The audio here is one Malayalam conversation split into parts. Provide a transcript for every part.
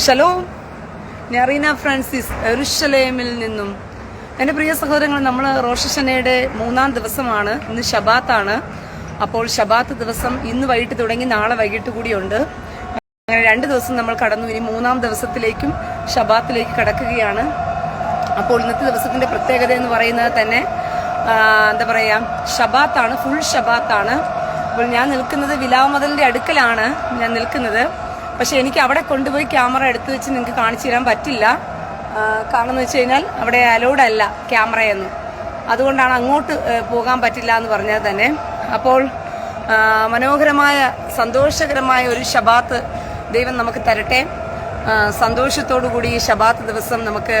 ഷലോം, ഞാൻ റീന ഫ്രാൻസിസ്, യെരുശലേമിൽ നിന്നും. എൻ്റെ പ്രിയ സഹോദരങ്ങൾ, നമ്മൾ റോഷ് ഹശനയുടെ 3-ാം ദിവസമാണ്. ഇന്ന് ശബാത്താണ്. അപ്പോൾ ശബാത്ത് ദിവസം ഇന്ന് വൈകിട്ട് തുടങ്ങി നാളെ വൈകിട്ട് കൂടിയുണ്ട്. അങ്ങനെ 2 ദിവസം നമ്മൾ കടന്നു. ഇനി 3-ാം ദിവസത്തിലേക്കും ശബാത്തിലേക്ക് കടക്കുകയാണ്. അപ്പോൾ ഇന്നത്തെ ദിവസത്തിൻ്റെ പ്രത്യേകത എന്ന് പറയുന്നത് തന്നെ എന്താ പറയുക, ശബാത്താണ്, ഫുൾ ശബാത്താണ്. അപ്പോൾ ഞാൻ നിൽക്കുന്നത് വിലാമതലിൻ്റെ അടുക്കലാണ് ഞാൻ നിൽക്കുന്നത്. പക്ഷെ എനിക്ക് അവിടെ കൊണ്ടുപോയി ക്യാമറ എടുത്തു വെച്ച് നിങ്ങൾക്ക് കാണിച്ചു തരാൻ പറ്റില്ല. കാരണം എന്ന് വെച്ച് കഴിഞ്ഞാൽ അവിടെ അലൗഡ് അല്ല ക്യാമറയൊന്നും. അതുകൊണ്ടാണ് അങ്ങോട്ട് പോകാൻ പറ്റില്ല എന്ന് പറഞ്ഞത് തന്നെ. അപ്പോൾ മനോഹരമായ സന്തോഷകരമായ ഒരു ശബാത്ത് ദൈവം നമുക്ക് തരട്ടെ. സന്തോഷത്തോടു കൂടി ഈ ശബാത്ത് ദിവസം നമുക്ക്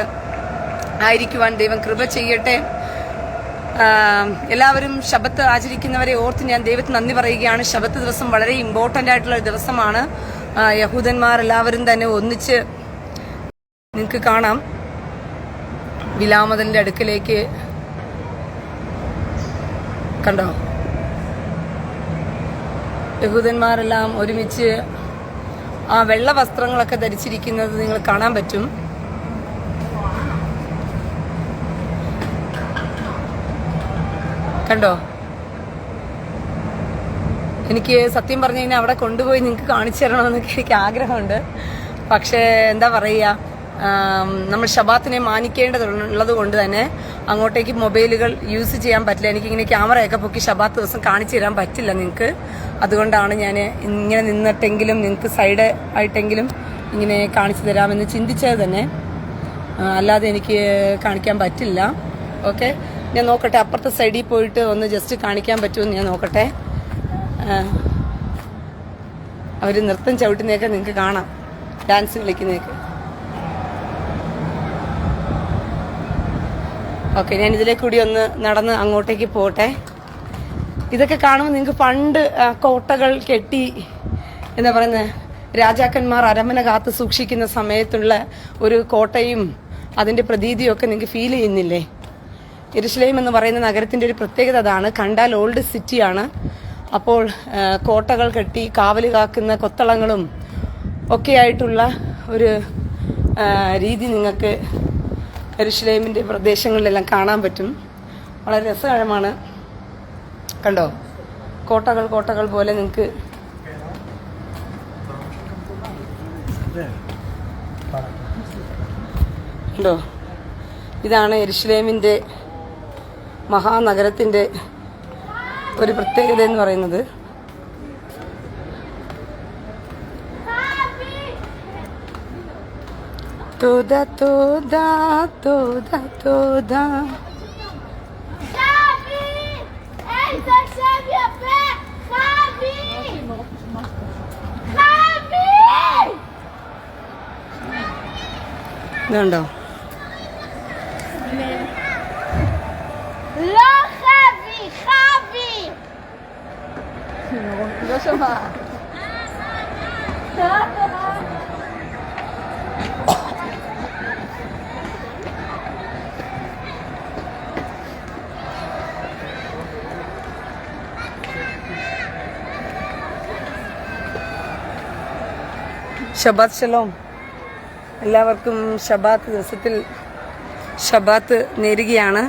ആയിരിക്കുവാൻ ദൈവം കൃപ ചെയ്യട്ടെ. എല്ലാവരും ശബത്ത് ആചരിക്കുന്നവരെ ഓർത്ത് ഞാൻ ദൈവത്തിന് നന്ദി പറയുകയാണ്. ശബത്ത് ദിവസം വളരെ ഇമ്പോർട്ടൻ്റ് ആയിട്ടുള്ള ഒരു ദിവസമാണ്. യഹൂദന്മാർ എല്ലാവരും തന്നെ ഒന്നിച്ച് നിങ്ങൾക്ക് കാണാം വിലാമതലിൻ്റെ അടുക്കലേക്ക്. കണ്ടോ, യഹൂദന്മാരെല്ലാം ഒരുമിച്ച് ആ വെള്ള വസ്ത്രങ്ങളൊക്കെ ധരിച്ചിരിക്കുന്നത് നിങ്ങൾ കാണാൻ പറ്റും. കണ്ടോ, എനിക്ക് സത്യം പറഞ്ഞു കഴിഞ്ഞാൽ അവിടെ കൊണ്ടുപോയി നിങ്ങൾക്ക് കാണിച്ചു തരണമെന്നൊക്കെ എനിക്ക് ആഗ്രഹമുണ്ട്. പക്ഷേ എന്താ പറയുക, നമ്മൾ ശബാത്തിനെ മാനിക്കേണ്ടതുള്ളത് കൊണ്ട് തന്നെ അങ്ങോട്ടേക്ക് മൊബൈലുകൾ യൂസ് ചെയ്യാൻ പറ്റില്ല. എനിക്കിങ്ങനെ ക്യാമറയൊക്കെ പൊക്കി ശബാത്ത് ദിവസം കാണിച്ചു തരാൻ പറ്റില്ല നിങ്ങൾക്ക്. അതുകൊണ്ടാണ് ഞാൻ ഇങ്ങനെ നിന്നിട്ടെങ്കിലും നിങ്ങൾക്ക് സൈഡ് ആയിട്ടെങ്കിലും ഇങ്ങനെ കാണിച്ചു തരാമെന്ന് ചിന്തിച്ചത് തന്നെ. അല്ലാതെ എനിക്ക് കാണിക്കാൻ പറ്റില്ല. ഓക്കെ, ഞാൻ നോക്കട്ടെ, അപ്പുറത്തെ സൈഡിൽ പോയിട്ട് ഒന്ന് ജസ്റ്റ് കാണിക്കാൻ പറ്റുമെന്ന് ഞാൻ നോക്കട്ടെ. അവർ നൃത്തം ചവിട്ടുന്നതൊക്കെ നിങ്ങൾക്ക് കാണാം, ഡാൻസ് കളിക്കുന്നതൊക്കെ. ഓക്കെ, ഞാൻ ഇതിലെ കൂടി ഒന്ന് നടന്ന് അങ്ങോട്ടേക്ക് പോട്ടെ. ഇതൊക്കെ കാണുമ്പോൾ നിങ്ങൾക്ക് പണ്ട് കോട്ടകൾ കെട്ടി എന്താ പറയുന്നത്, രാജാക്കന്മാർ അരമന കാത്ത് സൂക്ഷിക്കുന്ന സമയത്തുള്ള ഒരു കോട്ടയും അതിൻ്റെ പ്രതീതിയും ഒക്കെ നിങ്ങൾക്ക് ഫീൽ ചെയ്യുന്നില്ലേ? യെരുശലേം എന്ന് പറയുന്ന നഗരത്തിൻ്റെ ഒരു പ്രത്യേകത അതാണ്. കണ്ടാൽ ഓൾഡ് സിറ്റിയാണ്. അപ്പോൾ കോട്ടകൾ കെട്ടി കാവല് കാക്കുന്ന കൊത്തളങ്ങളും ഒക്കെ ആയിട്ടുള്ള ഒരു രീതി നിങ്ങൾക്ക് യെരുശലേമിൻ്റെ പ്രദേശങ്ങളിലെല്ലാം കാണാൻ പറ്റും. വളരെ രസകരമാണ്. കണ്ടോ, കോട്ടകൾ കോട്ടകൾ പോലെ നിങ്ങൾക്ക് കണ്ടോ. ഇതാണ് യെരുശലേമിൻ്റെ മഹാനഗരത്തിൻ്റെ ഒരു പ്രത്യേകത എന്ന് പറയുന്നത്. തോദാ തോദാ തോദാ തോദാ ഇതുണ്ടോ, ശബാത്ത് ഷലോം. എല്ലാവർക്കും ശബാത്ത് ദിവസത്തിൽ ശബാത്ത് നേരുകയാണ്.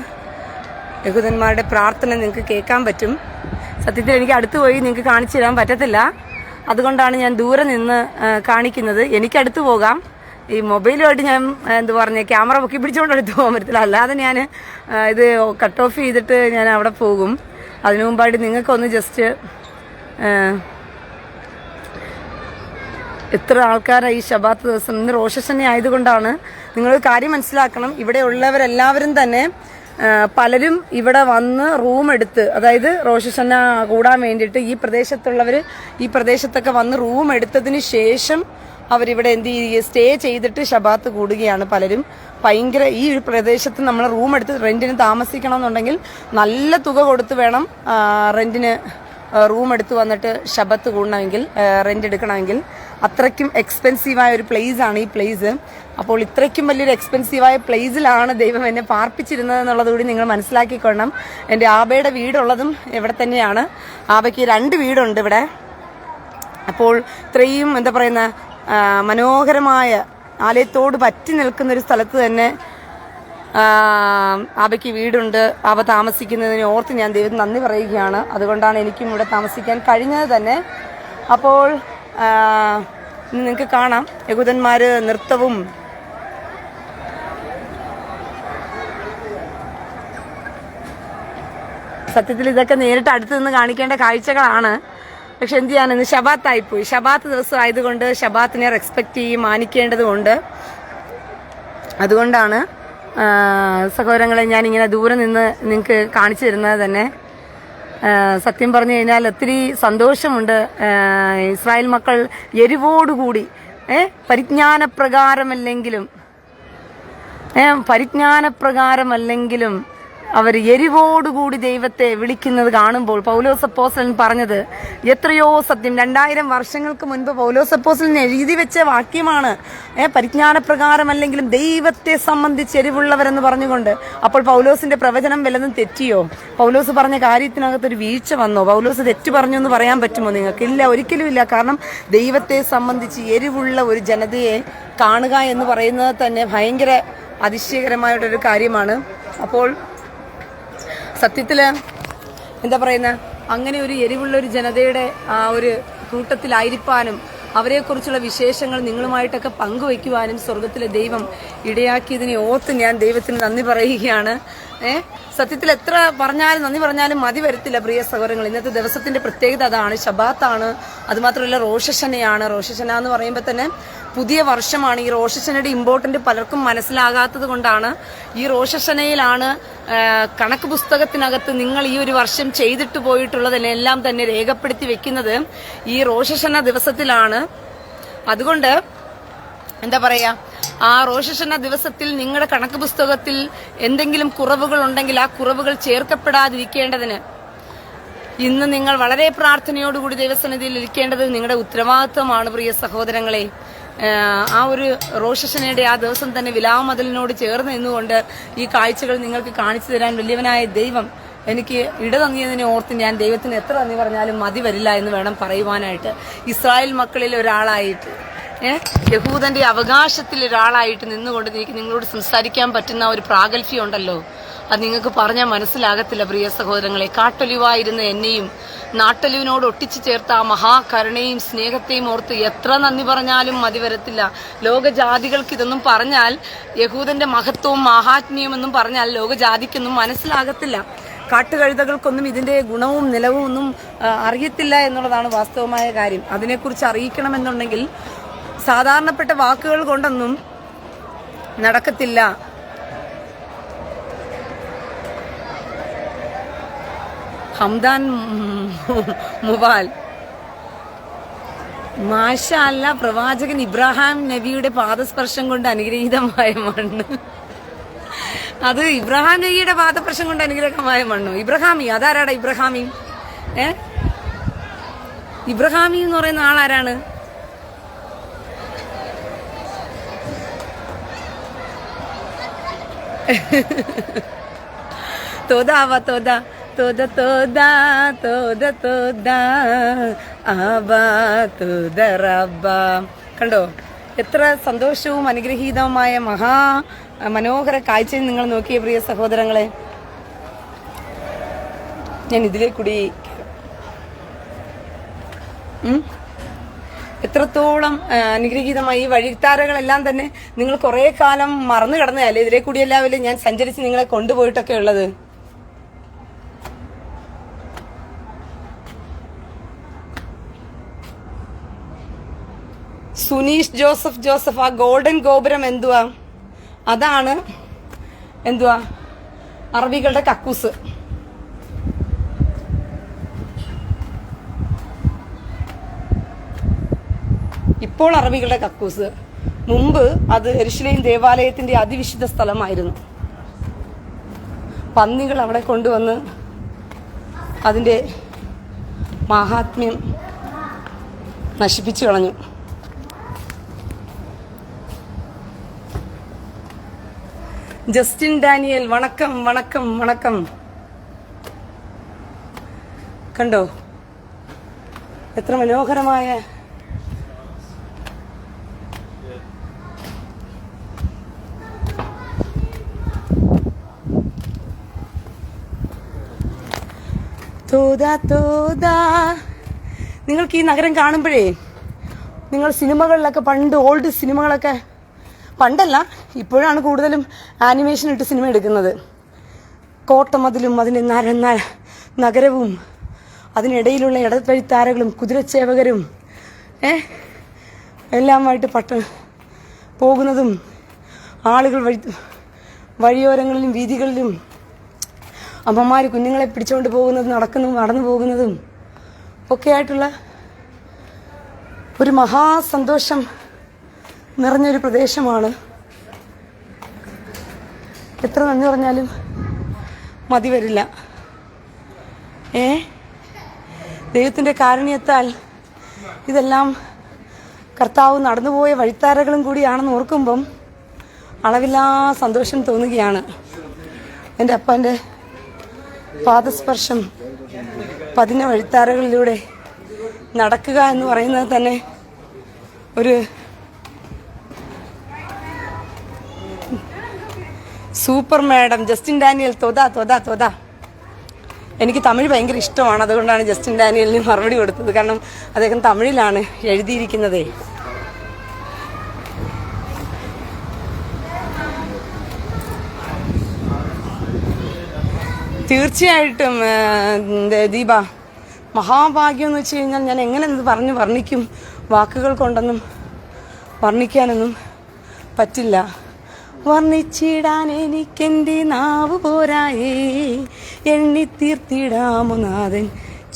യഹൂദന്മാരുടെ പ്രാർത്ഥന നിങ്ങൾക്ക് കേൾക്കാൻ പറ്റും. സത്യത്തിൽ എനിക്ക് അടുത്ത് പോയി നിങ്ങൾക്ക് കാണിച്ചു തരാൻ പറ്റത്തില്ല. അതുകൊണ്ടാണ് ഞാൻ ദൂരെ നിന്ന് കാണിക്കുന്നത്. എനിക്കടുത്ത് പോകാം, ഈ മൊബൈലുമായിട്ട് ഞാൻ എന്ത് പറഞ്ഞ ക്യാമറ പൊക്കി പിടിച്ചുകൊണ്ട് അടുത്ത് പോകാൻ പറ്റത്തില്ല. അല്ലാതെ ഞാൻ ഇത് കട്ട് ഓഫ് ചെയ്തിട്ട് ഞാൻ അവിടെ പോകും. അതിനു മുമ്പായിട്ട് നിങ്ങൾക്കൊന്ന് ജസ്റ്റ് എത്ര ആൾക്കാരാണ് ഈ ശബാത്ത് ദിവസം. ഇന്ന് റോഷ് ഹശന ആയതുകൊണ്ടാണ്. നിങ്ങൾ കാര്യം മനസ്സിലാക്കണം, ഇവിടെ ഉള്ളവരെല്ലാവരും തന്നെ പലരും ഇവിടെ വന്ന് റൂം എടുത്ത്, അതായത് റോഷ് ഹശന കൂടാൻ വേണ്ടിയിട്ട് ഈ പ്രദേശത്തുള്ളവർ ഈ പ്രദേശത്തൊക്കെ വന്ന് റൂം എടുത്തതിന് ശേഷം അവരിവിടെ എന്ത് ചെയ്യുക, സ്റ്റേ ചെയ്തിട്ട് ശബാത്ത് കൂടുകയാണ് പലരും. ഭയങ്കര ഈ ഒരു പ്രദേശത്ത് നമ്മൾ റൂം എടുത്ത് റെന്റിന് താമസിക്കണമെന്നുണ്ടെങ്കിൽ നല്ല തുക കൊടുത്ത് വേണം റെന്റിന് റൂം എടുത്ത് വന്നിട്ട് ശബത്ത് കൂടണമെങ്കിൽ, റെന്റ് എടുക്കണമെങ്കിൽ. അത്രയ്ക്കും എക്സ്പെൻസീവായ ഒരു പ്ലേസ് ആണ് ഈ പ്ലേസ്. അപ്പോൾ ഇത്രയ്ക്കും വലിയൊരു എക്സ്പെൻസീവായ പ്ലേസിലാണ് ദൈവം എന്നെ പാർപ്പിച്ചിരുന്നത് എന്നുള്ളത് കൂടി നിങ്ങൾ മനസ്സിലാക്കിക്കൊള്ളണം. എൻ്റെ ആബയുടെ വീടുള്ളതും ഇവിടെ തന്നെയാണ്. ആബയ്ക്ക് 2 വീടുണ്ട് ഇവിടെ. അപ്പോൾ ഇത്രയും എന്താ പറയുന്ന മനോഹരമായ ആലയത്തോട് പറ്റി നിൽക്കുന്ന ഒരു സ്ഥലത്ത് തന്നെ അവയ്ക്ക് വീടുണ്ട്. അവ താമസിക്കുന്നതിനെ ഓർത്ത് ഞാൻ ദൈവത്തിന് നന്ദി പറയുകയാണ്. അതുകൊണ്ടാണ് എനിക്കും ഇവിടെ താമസിക്കാൻ കഴിഞ്ഞത് തന്നെ. അപ്പോൾ നിങ്ങൾക്ക് കാണാം യഹൂദന്മാർ നൃത്തവും സത്യത്തിൽ ഇതൊക്കെ നേരിട്ട് അടുത്ത് നിന്ന് കാണിക്കേണ്ട കാഴ്ചകളാണ്. പക്ഷെ എന്ത് ചെയ്യാൻ, ഇന്ന് ശബാത്തായിപ്പോയി. ശബാത്ത് ദിവസം ആയതുകൊണ്ട് ശബാത്തിനെ റെസ്പെക്റ്റ് ചെയ്യും, മാനിക്കേണ്ടതുകൊണ്ട്. അതുകൊണ്ടാണ് സഹോദരങ്ങളെ ഞാനിങ്ങനെ ദൂരെ നിന്ന് നിങ്ങൾക്ക് കാണിച്ചു തരുന്നത് തന്നെ. സത്യം പറഞ്ഞു കഴിഞ്ഞാൽ ഒത്തിരി സന്തോഷമുണ്ട്. ഇസ്രായേൽ മക്കൾ എരിവോടുകൂടി പരിജ്ഞാനപ്രകാരമല്ലെങ്കിലും അവർ എരിവോടുകൂടി ദൈവത്തെ വിളിക്കുന്നത് കാണുമ്പോൾ പൗലോസ് അപ്പോസ്തലൻ പറഞ്ഞത് എത്രയോ സത്യം. 2000 വർഷങ്ങൾക്ക് മുൻപ് പൗലോസ് അപ്പോസ്തലൻ എഴുതി വെച്ച വാക്യമാണ്. പരിജ്ഞാനപ്രകാരമല്ലെങ്കിലും ദൈവത്തെ സംബന്ധിച്ച് എരിവുള്ളവരെന്ന് പറഞ്ഞുകൊണ്ട്. അപ്പോൾ പൗലോസിന്റെ പ്രവചനം വല്ലതും തെറ്റിയോ? പൗലോസ് പറഞ്ഞ കാര്യത്തിനകത്തൊരു വീഴ്ച വന്നോ? പൗലോസ് തെറ്റു പറഞ്ഞു എന്ന് പറയാൻ പറ്റുമോ നിങ്ങൾക്ക്? ഇല്ല, ഒരിക്കലും ഇല്ല. കാരണം ദൈവത്തെ സംബന്ധിച്ച് എരിവുള്ള ഒരു ജനതയെ കാണുക എന്ന് പറയുന്നത് തന്നെ ഭയങ്കര അതിശയകരമായിട്ടൊരു കാര്യമാണ്. അപ്പോൾ സത്യത്തില് എന്താ പറയുന്ന, അങ്ങനെ ഒരു എരിവുള്ള ഒരു ജനതയുടെ ആ ഒരു കൂട്ടത്തിലായിരിക്കാനും അവരെക്കുറിച്ചുള്ള വിശേഷങ്ങൾ നിങ്ങളുമായിട്ടൊക്കെ പങ്കുവയ്ക്കുവാനും സ്വർഗത്തിലെ ദൈവം ഇടയാക്കിയതിനെ ഓർത്ത് ഞാൻ ദൈവത്തിന് നന്ദി പറയുകയാണ്. സത്യത്തിൽ എത്ര പറഞ്ഞാലും നന്ദി പറഞ്ഞാലും മതി വരത്തില്ല പ്രിയ സഹോദരങ്ങൾ. ഇന്നത്തെ ദിവസത്തിന്റെ പ്രത്യേകത അതാണ്. ശബാത്താണ്. അതുമാത്രമല്ല റോഷശനയാണ്. റോഷശന എന്ന് പറയുമ്പോൾ തന്നെ പുതിയ വർഷമാണ്. ഈ റോഷശനയുടെ ഇമ്പോർട്ടന്റ് പലർക്കും മനസ്സിലാകാത്തത് കൊണ്ടാണ്. ഈ റോഷശനയിലാണ് കണക്ക് പുസ്തകത്തിനകത്ത് നിങ്ങൾ ഈ ഒരു വർഷം ചെയ്തിട്ട് പോയിട്ടുള്ളതിനെല്ലാം തന്നെ രേഖപ്പെടുത്തി വെക്കുന്നത് ഈ റോഷശന ദിവസത്തിലാണ്. അതുകൊണ്ട് എന്താ പറയാ, ആ റോഷശന ദിവസത്തിൽ നിങ്ങളുടെ കണക്ക് പുസ്തകത്തിൽ എന്തെങ്കിലും കുറവുകൾ ഉണ്ടെങ്കിൽ ആ കുറവുകൾ ചേർക്കപ്പെടാതിരിക്കേണ്ടതിന് ഇന്ന് നിങ്ങൾ വളരെ പ്രാർത്ഥനയോടുകൂടി ദൈവസന്നിധിയിൽ ഇരിക്കേണ്ടത് നിങ്ങളുടെ ഉത്തരവാദിത്വമാണ് പ്രിയ സഹോദരങ്ങളെ. ആ ഒരു റോഷശനയുടെ ആ ദിവസം തന്നെ വിലാമതിലിനോട് ചേർന്ന് നിന്നുകൊണ്ട് ഈ കാഴ്ചകൾ നിങ്ങൾക്ക് കാണിച്ചു തരാൻ വലിയവനായ ദൈവം എനിക്ക് ഇടതന്നിയതിനെ ഓർത്ത് ഞാൻ ദൈവത്തിന് എത്ര നന്ദി പറഞ്ഞാലും മതി വരില്ല എന്ന് വേണം പറയുവാനായിട്ട്. ഇസ്രായേൽ മക്കളിൽ ഒരാളായിട്ട്, യഹൂദന്റെ അവകാശത്തിൽ ഒരാളായിട്ട് നിന്നുകൊണ്ട് എനിക്ക് നിങ്ങളോട് സംസാരിക്കാൻ പറ്റുന്ന ഒരു പ്രാഗൽഭ്യം ഉണ്ടല്ലോ, അത് നിങ്ങൾക്ക് പറഞ്ഞാൽ മനസ്സിലാകത്തില്ല പ്രിയ സഹോദരങ്ങളെ. കാട്ടൊലിവായിരുന്ന എന്നെയും നാട്ടൊലിവിനോട് ഒട്ടിച്ചു ചേർത്ത ആ മഹാകരുണയും സ്നേഹത്തെയും ഓർത്ത് എത്ര നന്ദി പറഞ്ഞാലും മതി വരത്തില്ല. ലോകജാതികൾക്ക് ഇതൊന്നും പറഞ്ഞാൽ, യഹൂദന്റെ മഹത്വവും മാഹാത്മ്യവും എന്നും പറഞ്ഞാൽ ലോകജാതിക്കൊന്നും മനസ്സിലാകത്തില്ല. കാട്ടുകഴുതകൾക്കൊന്നും ഇതിന്റെ ഗുണവും നിലവും ഒന്നും അറിയത്തില്ല എന്നുള്ളതാണ് വാസ്തവമായ കാര്യം. അതിനെക്കുറിച്ച് അറിയിക്കണമെന്നുണ്ടെങ്കിൽ സാധാരണപ്പെട്ട വാക്കുകൾ കൊണ്ടൊന്നും നടക്കത്തില്ല. ഹംദാൻ മുവാൽ, മാഷാ അല്ലാ, പ്രവാചകൻ ഇബ്രാഹിം നബിയുടെ പാദസ്പർശം കൊണ്ട് അനുഗ്രഹീതമായ മണ്ണ്. അത് ഇബ്രാഹിം നബിയുടെ പാദസ്പർശം കൊണ്ട് അനുഗ്രഹമായ മണ്ണു. ഇബ്രാഹിമി, അതാരാടാ ഇബ്രാഹിമി? ഇബ്രാഹിമി എന്ന് പറയുന്ന ആളാരാണ്? തോദാവ തോദ തോദ തോദ തോദ തോദ ആബാ തോദ റബ്ബ. കണ്ടോ, എത്ര സന്തോഷവും അനുഗ്രഹീതവുമായ മഹാ മനോഹര കാഴ്ചയും നിങ്ങൾ നോക്കിയ പ്രിയ സഹോദരങ്ങളെ. ഞാൻ ഇതിലെ കൂടി എത്രത്തോളം അനുഗ്രഹീതമായി ഈ വഴിത്താരകളെല്ലാം തന്നെ നിങ്ങൾ കുറെ കാലം മറന്നു കിടന്നതല്ലേ? ഇതിലെ കൂടിയെല്ലാവരും ഞാൻ സഞ്ചരിച്ച് നിങ്ങളെ കൊണ്ടുപോയിട്ടൊക്കെ ഉള്ളത്. സുനീഷ് ജോസഫ് ആ ഗോൾഡൻ ഗോപുരം എന്തുവാ? അതാണ് എന്തുവാ, അറബികളുടെ കക്കൂസ്. ഇപ്പോൾ അറബികളുടെ കക്കൂസ്. മുമ്പ് അത് യെരുശലേം ദേവാലയത്തിന്റെ അതിവിശുദ്ധ സ്ഥലമായിരുന്നു. പന്നികൾ അവിടെ കൊണ്ടുവന്ന് അതിന്റെ മാഹാത്മ്യം നശിപ്പിച്ചു കളഞ്ഞു. ജസ്റ്റിൻ ഡാനിയൽ, വണക്കം വണക്കം വണക്കം. കണ്ടോ എത്ര മനോഹരമായ തോതാ തോതാ. നിങ്ങൾക്ക് ഈ നഗരം കാണുമ്പോഴേ നിങ്ങൾ സിനിമകളിലൊക്കെ പണ്ട് ഓൾഡ് സിനിമകളൊക്കെ, പണ്ടല്ല ഇപ്പോഴാണ് കൂടുതലും ആനിമേഷൻ ഇട്ട് സിനിമ എടുക്കുന്നത്, കോട്ടമതിലും അതിൻ്റെ നഗരവും അതിനിടയിലുള്ള ഇടവഴിത്താരകളും കുതിരച്ചേവകരും എല്ലാമായിട്ട് പോകുന്നതും ആളുകൾ വഴിയോരങ്ങളിലും വീതികളിലും അമ്മമാർ കുഞ്ഞുങ്ങളെ പിടിച്ചുകൊണ്ട് പോകുന്നതും നടന്നു പോകുന്നതും ഒക്കെ ആയിട്ടുള്ള ഒരു മഹാസന്തോഷം നിറഞ്ഞൊരു പ്രദേശമാണ്. എത്ര നന്ദി പറഞ്ഞാലും മതി വരില്ല. ദൈവത്തിൻ്റെ കാരുണ്യത്താൽ ഇതെല്ലാം കർത്താവ് നടന്നുപോയ വഴിത്താരകളും കൂടിയാണെന്ന് ഓർക്കുമ്പം അളവില്ലാ സന്തോഷം തോന്നുകയാണ്. എൻ്റെ അപ്പൻ്റെ പാദസ്പർശം പതിഞ്ഞ വഴിത്താരകളിലൂടെ നടക്കുക എന്ന് പറയുന്നത് തന്നെ ഒരു സൂപ്പർ മാഡം ജസ്റ്റിൻ ഡാനിയൽ തോതാ തോതാ തോതാ. എനിക്ക് തമിഴ് ഭയങ്കര ഇഷ്ടമാണ്, അതുകൊണ്ടാണ് ജസ്റ്റിൻ ഡാനിയലിന് മറുപടി കൊടുത്തത്. കാരണം അദ്ദേഹം തമിഴിലാണ് എഴുതിയിരിക്കുന്നതേ. തീർച്ചയായിട്ടും ദീപ, മഹാഭാഗ്യം എന്ന് വെച്ച് കഴിഞ്ഞാൽ ഞാൻ എങ്ങനെ ഇത് വർണ്ണിക്കും, വാക്കുകൾ കൊണ്ടൊന്നും വർണ്ണിക്കാനൊന്നും പറ്റില്ല. വർണ്ണിച്ചിടാൻ എനിക്കെൻ്റെ നാവ് പോരായേ, എണ്ണിത്തീർത്തിടാമോ നാഥൻ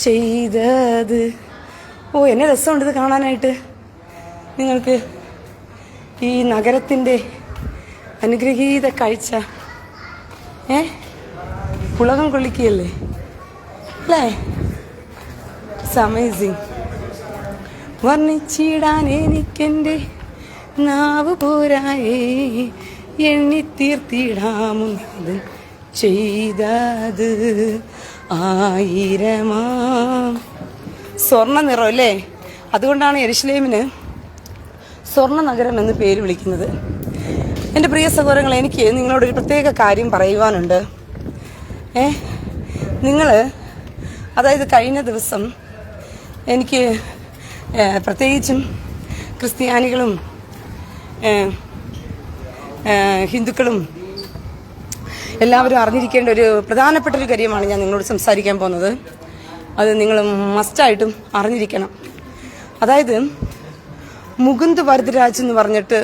ചെയ്തത്. എന്നെ രസമുണ്ട് ഇത് കാണാനായിട്ട്. നിങ്ങൾക്ക് ഈ നഗരത്തിൻ്റെ അനുഗ്രഹീത കാഴ്ച പുളകം കൊള്ളിക്കുകയല്ലേ അല്ലേ? It's amazing. വർണ്ണിച്ചിടാൻ എനിക്കെൻ്റെ നാവ് പോരായേ, എണ്ണിത്തീർത്തിടാമോ നാഥൻ ചെയ്തത്. ആയിരമാം സ്വർണ്ണ നിറം അല്ലേ? അതുകൊണ്ടാണ് യെരുശലേമിന് സ്വർണ്ണ നഗരം എന്ന് പേര് വിളിക്കുന്നത്. എൻ്റെ പ്രിയ സഹോദരങ്ങളെ, എനിക്ക് നിങ്ങളോടൊരു പ്രത്യേക കാര്യം പറയുവാനുണ്ട്. നിങ്ങൾ അതായത് കഴിഞ്ഞ ദിവസം എനിക്ക് പ്രത്യേകിച്ചും ക്രിസ്ത്യാനികളും ഹിന്ദുക്കളും എല്ലാവരും അറിഞ്ഞിരിക്കേണ്ട ഒരു പ്രധാനപ്പെട്ടൊരു കാര്യമാണ് ഞാൻ നിങ്ങളോട് സംസാരിക്കാൻ പോകുന്നത്. അത് നിങ്ങൾ മസ്റ്റായിട്ടും അറിഞ്ഞിരിക്കണം. അതായത് മുകുന്ദ് വരദരാജ് എന്ന് പറഞ്ഞിട്ട്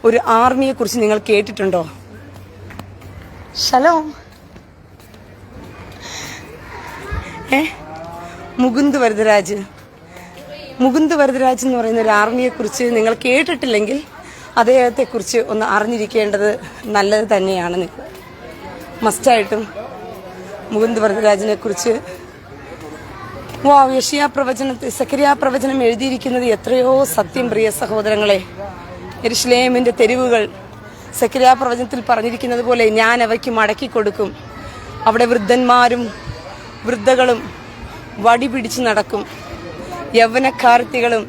ഒരു ആർമിയെക്കുറിച്ച് നിങ്ങൾ കേട്ടിട്ടുണ്ടോ? ശലോം. മുകുന്ദ് വരദരാജ് എന്ന് പറയുന്ന ഒരു ആർമിയെക്കുറിച്ച് നിങ്ങൾ കേട്ടിട്ടില്ലെങ്കിൽ അദ്ദേഹത്തെക്കുറിച്ച് ഒന്ന് അറിഞ്ഞിരിക്കേണ്ടത് നല്ലത് തന്നെയാണ്. നിങ്ങൾ മസ്റ്റായിട്ടും മുകുന്ദ് വരദരാജിനെ കുറിച്ച് സക്കറിയ പ്രവചനം എഴുതിയിരിക്കുന്നത് എത്രയോ സത്യം. പ്രിയ സഹോദരങ്ങളെ, യെരുശലേമിന്റെ തെരുവുകൾ സക്കറിയ പ്രവചനത്തിൽ പറഞ്ഞിരിക്കുന്നത് പോലെ ഞാൻ അവയ്ക്ക് മടക്കി കൊടുക്കും. അവിടെ വൃദ്ധന്മാരും വൃദ്ധകളും വടി പിടിച്ച് നടക്കും. യൗവനക്കാരത്തികളും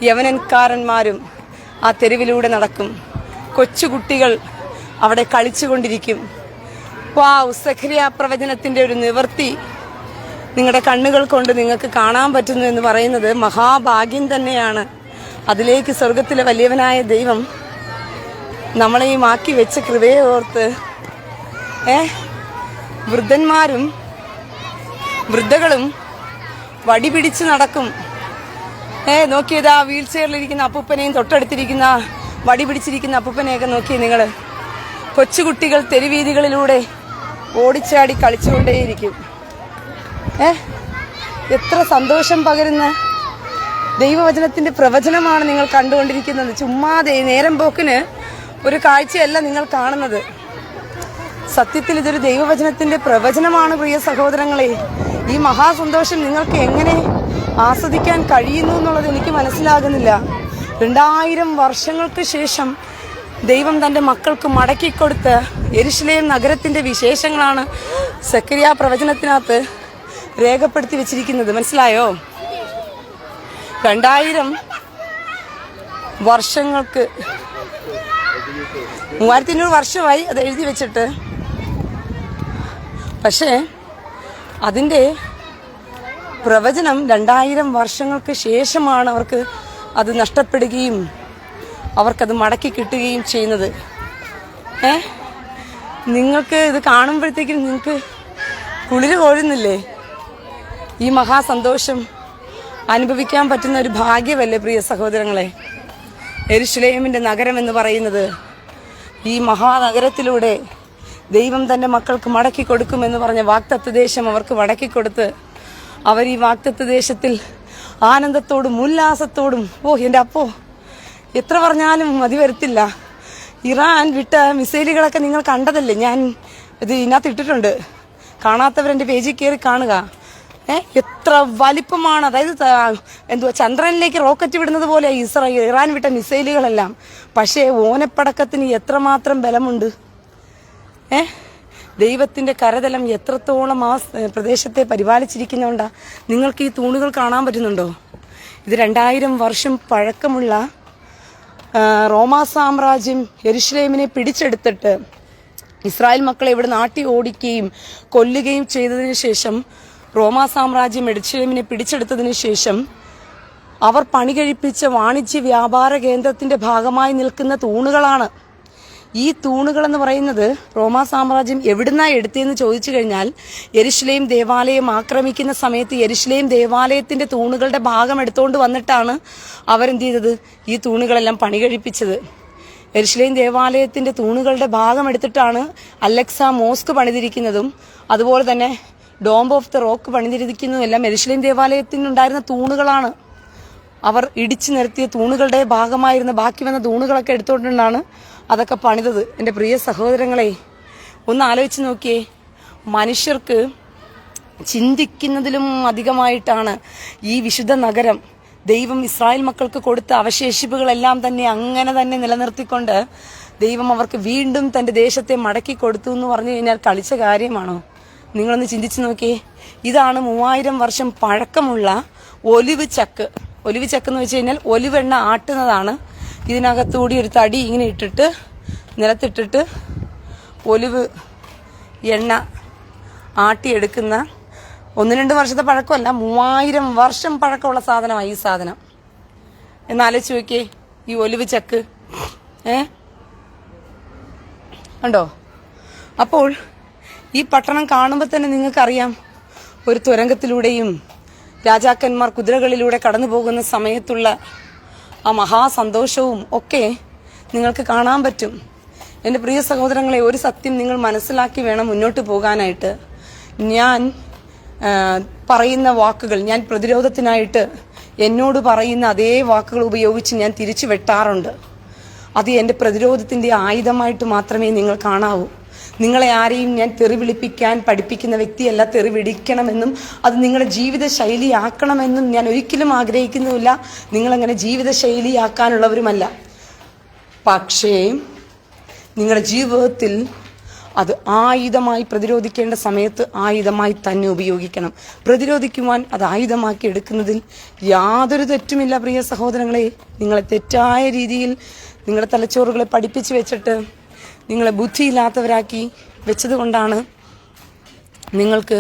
യൗവനക്കാരന്മാരും ആ തെരുവിലൂടെ നടക്കും. കൊച്ചുകുട്ടികൾ അവിടെ കളിച്ചുകൊണ്ടിരിക്കും. സക്കറിയ പ്രവചനത്തിൻ്റെ ഒരു നിവർത്തി നിങ്ങളുടെ കണ്ണുകൾ കൊണ്ട് നിങ്ങൾക്ക് കാണാൻ പറ്റുന്നു എന്ന് പറയുന്നത് മഹാഭാഗ്യം തന്നെയാണ്. അതിലേക്ക് സ്വർഗത്തിലെ വലിയവനായ ദൈവം നമ്മളെയും ആക്കി വെച്ച കൃപയെ ഓർത്ത് വൃദ്ധന്മാരും വൃദ്ധകളും വടി പിടിച്ച് നടക്കും. നോക്കിയതാ വീൽ ചെയറിലിരിക്കുന്ന അപ്പൂപ്പനെയും തൊട്ടടുത്തിരിക്കുന്ന വടി പിടിച്ചിരിക്കുന്ന അപ്പൂപ്പനെയൊക്കെ നോക്കിയേ നിങ്ങൾ. കൊച്ചുകുട്ടികൾ തെരുവീതികളിലൂടെ ഓടിച്ചാടി കളിച്ചുകൊണ്ടേയിരിക്കും. എത്ര സന്തോഷം പകരുന്ന ദൈവവചനത്തിന്റെ പ്രവചനമാണ് നിങ്ങൾ കണ്ടുകൊണ്ടിരിക്കുന്നത്. ചുമ്മാതെ നേരം പോക്കിന് ഒരു കാഴ്ചയല്ല നിങ്ങൾ കാണുന്നത്. സത്യത്തിൽ ഇതൊരു ദൈവവചനത്തിന്റെ പ്രവചനമാണ്. പ്രിയ സഹോദരങ്ങളെ, ഈ മഹാസന്തോഷം നിങ്ങൾക്ക് എങ്ങനെ ആസ്വദിക്കാൻ കഴിയുന്നു എന്നുള്ളത് എനിക്ക് മനസ്സിലാകുന്നില്ല. 2000 വർഷങ്ങൾക്ക് ശേഷം ദൈവം തൻ്റെ മക്കൾക്ക് മടക്കിക്കൊടുത്ത യെരുശലേം നഗരത്തിന്റെ വിശേഷങ്ങളാണ് സക്കറിയ പ്രവചനത്തിനകത്ത് രേഖപ്പെടുത്തി വെച്ചിരിക്കുന്നത്. മനസ്സിലായോ? 2000 വർഷങ്ങൾക്ക് 3500 വർഷമായി അത് എഴുതി വെച്ചിട്ട്. പക്ഷേ അതിൻ്റെ പ്രവചനം 2000 വർഷങ്ങൾക്ക് ശേഷമാണ് അവർക്ക് അത് നഷ്ടപ്പെടുകയും അവർക്കത് മടക്കി കിട്ടുകയും ചെയ്യുന്നത്. നിങ്ങൾക്ക് ഇത് കാണുമ്പോഴത്തേക്കും നിങ്ങൾക്ക് കുളിര് കോരുന്നില്ലേ? ഈ മഹാസന്തോഷം അനുഭവിക്കാൻ പറ്റുന്ന ഒരു ഭാഗ്യമല്ലേ പ്രിയ സഹോദരങ്ങളെ? യെരുശലേമിന്റെ നഗരം എന്ന് പറയുന്നത്, ഈ മഹാനഗരത്തിലൂടെ ദൈവം തന്റെ മക്കൾക്ക് മടക്കി കൊടുക്കുമെന്ന് പറഞ്ഞ വാഗ്ദത്ത ദേശം അവർക്ക് മടക്കിക്കൊടുത്ത് അവർ ഈ വാഗ്ദത്ത ദേശത്തിൽ ആനന്ദത്തോടും ഉല്ലാസത്തോടും, എൻ്റെ അപ്പോ എത്ര പറഞ്ഞാലും മതി വരത്തില്ല. ഇറാൻ വിട്ട മിസൈലുകളൊക്കെ നിങ്ങൾ കണ്ടതല്ലേ? ഞാൻ ഇത് ഇതിനകത്ത് ഇട്ടിട്ടുണ്ട്, കാണാത്തവരെൻ്റെ പേജിൽ കയറി കാണുക. എത്ര വലിപ്പമാണ്! അതായത് ചന്ദ്രനിലേക്ക് റോക്കറ്റ് വിടുന്നത് പോലെ ഇറാൻ വിട്ട മിസൈലുകളെല്ലാം. പക്ഷേ ഓനപ്പടക്കത്തിന് എത്രമാത്രം ബലമുണ്ട്! ദൈവത്തിന്റെ കരതലം എത്രത്തോളം ആ പ്രദേശത്തെ പരിപാലിച്ചിരിക്കുന്നതുകൊണ്ടാ നിങ്ങൾക്ക് ഈ തൂണുകൾ കാണാൻ പറ്റുന്നുണ്ടോ? ഇത് 2000 വർഷം പഴക്കമുള്ള റോമാ സാമ്രാജ്യം യെരുശലേമിനെ പിടിച്ചെടുത്തിട്ട് ഇസ്രായേൽ മക്കളെ ഇവിടെ നാട്ടി ഓടിക്കുകയും കൊല്ലുകയും ചെയ്തതിനു ശേഷം, റോമാ സാമ്രാജ്യം യെരുശലേമിനെ പിടിച്ചെടുത്തതിനു ശേഷം അവർ പണി കഴിപ്പിച്ച വാണിജ്യ വ്യാപാര കേന്ദ്രത്തിന്റെ ഭാഗമായി നിൽക്കുന്ന തൂണുകളാണ്. ഈ തൂണുകൾ എന്ന് പറയുന്നത് റോമാ സാമ്രാജ്യം എവിടുന്നാ എടുത്തതെന്ന് ചോദിച്ചു കഴിഞ്ഞാൽ, യെരുശലേം ദേവാലയം ആക്രമിക്കുന്ന സമയത്ത് യെരുശലേം ദേവാലയത്തിന്റെ തൂണുകളുടെ ഭാഗം എടുത്തുകൊണ്ട് വന്നിട്ടാണ് അവരെന്ത് ചെയ്തത്? ഈ തൂണുകളെല്ലാം പണി കഴിപ്പിച്ചത്. യെരുശലേം ദേവാലയത്തിന്റെ തൂണുകളുടെ ഭാഗം എടുത്തിട്ടാണ് അലക്സ മോസ്ക് പണിതിരിക്കുന്നതും അതുപോലെ തന്നെ ഡോംബ് ഓഫ് ദ റോക്ക് പണിതിരിക്കുന്നതും എല്ലാം യെരുശലേം ദേവാലയത്തിനുണ്ടായിരുന്ന തൂണുകളാണ്. അവർ ഇടിച്ചു നിരത്തിയ തൂണുകളുടെ ഭാഗമായിരുന്ന ബാക്കി വന്ന തൂണുകളൊക്കെ എടുത്തുകൊണ്ടാണ് അതൊക്കെ പണിതത്. എൻ്റെ പ്രിയ സഹോദരങ്ങളെ, ഒന്ന് ആലോചിച്ച് നോക്കിയേ. മനുഷ്യർക്ക് ചിന്തിക്കുന്നതിലും അധികമായിട്ടാണ് ഈ വിശുദ്ധ നഗരം ദൈവം ഇസ്രായേൽ മക്കൾക്ക് കൊടുത്ത അവശേഷിപ്പുകളെല്ലാം തന്നെ അങ്ങനെ തന്നെ നിലനിർത്തിക്കൊണ്ട് ദൈവം അവർക്ക് വീണ്ടും തൻ്റെ ദേശത്തെ മടക്കി കൊടുത്തു എന്ന് പറഞ്ഞു കഴിഞ്ഞാൽ കളിച്ച കാര്യമാണോ? നിങ്ങളൊന്ന് ചിന്തിച്ചു നോക്കിയേ. ഇതാണ് 3000 വർഷം പഴക്കമുള്ള ഒലിവ് ചക്ക്. ഒലിവ് ചക്ക് എന്ന് വെച്ച് കഴിഞ്ഞാൽ ഒലിവെണ്ണ ആട്ടുന്നതാണ്. ഇതിനകത്തുകൂടി ഒരു തടി ഇങ്ങനെ ഇട്ടിട്ട് നിലത്തിട്ടിട്ട് ഒലിവ് എണ്ണ ആട്ടിയെടുക്കുന്ന 1-2 വർഷത്തെ പഴക്കമല്ല, 3000 വർഷം പഴക്കമുള്ള സാധനമാണ് ഈ സാധനം. എന്നാലോചിച്ച് നോക്കിയേ ഈ ഒലിവ് ചക്ക്. കണ്ടോ? അപ്പോൾ ഈ പട്ടണം കാണുമ്പോൾ തന്നെ നിങ്ങൾക്കറിയാം, ഒരു തുരങ്കത്തിലൂടെയും രാജാക്കന്മാർ കുതിരകളിലൂടെ കടന്നു പോകുന്ന സമയത്തുള്ള ആ മഹാസന്തോഷവും ഒക്കെ നിങ്ങൾക്ക് കാണാൻ പറ്റും. എൻ്റെ പ്രിയ സഹോദരങ്ങളെ, ഒരു സത്യം നിങ്ങൾ മനസ്സിലാക്കി വേണം മുന്നോട്ട് പോകാനായിട്ട്. ഞാൻ പറയുന്ന വാക്കുകൾ, ഞാൻ പ്രതിരോധത്തിനായിട്ട് എന്നോട് പറയുന്ന അതേ വാക്കുകൾ ഉപയോഗിച്ച് ഞാൻ തിരിച്ചു വെട്ടാറുണ്ട്. അത് എൻ്റെ പ്രതിരോധത്തിൻ്റെ ആയുധമായിട്ട് മാത്രമേ നിങ്ങൾ കാണാവൂ. നിങ്ങളെ ആരെയും ഞാൻ തെറി വിളിപ്പിക്കാൻ പഠിപ്പിക്കുന്ന വ്യക്തിയല്ല. തെറി വിളിക്കണമെന്നും അത് നിങ്ങളുടെ ജീവിത ശൈലിയാക്കണമെന്നും ഞാൻ ഒരിക്കലും ആഗ്രഹിക്കുന്നുമില്ല. നിങ്ങളങ്ങനെ ജീവിത ശൈലിയാക്കാനുള്ളവരുമല്ല. പക്ഷേ നിങ്ങളുടെ ജീവിതത്തിൽ അത് ആയുധമായി പ്രതിരോധിക്കേണ്ട സമയത്ത് ആയുധമായി തന്നെ ഉപയോഗിക്കണം. പ്രതിരോധിക്കുവാൻ അത് ആയുധമാക്കി എടുക്കുന്നതിൽ യാതൊരു തെറ്റുമില്ല. പ്രിയ സഹോദരങ്ങളെ, നിങ്ങളെ തെറ്റായ രീതിയിൽ നിങ്ങളുടെ തലച്ചോറുകളെ പഠിപ്പിച്ചു വെച്ചിട്ട് നിങ്ങളെ ബുദ്ധിയില്ലാത്തവരാക്കി വെച്ചത് കൊണ്ടാണ് നിങ്ങൾക്ക്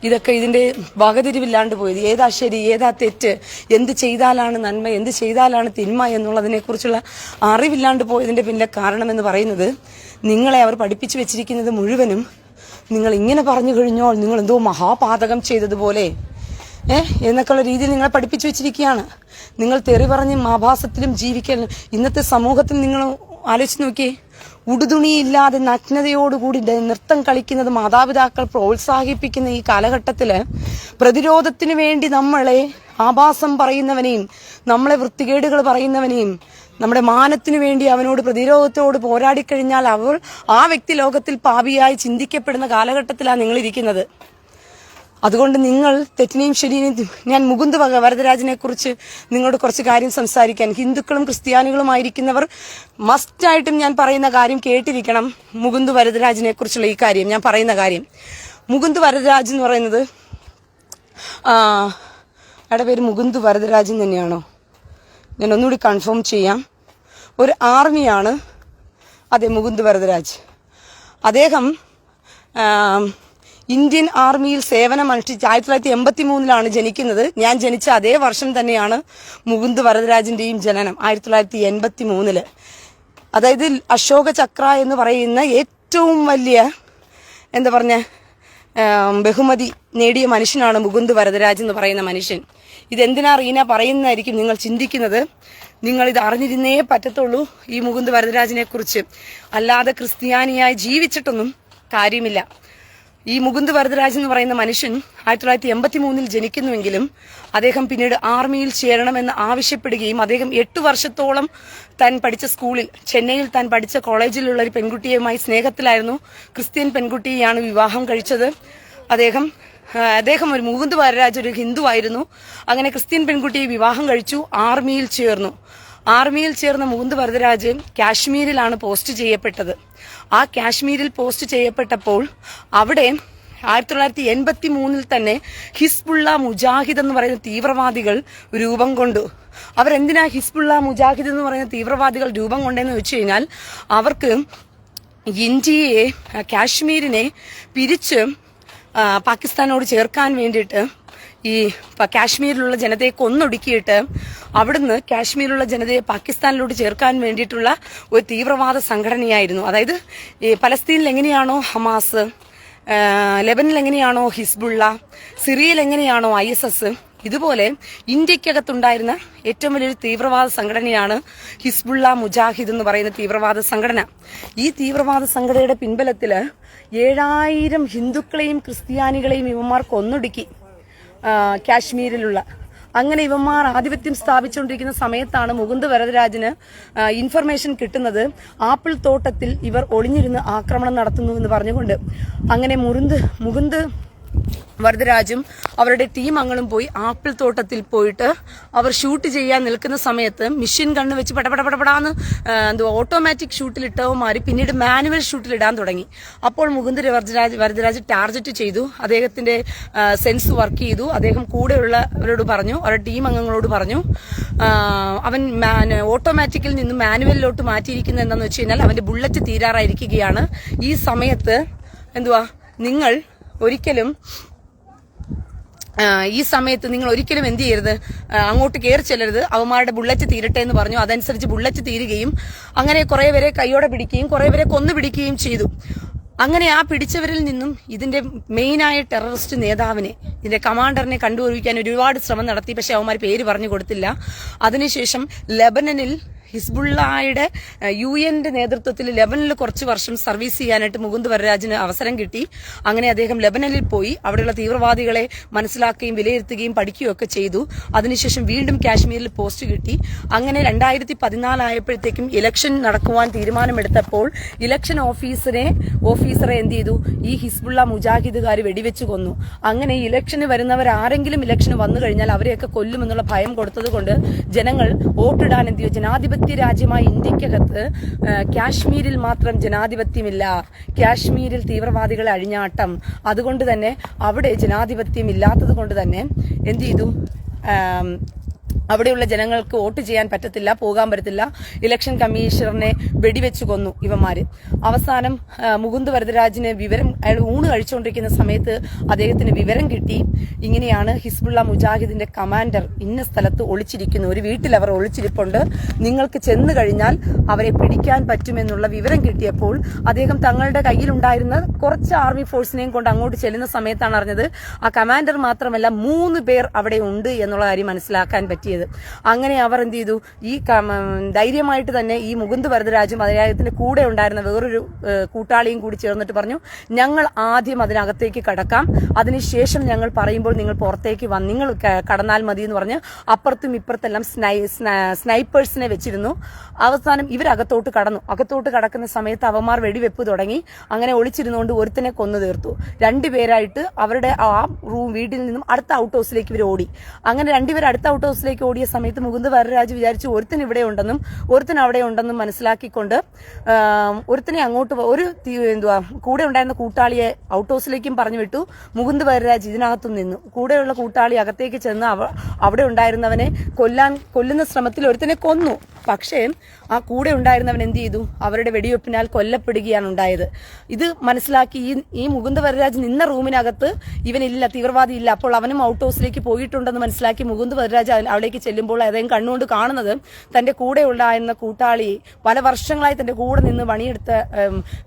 ഇതൊക്കെ ഇതിൻ്റെ വകതിരിവില്ലാണ്ട് പോയത്. ഏതാ ശരി, ഏതാ തെറ്റ്, എന്ത് ചെയ്താലാണ് നന്മ, എന്ത് ചെയ്താലാണ് തിന്മ എന്നുള്ളതിനെക്കുറിച്ചുള്ള അറിവില്ലാണ്ട് പോയതിൻ്റെ പിന്നിലെ കാരണമെന്ന് പറയുന്നത്, നിങ്ങളെ അവർ പഠിപ്പിച്ചു വെച്ചിരിക്കുന്നത് മുഴുവനും നിങ്ങൾ ഇങ്ങനെ പറഞ്ഞു കഴിഞ്ഞോ നിങ്ങൾ എന്തോ മഹാപാതകം ചെയ്തതുപോലെ എന്നൊക്കെയുള്ള രീതിയിൽ നിങ്ങളെ പഠിപ്പിച്ചു വെച്ചിരിക്കുകയാണ്. നിങ്ങൾ തെറി പറഞ്ഞ് ആഭാസത്തിലും ജീവിക്കാൻ ഇന്നത്തെ സമൂഹത്തിൽ നിങ്ങൾ ആലോചിച്ച് നോക്കിയേ. ഉടുതുണിയില്ലാതെ നഗ്നതയോടുകൂടി നൃത്തം കളിക്കുന്നത് മാതാപിതാക്കൾ പ്രോത്സാഹിപ്പിക്കുന്ന ഈ കാലഘട്ടത്തില് പ്രതിരോധത്തിന് വേണ്ടി നമ്മളെ ആഭാസം പറയുന്നവനെയും നമ്മളെ വൃത്തികേടുകൾ പറയുന്നവനെയും നമ്മുടെ മാനത്തിനു വേണ്ടി അവനോട് പ്രതിരോധത്തോട് പോരാടിക്കഴിഞ്ഞാൽ ആ വ്യക്തി ലോകത്തിൽ പാപിയായി ചിന്തിക്കപ്പെടുന്ന കാലഘട്ടത്തിലാണ് നിങ്ങളിരിക്കുന്നത്. അതുകൊണ്ട് നിങ്ങൾ തെറ്റിനെയും ശരിയെയും, ഞാൻ മുകുന്ദ് വരദരാജനെ കുറിച്ച് നിങ്ങളോട് കുറച്ച് കാര്യം സംസാരിക്കാൻ, ഹിന്ദുക്കളും ക്രിസ്ത്യാനികളുമായിരിക്കുന്നവർ മസ്റ്റായിട്ടും ഞാൻ പറയുന്ന കാര്യം കേട്ടിരിക്കണം. മുകുന്ദ് വരദരാജനെ കുറിച്ചുള്ള ഈ കാര്യം, ഞാൻ പറയുന്ന കാര്യം. മുകുന്ദ് വരദരാജ് എന്ന് പറയുന്നത്, അയാളുടെ പേര് മുകുന്ദ് വരദരാജൻ തന്നെയാണോ? ഞാൻ ഒന്നുകൂടി കൺഫേം ചെയ്യാം. ഒരു ആർമിയാണ്. അതെ, മുകുന്ദ് വരദരാജ്. അദ്ദേഹം ഇന്ത്യൻ ആർമിയിൽ സേവനമനുഷ്ഠിച്ച് 1983 ജനിക്കുന്നത്. ഞാൻ ജനിച്ച അതേ വർഷം തന്നെയാണ് മുകുന്ദ് വരദരാജിന്റെയും ജനനം, 1983. അതായത് അശോക ചക്ര എന്ന് പറയുന്ന ഏറ്റവും വലിയ ബഹുമതി നേടിയ മനുഷ്യനാണ് മുകുന്ദ് വരദരാജ് എന്ന് പറയുന്ന മനുഷ്യൻ. ഇതെന്തിനാ റീന പറയുന്നതായിരിക്കും നിങ്ങൾ ചിന്തിക്കുന്നത്. നിങ്ങൾ ഇത് അറിഞ്ഞിരുന്നേ പറ്റത്തുള്ളൂ ഈ മുകുന്ദ് വരദരാജിനെ കുറിച്ച്. അല്ലാതെ ക്രിസ്ത്യാനിയായി ജീവിച്ചിട്ടൊന്നും കാര്യമില്ല. ഈ മുകുന്ദ് വരദരാജ് എന്ന് പറയുന്ന മനുഷ്യൻ 1983 ജനിക്കുന്നുവെങ്കിലും അദ്ദേഹം പിന്നീട് ആർമിയിൽ ചേരണമെന്ന് ആവശ്യപ്പെടുകയും അദ്ദേഹം 8 വർഷത്തോളം താൻ പഠിച്ച സ്കൂളിൽ, ചെന്നൈയിൽ താൻ പഠിച്ച കോളേജിലുള്ള ഒരു പെൺകുട്ടിയുമായി സ്നേഹത്തിലായിരുന്നു. ക്രിസ്ത്യൻ പെൺകുട്ടിയെയാണ് വിവാഹം കഴിച്ചത്. അദ്ദേഹം ഒരു മുകുന്ദ് വരദരാജ് ഒരു ഹിന്ദു ആയിരുന്നു. അങ്ങനെ ക്രിസ്ത്യൻ പെൺകുട്ടിയെ വിവാഹം കഴിച്ചു, ആർമിയിൽ ചേർന്നു. ആർമിയിൽ ചേർന്ന മുകുന്ദ് വരദരാജ് കാശ്മീരിലാണ് പോസ്റ്റ് ചെയ്യപ്പെട്ടത്. ആ കാശ്മീരിൽ പോസ്റ്റ് ചെയ്യപ്പെട്ടപ്പോൾ അവിടെ 1983 തന്നെ ഹിസ്ബുള്ള മുജാഹിദ് എന്ന് പറയുന്ന തീവ്രവാദികൾ രൂപം കൊണ്ടു. അവരെന്തിനാ ഹിസ്ബുള്ള മുജാഹിദ് എന്ന് പറയുന്ന തീവ്രവാദികൾ രൂപം കൊണ്ടെന്ന് വെച്ച് കഴിഞ്ഞാൽ അവർക്ക് ഇന്ത്യയെ, കാശ്മീരിനെ പിരിച്ച് പാകിസ്ഥാനോട് ചേർക്കാൻ വേണ്ടിയിട്ട് ഈ കാശ്മീരിലുള്ള ജനതയെ കൊന്നൊടുക്കിയിട്ട് അവിടുന്ന് കാശ്മീരിലുള്ള ജനതയെ പാകിസ്ഥാനിലോട്ട് ചേർക്കാൻ വേണ്ടിയിട്ടുള്ള ഒരു തീവ്രവാദ സംഘടനയായിരുന്നു. അതായത് ഈ പലസ്തീനിൽ എങ്ങനെയാണോ ഹമാസ്, ലെബനിൽ എങ്ങനെയാണോ ഹിസ്ബുള്ള, സിറിയയിൽ എങ്ങനെയാണോ ISS, ഇതുപോലെ ഇന്ത്യക്കകത്തുണ്ടായിരുന്ന ഏറ്റവും വലിയൊരു തീവ്രവാദ സംഘടനയാണ് ഹിസ്ബുള്ള മുജാഹിദ് എന്ന് പറയുന്ന തീവ്രവാദ സംഘടന. ഈ തീവ്രവാദ സംഘടനയുടെ പിൻബലത്തില് 7000 ഹിന്ദുക്കളെയും ക്രിസ്ത്യാനികളെയും ഇവന്മാർ കൊന്നൊടുക്കി കാശ്മീരിലുള്ള. അങ്ങനെ ഇവന്മാർ ആധിപത്യം സ്ഥാപിച്ചുകൊണ്ടിരിക്കുന്ന സമയത്താണ് മുകുന്ദ് വരദരാജിന് ഇൻഫർമേഷൻ കിട്ടുന്നത് ആപ്പിൾ തോട്ടത്തിൽ ഇവർ ഒളിഞ്ഞിരുന്ന് ആക്രമണം നടത്തുന്നു എന്ന് പറഞ്ഞുകൊണ്ട്. അങ്ങനെ മുകുന്ദ് വരദരാജും അവരുടെ ടീം അംഗങ്ങളും പോയി ആപ്പിൾ തോട്ടത്തിൽ പോയിട്ട് അവർ ഷൂട്ട് ചെയ്യാൻ നിൽക്കുന്ന സമയത്ത് മിഷൻ കണ്ണ് വെച്ച് പടപടപടപടാന്ന് ഓട്ടോമാറ്റിക് ഷൂട്ടിലിട്ടവന്മാർ പിന്നീട് മാനുവൽ ഷൂട്ടിലിടാൻ തുടങ്ങി. അപ്പോൾ മുകുന്ദ് വരദരാജ് ടാർഗറ്റ് ചെയ്തു. അദ്ദേഹത്തിന്റെ സെൻസ് വർക്ക് ചെയ്തു. അദ്ദേഹം കൂടെയുള്ളവരോട് പറഞ്ഞു, അവരുടെ ടീം അംഗങ്ങളോട് പറഞ്ഞു, അവൻ ഓട്ടോമാറ്റിക്കിൽ നിന്ന് മാനുവലിലോട്ട് മാറ്റിയിരിക്കുന്നത് എന്താണെന്ന് വെച്ച് കഴിഞ്ഞാൽ അവന്റെ ബുള്ളറ്റ് തീരാറായിരിക്കുകയാണ്. ഈ സമയത്ത് നിങ്ങൾ ഒരിക്കലും എന്ത് ചെയ്യരുത്, അങ്ങോട്ട് കയറി ചെല്ലരുത്, അവന്മാരുടെ ബുള്ളറ്റ് തീരട്ടെ എന്ന് പറഞ്ഞു. അതനുസരിച്ച് ബുള്ളറ്റ് തീരുകയും അങ്ങനെ കുറെ പേരെ കൈയോടെ പിടിക്കുകയും കുറെ പേരെ കൊന്നു പിടിക്കുകയും ചെയ്തു. അങ്ങനെ ആ പിടിച്ചവരിൽ നിന്നും ഇതിന്റെ മെയിനായ ടെററിസ്റ്റ് നേതാവിനെ, ഇതിന്റെ കമാൻഡറിനെ കണ്ടുപിടിക്കാൻ ഒരുപാട് ശ്രമം നടത്തി. പക്ഷെ അവന്മാർ പേര് പറഞ്ഞു കൊടുത്തില്ല. അതിനുശേഷം ലെബനനിൽ ഹിസ്ബുള്ളയുടെ UN നേതൃത്വത്തിൽ ലെബനനിൽ കുറച്ച് വർഷം സർവീസ് ചെയ്യാനായിട്ട് മുകുന്ദ് വരദരാജിന് അവസരം കിട്ടി. അങ്ങനെ അദ്ദേഹം ലെബനനിൽ പോയി അവിടെയുള്ള തീവ്രവാദികളെ മനസ്സിലാക്കുകയും വിലയിരുത്തുകയും പഠിക്കുകയും ഒക്കെ ചെയ്തു. അതിനുശേഷം വീണ്ടും കാശ്മീരിൽ പോസ്റ്റ് കിട്ടി. അങ്ങനെ 2014 ആയപ്പോഴത്തേക്കും ഇലക്ഷൻ നടക്കുവാൻ തീരുമാനമെടുത്തപ്പോൾ ഇലക്ഷൻ ഓഫീസറെ എന്ത് ചെയ്തു, ഈ ഹിസ്ബുള്ള മുജാഹിദുകാർ വെടിവെച്ച് കൊന്നു. അങ്ങനെ ഇലക്ഷന് വരുന്നവർ ആരെങ്കിലും ഇലക്ഷന് വന്നു കഴിഞ്ഞാൽ അവരെയൊക്കെ കൊല്ലുമെന്നുള്ള ഭയം കൊടുത്തതുകൊണ്ട് ജനങ്ങൾ വോട്ടിടാൻ എന്ത് ചെയ്തു, ജനാധിപത്യ രാജ്യമായ ഇന്ത്യക്കകത്ത് കാശ്മീരിൽ മാത്രം ജനാധിപത്യമില്ല, കാശ്മീരിൽ തീവ്രവാദികളെ അഴിഞ്ഞാട്ടം. അതുകൊണ്ട് തന്നെ അവിടെ ജനാധിപത്യം ഇല്ലാത്തത് കൊണ്ട് തന്നെ എന്ത് ചെയ്തു, അവിടെയുള്ള ജനങ്ങൾക്ക് വോട്ട് ചെയ്യാൻ പറ്റത്തില്ല, പോകാൻ പറ്റത്തില്ല. ഇലക്ഷൻ കമ്മീഷണറിനെ വെടിവെച്ച് കൊന്നു ഇവന്മാര്. അവസാനം മുകുന്ദ് വരദരാജിന് അയാൾ ഊണ് കഴിച്ചുകൊണ്ടിരിക്കുന്ന സമയത്ത് അദ്ദേഹത്തിന് വിവരം കിട്ടി, ഇങ്ങനെയാണ് ഹിസ്ബുള്ള മുജാഹിദിന്റെ കമാൻഡർ ഇന്ന സ്ഥലത്ത് ഒളിച്ചിരിക്കുന്നു, ഒരു വീട്ടിൽ അവർ ഒളിച്ചിരിപ്പുണ്ട്, നിങ്ങൾക്ക് ചെന്ന് കഴിഞ്ഞാൽ അവരെ പിടിക്കാൻ പറ്റുമെന്നുള്ള വിവരം കിട്ടിയപ്പോൾ അദ്ദേഹം തങ്ങളുടെ കയ്യിലുണ്ടായിരുന്ന കുറച്ച് ആർമി ഫോഴ്സിനെയും കൊണ്ട് അങ്ങോട്ട് ചെല്ലുന്ന സമയത്താണ് അറിഞ്ഞത് ആ കമാൻഡർ മാത്രമല്ല 3 പേർ അവിടെ ഉണ്ട് എന്നുള്ള കാര്യം മനസ്സിലാക്കാൻ പറ്റിയത്. അങ്ങനെ അവർ എന്ത് ചെയ്തു, ഈ ധൈര്യമായിട്ട് തന്നെ ഈ മുകുന്ദ് വരദരാജും അദ്ദേഹത്തിന്റെ കൂടെ ഉണ്ടായിരുന്ന വേറൊരു കൂട്ടാളിയും കൂടി ചേർന്നിട്ട് പറഞ്ഞു, ഞങ്ങൾ ആദ്യം അതിനകത്തേക്ക് കടക്കാം, അതിനുശേഷം ഞങ്ങൾ പറയുമ്പോൾ നിങ്ങൾ പുറത്തേക്ക് നിങ്ങൾ കടന്നാൽ മതി എന്ന് പറഞ്ഞ് അപ്പുറത്തും ഇപ്പുറത്തെല്ലാം സ്നൈപ്പേഴ്സിനെ വെച്ചിരുന്നു. അവസാനം ഇവരകത്തോട്ട് കടന്നു. അകത്തോട്ട് കടക്കുന്ന സമയത്ത് അവന്മാർ വെടിവെപ്പ് തുടങ്ങി. അങ്ങനെ ഒളിച്ചിരുന്നുകൊണ്ട് ഒരുത്തനെ കൊന്നു തീർത്തു. 2 പേരായിട്ട് അവരുടെ ആ വീട്ടിൽ നിന്നും അടുത്ത ഔട്ട് ഹൗസിലേക്ക് ഇവർ ഓടി. അങ്ങനെ 2 പേർ അടുത്ത ഔട്ട് ഹൗസിലേക്ക് ഓടിയ സമയത്ത് മുകുന്ദ് വരദരാജ് വിചാരിച്ചു ഒരുത്തൻ ഇവിടെ ഉണ്ടെന്നും ഒരുത്തൻ അവിടെ ഉണ്ടെന്നും മനസ്സിലാക്കിക്കൊണ്ട് ഒരുത്തനെ അങ്ങോട്ട് കൂടെ ഉണ്ടായിരുന്ന കൂട്ടാളിയെ ഔട്ട് ഹൗസിലേക്കും പറഞ്ഞു വിട്ടു. മുകുന്ദ് വരദരാജ് ഇതിനകത്തും നിന്നു. കൂടെയുള്ള കൂട്ടാളി അകത്തേക്ക് ചെന്ന് അവിടെ ഉണ്ടായിരുന്നവനെ കൊല്ലുന്ന ശ്രമത്തിൽ ഒരുത്തനെ കൊന്നു. പക്ഷേ ആ കൂടെ ഉണ്ടായിരുന്നവൻ എന്ത് ചെയ്തു? അവരുടെ വെടിവെപ്പിനാൽ കൊല്ലപ്പെടുകയാണ് ഉണ്ടായത്. ഇത് മനസ്സിലാക്കി ഈ മുകുന്ദ വരരാജ് നിന്ന റൂമിനകത്ത് ഇവനില്ല, തീവ്രവാദി ഇല്ല. അപ്പോൾ അവനും ഔട്ട് ഹൗസിലേക്ക് പോയിട്ടുണ്ടെന്ന് മനസ്സിലാക്കി മുകുന്ദ വരരാജ് അവിടേക്ക് ചെല്ലുമ്പോൾ അദ്ദേഹം കണ്ണുകൊണ്ട് കാണുന്നത് തന്റെ കൂടെ ഉണ്ടായിരുന്ന കൂട്ടാളി, പല വർഷങ്ങളായി തന്റെ കൂടെ നിന്ന് പണിയെടുത്ത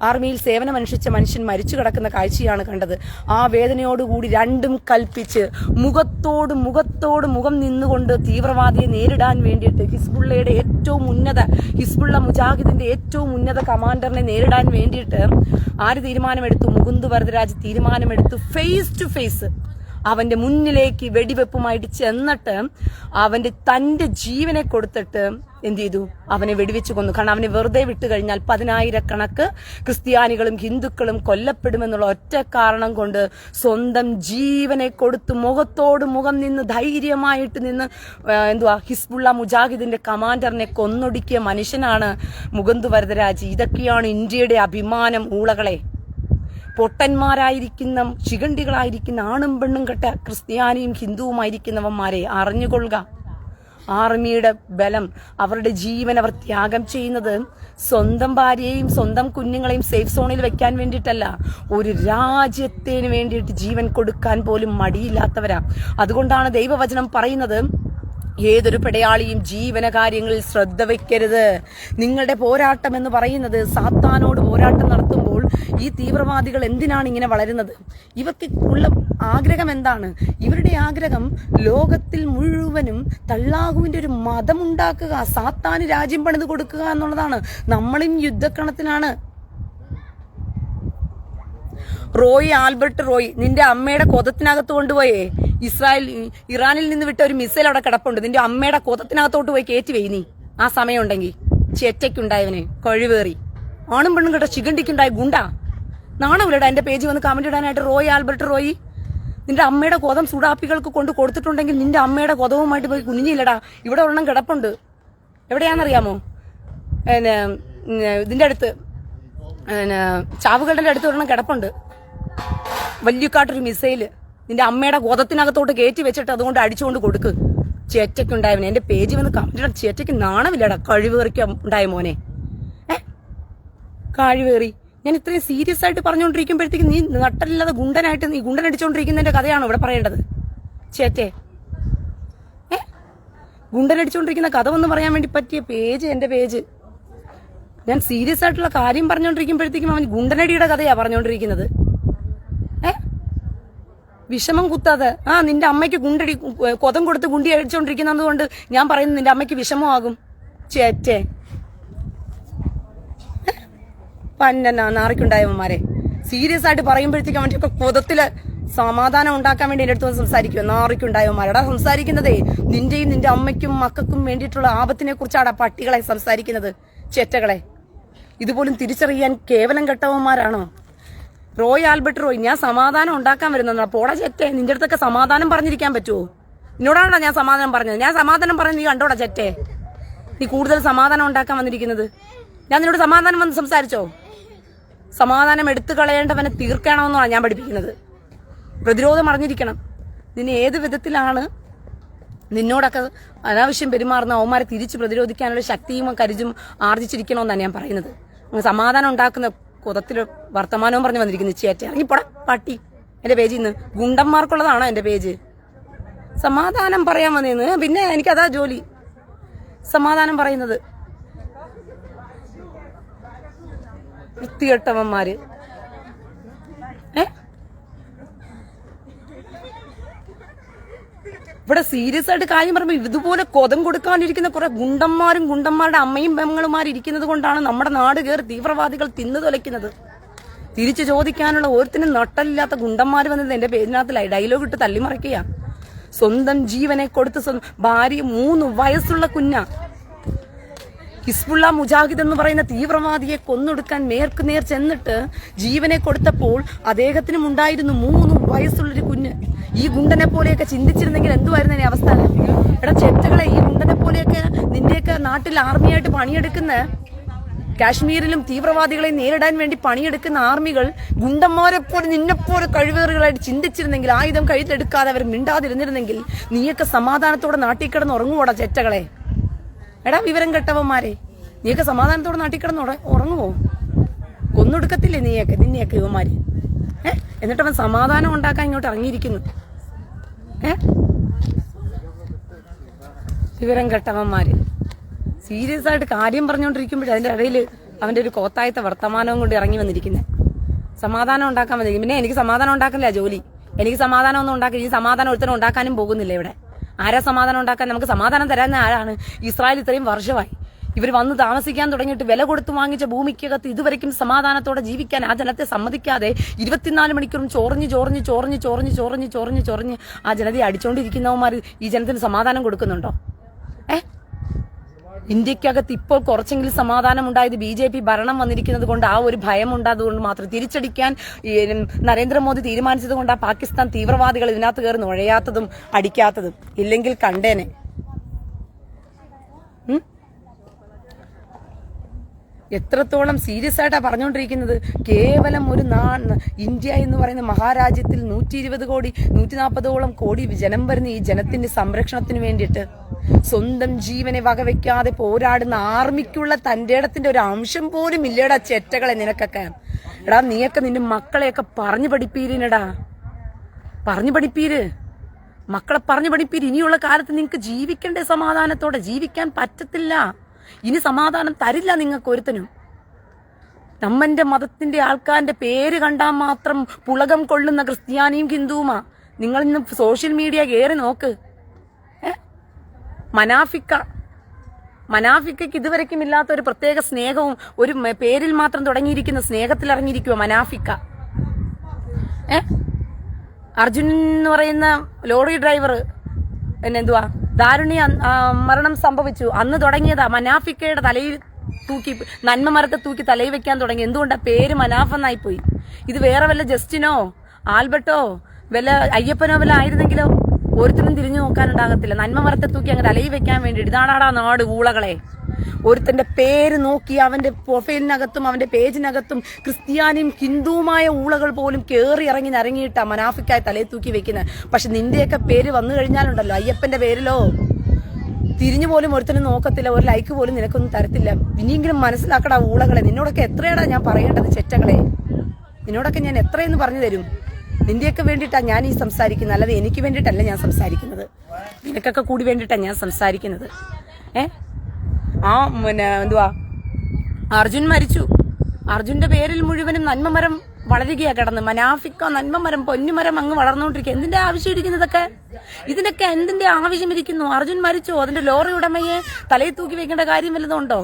ആർമിയിൽ സേവനമനുഷ്ഠിച്ച മനുഷ്യൻ മരിച്ചു കിടക്കുന്ന കാഴ്ചയാണ് കണ്ടത്. ആ വേദനയോടുകൂടി രണ്ടും കൽപ്പിച്ച് മുഖത്തോട് മുഖം നിന്നുകൊണ്ട് തീവ്രവാദിയെ നേരിടാൻ വേണ്ടിയിട്ട് ഹിസ്ബുള്ളയുടെ ഏറ്റവും ഉന്നത, ഹിസ്ബുള്ള മുജാഹിദിന്റെ ഏറ്റവും ഉന്നത കമാൻഡറിനെ നേരിടാൻ വേണ്ടിയിട്ട് ആര് തീരുമാനമെടുത്തു? മുകുന്ദ് വരദരാജ് തീരുമാനമെടുത്തു. ഫേസ് ടു ഫേസ് അവന്റെ മുന്നിലേക്ക് വെടിവെപ്പുമായിട്ട് ചെന്നിട്ട് തന്റെ ജീവനെ കൊടുത്തിട്ട് എന്ത് ചെയ്തു? അവനെ വെടിവെച്ച് കൊന്നു. കാരണം അവനെ വെറുതെ വിട്ടു കഴിഞ്ഞാൽ 10,000 ക്രിസ്ത്യാനികളും ഹിന്ദുക്കളും കൊല്ലപ്പെടുമെന്നുള്ള ഒറ്റ കാരണം കൊണ്ട് സ്വന്തം ജീവനെ കൊടുത്ത് മുഖത്തോട് മുഖം നിന്ന് ധൈര്യമായിട്ട് നിന്ന് ഹിസ്ബുള്ള മുജാഹിദിന്റെ കമാൻഡറിനെ കൊന്നൊടുക്കിയ മനുഷ്യനാണ് മുകുന്ദ് വരദരാജ്. ഇതൊക്കെയാണ് ഇന്ത്യയുടെ അഭിമാനം. ഊളകളെ, പൊട്ടന്മാരായിരിക്കുന്ന ശിഖണ്ഡികളായിരിക്കുന്ന ആണും പെണ്ണും കെട്ട ക്രിസ്ത്യാനിയും ഹിന്ദുവുമായിരിക്കുന്നവന്മാരെ അറിഞ്ഞുകൊള്ളുക. ആർമിയുടെ ബലം, അവരുടെ ജീവൻ അവർ ത്യാഗം ചെയ്യുന്നത് സ്വന്തം ഭാര്യയെയും സ്വന്തം കുഞ്ഞുങ്ങളെയും സേഫ് സോണിൽ വെക്കാൻ വേണ്ടിയിട്ടല്ല, ഒരു രാജ്യത്തിന് വേണ്ടിയിട്ട് ജീവൻ കൊടുക്കാൻ പോലും മടിയില്ലാത്തവരാ. അതുകൊണ്ടാണ് ദൈവവചനം പറയുന്നത്, ഏതൊരു പടയാളിയും ജീവനകാര്യങ്ങളിൽ ശ്രദ്ധ വയ്ക്കരുത്. നിങ്ങളുടെ പോരാട്ടം എന്ന് പറയുന്നത് സാത്താനോട് പോരാട്ടം നടത്തുമ്പോൾ ഈ തീവ്രവാദികൾ എന്തിനാണ് ഇങ്ങനെ വളരുന്നത്? ഇവർക്ക് ഉള്ള ആഗ്രഹം എന്താണ്? ഇവരുടെ ആഗ്രഹം ലോകത്തിൽ മുഴുവനും തള്ളാഹുവിന്റെ ഒരു മതം ഉണ്ടാക്കുക, സാത്താന് രാജ്യം പണിത് കൊടുക്കുക എന്നുള്ളതാണ്. നമ്മളും യുദ്ധക്കണത്തിനാണ്. ആൽബർട്ട് റോയ്, നിന്റെ അമ്മയുടെ കൊതത്തിനകത്ത് കൊണ്ടുപോയേ ഇറാനിൽ നിന്ന് വിട്ട ഒരു മിസൈൽ അവിടെ കിടപ്പുണ്ട്. നിന്റെ അമ്മയുടെ കൊതത്തിനകത്തോട്ട് പോയി കയറ്റി വെയ് നീ, ആ സമയം ഉണ്ടെങ്കിൽ. ചേറ്റയ്ക്കുണ്ടായവന് കഴിവേറി, ആണും പെണ്ണും കേട്ട ശിഖണ്ഡിക്കുണ്ടായ ഗുണ്ടാ. നാണമില്ലടാ എന്റെ പേജ് വന്ന് കമന്റ് ഇടാനായിട്ട്. ആൽബർട്ട് റോയ്, നിന്റെ അമ്മയുടെ കൊതം സുഡാപ്പികൾക്ക് കൊണ്ട് കൊടുത്തിട്ടുണ്ടെങ്കിൽ നിന്റെ അമ്മയുടെ കൊതവുമായിട്ട് പോയി കുനിഞ്ഞില്ലടാ. ഇവിടെ ഒരെണ്ണം കിടപ്പുണ്ട്. എവിടെയാണെന്നറിയാമോ? ഇതിന്റെ അടുത്ത്, ചാവുകളുടെ അടുത്ത് ഒരെണ്ണം കിടപ്പുണ്ട്. വലിയക്കാട്ടൊരു മിസൈല് നിന്റെ അമ്മയുടെ ഗോതത്തിനകത്തോട്ട് കയറ്റി വെച്ചിട്ട് അതുകൊണ്ട് അടിച്ചുകൊണ്ട് കൊടുക്ക്. ചേറ്റയ്ക്കുണ്ടായവനെ എന്റെ പേജ് വന്ന് കമന്റ്. ചേറ്റയ്ക്ക് നാണമില്ലടാ, കഴിവേറിക്ക ഉണ്ടായ മോനെ. കഴിവേറി. ഞാൻ ഇത്രയും സീരിയസ് ആയിട്ട് പറഞ്ഞുകൊണ്ടിരിക്കുമ്പോഴത്തേക്ക് നീ നട്ടലില്ലാതെ നീ ഗുണ്ടനടിച്ചോണ്ടിരിക്കുന്നതിന്റെ കഥയാണോ ഇവിടെ പറയേണ്ടത്? ചേറ്റെ, ഗുണ്ടനടിച്ചോണ്ടിരിക്കുന്ന കഥ ഒന്ന് പറയാൻ വേണ്ടി പറ്റിയ പേജ് എന്റെ പേജ്. ഞാൻ സീരിയസ് ആയിട്ടുള്ള കാര്യം പറഞ്ഞുകൊണ്ടിരിക്കുമ്പോഴത്തേക്കും അവൻ ഗുണ്ടനടിയുടെ കഥയാ പറഞ്ഞുകൊണ്ടിരിക്കുന്നത്. വിഷമം കുത്താതെ. നിന്റെ അമ്മയ്ക്ക് കൊതം കൊടുത്ത് ഗുണ്ടി അടിച്ചോണ്ടിരിക്കുന്നത് കൊണ്ട് ഞാൻ പറയുന്നത് നിന്റെ അമ്മയ്ക്ക് വിഷമമാകും. ചേറ്റേ, പന്ന നാറിക്കുണ്ടായവന്മാരെ. സീരിയസ് ആയിട്ട് പറയുമ്പോഴത്തേക്കും അവന്റെ കൊതത്തില് സമാധാനം ഉണ്ടാക്കാൻ വേണ്ടി എന്റെ അടുത്ത് സംസാരിക്കുക. നാറിക്കുണ്ടായവന്മാരടാ സംസാരിക്കുന്നതേ നിന്റെയും നിന്റെ അമ്മയ്ക്കും മക്കൾക്കും വേണ്ടിയിട്ടുള്ള ആപത്തിനെ കുറിച്ചാണ് പട്ടികളെ സംസാരിക്കുന്നത്. ചേറ്റകളെ, ഇതുപോലും തിരിച്ചറിയാൻ കേവലം കെട്ടവന്മാരാണോ? ആൽബർട്ട് റോയ്, ഞാൻ സമാധാനം ഉണ്ടാക്കാൻ വരുന്ന പോടാ ചെറ്റേ. നിന്റെ അടുത്തൊക്കെ സമാധാനം പറഞ്ഞിരിക്കാൻ പറ്റുമോ? എന്നോടാണോ ഞാൻ സമാധാനം പറഞ്ഞത്? ഞാൻ സമാധാനം പറഞ്ഞത് നീ കണ്ടോടാ ചെറ്റേ. നീ കൂടുതൽ സമാധാനം ഉണ്ടാക്കാൻ വന്നിരിക്കുന്നത്. ഞാൻ നിന്നോട് സമാധാനം വന്ന് സംസാരിച്ചോ? സമാധാനം എടുത്തു കളയേണ്ടവനെ തീർക്കണമെന്നാണ് ഞാൻ പഠിപ്പിക്കുന്നത്. പ്രതിരോധം അറിഞ്ഞിരിക്കണം. നിന്നെ ഏത് വിധത്തിലാണ് നിന്നോടൊക്കെ അനാവശ്യം പെരുമാറുന്ന അവന്മാരെ തിരിച്ച് പ്രതിരോധിക്കാനുള്ള ശക്തിയും കരുതും ആർജിച്ചിരിക്കണമെന്നാണ് ഞാൻ പറയുന്നത്. സമാധാനം ഉണ്ടാക്കുന്ന കൊതത്തില് വർത്തമാനവും പറഞ്ഞു വന്നിരിക്കുന്നു. ചേറ്റ ഇറങ്ങിപ്പോടാ പട്ടി. എന്റെ പേജിൽ നിന്ന് ഗുണ്ടന്മാർക്കുള്ളതാണോ എന്റെ പേജ്? സമാധാനം പറയാൻ വന്നേന്ന്. പിന്നെ എനിക്കതാ ജോലി, സമാധാനം പറയുന്നത്. വൃത്തികെട്ടവന്മാര്. ഇവിടെ സീരിയസ് ആയിട്ട് കാര്യം പറയുമ്പോൾ ഇതുപോലെ കൊതം കൊടുക്കാനിരിക്കുന്ന കുറെ ഗുണ്ടന്മാരും ഗുണ്ടന്മാരുടെ അമ്മയും പെങ്ങളുമാരും ഇരിക്കുന്നത് കൊണ്ടാണ് നമ്മുടെ നാട് കയറി തീവ്രവാദികൾ തിന്നു തൊലയ്ക്കുന്നത്. തിരിച്ചു ചോദിക്കാനുള്ള ഓരോത്തിനും നട്ടലില്ലാത്ത ഗുണ്ടന്മാർ വന്നത് എന്റെ പേജിനകത്ത് ഡയലോഗ് ഇട്ട് തള്ളിമറിക്കുക. സ്വന്തം ജീവനെ കൊടുത്ത് ഭാര്യ 3 വയസ്സുള്ള കുഞ്ഞ ഹിസ്ബുള്ള മുജാഹിദ് എന്ന് പറയുന്ന തീവ്രവാദിയെ കൊന്നൊടുക്കാൻ നേർ ചെന്നിട്ട് ജീവനെ കൊടുത്തപ്പോൾ അദ്ദേഹത്തിനും ഉണ്ടായിരുന്നു 3 വയസ്സുള്ളൊരു കുഞ്ഞ്. ഈ ഗുണ്ടനെ പോലെയൊക്കെ ചിന്തിച്ചിരുന്നെങ്കിൽ എന്തുവായിരുന്നു ഈ അവസ്ഥ? എടാ ചെറ്റുകളെ, ഈ ഗുണ്ടനെ പോലെയൊക്കെ നിന്റെയൊക്കെ നാട്ടിൽ ആർമിയായിട്ട് പണിയെടുക്കുന്ന, കാശ്മീരിലും തീവ്രവാദികളെ നേരിടാൻ വേണ്ടി പണിയെടുക്കുന്ന ആർമികൾ ഗുണ്ടന്മാരെ പോലെ നിന്നെപ്പോലെ കഴിവേറുകളായിട്ട് ചിന്തിച്ചിരുന്നെങ്കിൽ, ആയുധം കഴുത്തെടുക്കാതെ അവർ മിണ്ടാതിരുന്നിരുന്നെങ്കിൽ നീയൊക്കെ സമാധാനത്തോടെ നാട്ടിൽ കിടന്ന് ഉറങ്ങുവോടാ ചെറ്റകളെ. എടാ വിവരം കെട്ടവന്മാരെ. നീയൊക്കെ സമാധാനത്തോടെ നാട്ടിൽ കിടന്ന് ഉറങ്ങുമോ? കൊന്നൊടുക്കത്തില്ലേ നിന്നെയൊക്കെ ഇവന്മാര്? എന്നിട്ട് അവൻ സമാധാനം ഉണ്ടാക്കാൻ ഇങ്ങോട്ട് ഇറങ്ങിയിരിക്കുന്നു. വിവരം കെട്ടവന്മാര് സീരിയസ് ആയിട്ട് കാര്യം പറഞ്ഞുകൊണ്ടിരിക്കുമ്പോഴേ അതിന്റെ ഇടയിൽ അവന്റെ ഒരു കോത്തായത്തെ വർത്തമാനവും കൊണ്ട് ഇറങ്ങി വന്നിരിക്കുന്നത്. സമാധാനം ഉണ്ടാക്കാൻ മതി. പിന്നെ എനിക്ക് സമാധാനം ഉണ്ടാക്കില്ല ജോലി. എനിക്ക് സമാധാനം ഒന്നും ഉണ്ടാക്കി ഈ സമാധാനം ഒരുത്തരം ഉണ്ടാക്കാനും പോകുന്നില്ല ഇവിടെ. ആരാ സമാധാനം ഉണ്ടാക്കാൻ? നമുക്ക് സമാധാനം തരാൻ ആരാണ്? ഇസ്രായേൽ ഇത്രയും വർഷമായി ഇവർ വന്ന് താമസിക്കാൻ തുടങ്ങിയിട്ട് വില കൊടുത്തു വാങ്ങിച്ച ഭൂമിക്കകത്ത് ഇതുവരെയും സമാധാനത്തോടെ ജീവിക്കാൻ ആ ജനത്തെ സമ്മതിക്കാതെ 24 മണിക്കൂറും ചൊറിഞ്ഞ് ആ ജനതയെ അടിച്ചോണ്ടിരിക്കുന്നവന്മാർ ഈ ജനത്തിന് സമാധാനം കൊടുക്കുന്നുണ്ടോ? ഇന്ത്യക്കകത്ത് ഇപ്പോൾ കുറച്ചെങ്കിലും സമാധാനം ഉണ്ടായത് BJP ഭരണം വന്നിരിക്കുന്നത് കൊണ്ട് ആ ഒരു ഭയം ഉണ്ടായതുകൊണ്ട് മാത്രം. തിരിച്ചടിക്കാൻ നരേന്ദ്രമോദി തീരുമാനിച്ചത് കൊണ്ട് ആ പാകിസ്ഥാൻ തീവ്രവാദികൾ ഇതിനകത്ത് കയറി നുഴയാത്തതും അടിക്കാത്തതും. ഇല്ലെങ്കിൽ കണ്ടേനെ. എത്രത്തോളം സീരിയസ് ആയിട്ടാ പറഞ്ഞുകൊണ്ടിരിക്കുന്നത്. കേവലം ഒരു ഇന്ത്യ എന്ന് പറയുന്ന മഹാരാജ്യത്തിൽ 120 കോടി 140ഓളം കോടി ജനം വരുന്ന ഈ ജനത്തിന്റെ സംരക്ഷണത്തിന് വേണ്ടിയിട്ട് സ്വന്തം ജീവനെ വകവെക്കാതെ പോരാടുന്ന ആർമിക്കുള്ള തന്റെ ഇടത്തിന്റെ ഒരു അംശം പോലും ഇല്ലേടാ ചെറ്റകളെ നിനക്കൊക്കെ. എടാ നീയൊക്കെ നിന്റെ മക്കളെയൊക്കെ പറഞ്ഞു പഠിപ്പീരിനടാ, പറഞ്ഞു പഠിപ്പീര്, മക്കളെ പറഞ്ഞു പഠിപ്പീര്. ഇനിയുള്ള കാലത്ത് നിങ്ങൾക്ക് ജീവിക്കണ്ടേ സമാധാനത്തോടെ? ജീവിക്കാൻ പറ്റത്തില്ല. ഇനി സമാധാനം തരില്ല നിങ്ങൾക്ക് ഒരുത്തനും. നമ്മന്റെ മതത്തിന്റെ ആൾക്കാരുടെ പേര് കണ്ടാൽ മാത്രം പുളകം കൊള്ളുന്ന ക്രിസ്ത്യാനിയും ഹിന്ദുവുമാ. നിങ്ങൾ ഇന്ന് സോഷ്യൽ മീഡിയ കയറി നോക്ക്. മനാഫിക്കയ്ക്ക് ഇതുവരെയ്ക്കും ഇല്ലാത്ത ഒരു പ്രത്യേക സ്നേഹവും ഒരു പേരിൽ മാത്രം തുടങ്ങിയിരിക്കുന്ന സ്നേഹത്തിൽ ഇറങ്ങിയിരിക്കുക മനാഫിക്ക. അർജുൻ എന്ന് പറയുന്ന ലോറി ഡ്രൈവർ എന്തുവാ ദാരുണ്യ മരണം സംഭവിച്ചു. അന്ന് തുടങ്ങിയതാ മനാഫിക്കയുടെ തലയിൽ തൂക്കി, നന്മ മരത്തെ തൂക്കി തലയിൽ വെക്കാൻ തുടങ്ങി. എന്തുകൊണ്ടാ? പേര് മനാഫ് എന്നായി പോയി. ഇത് വേറെ വല്ല ജസ്റ്റിനോ ആൽബർട്ടോ വല്ല അയ്യപ്പനോ വല്ല ആയിരുന്നെങ്കിലോ ഒരുത്തനും തിരിഞ്ഞു നോക്കാനുണ്ടാകത്തില്ല. നന്മ മരത്തെ തൂക്കി അങ്ങ് തലയിൽ വെക്കാൻ വേണ്ടിയിട്ട്. ഇതാണാടാ നാട് ഊളകളെ. ഒരുത്തന്റെ പേര് നോക്കി അവന്റെ പ്രൊഫൈലിനകത്തും അവന്റെ പേജിനകത്തും ക്രിസ്ത്യാനിയും ഹിന്ദുവുമായ ഊളകൾ പോലും കേറി ഇറങ്ങിയിട്ടാ മനാഫിക്കായി തലയിൽ തൂക്കി വെക്കുന്നത്. പക്ഷെ നിന്റെയൊക്കെ പേര് വന്നു കഴിഞ്ഞാലുണ്ടല്ലോ, അയ്യപ്പന്റെ പേരിലോ തിരിഞ്ഞു പോലും ഒരുത്തനും നോക്കത്തില്ല, ഒരു ലൈക്ക് പോലും നിനക്കൊന്നും തരത്തില്ല. ഇനിയെങ്കിലും മനസ്സിലാക്കടാ ഊളകളെ. നിന്നോടൊക്കെ എത്രയാടാ ഞാൻ പറയേണ്ടത് ചെറ്റകളെ? നിന്നോടൊക്കെ ഞാൻ എത്രയെന്ന് പറഞ്ഞു തരും? നിന്റെയൊക്കെ വേണ്ടിയിട്ടാണ് ഞാൻ ഈ സംസാരിക്കുന്നത്, അല്ലാതെ എനിക്ക് വേണ്ടിയിട്ടല്ല ഞാൻ സംസാരിക്കുന്നത്. നിനക്കൊക്കെ കൂടി വേണ്ടിയിട്ടാണ് ഞാൻ സംസാരിക്കുന്നത്. എന്തുവാ അർജുൻ മരിച്ചു. അർജുന്റെ പേരിൽ മുഴുവനും നന്മമരം വളരുകയാ കിടന്ന്. മനാഫിക്ക നന്മമരം പൊന്നുമരം അങ്ങ് വളർന്നുകൊണ്ടിരിക്കുക. എന്തിന്റെ ആവശ്യം ഇരിക്കുന്നതൊക്കെ? ഇതിനൊക്കെ എന്തിന്റെ ആവശ്യം ഇരിക്കുന്നു? അർജുൻ മരിച്ചു, അതിന്റെ ലോറി ഉടമയെ തലയിൽ തൂക്കി വെക്കേണ്ട കാര്യം വല്ലതുണ്ടോ?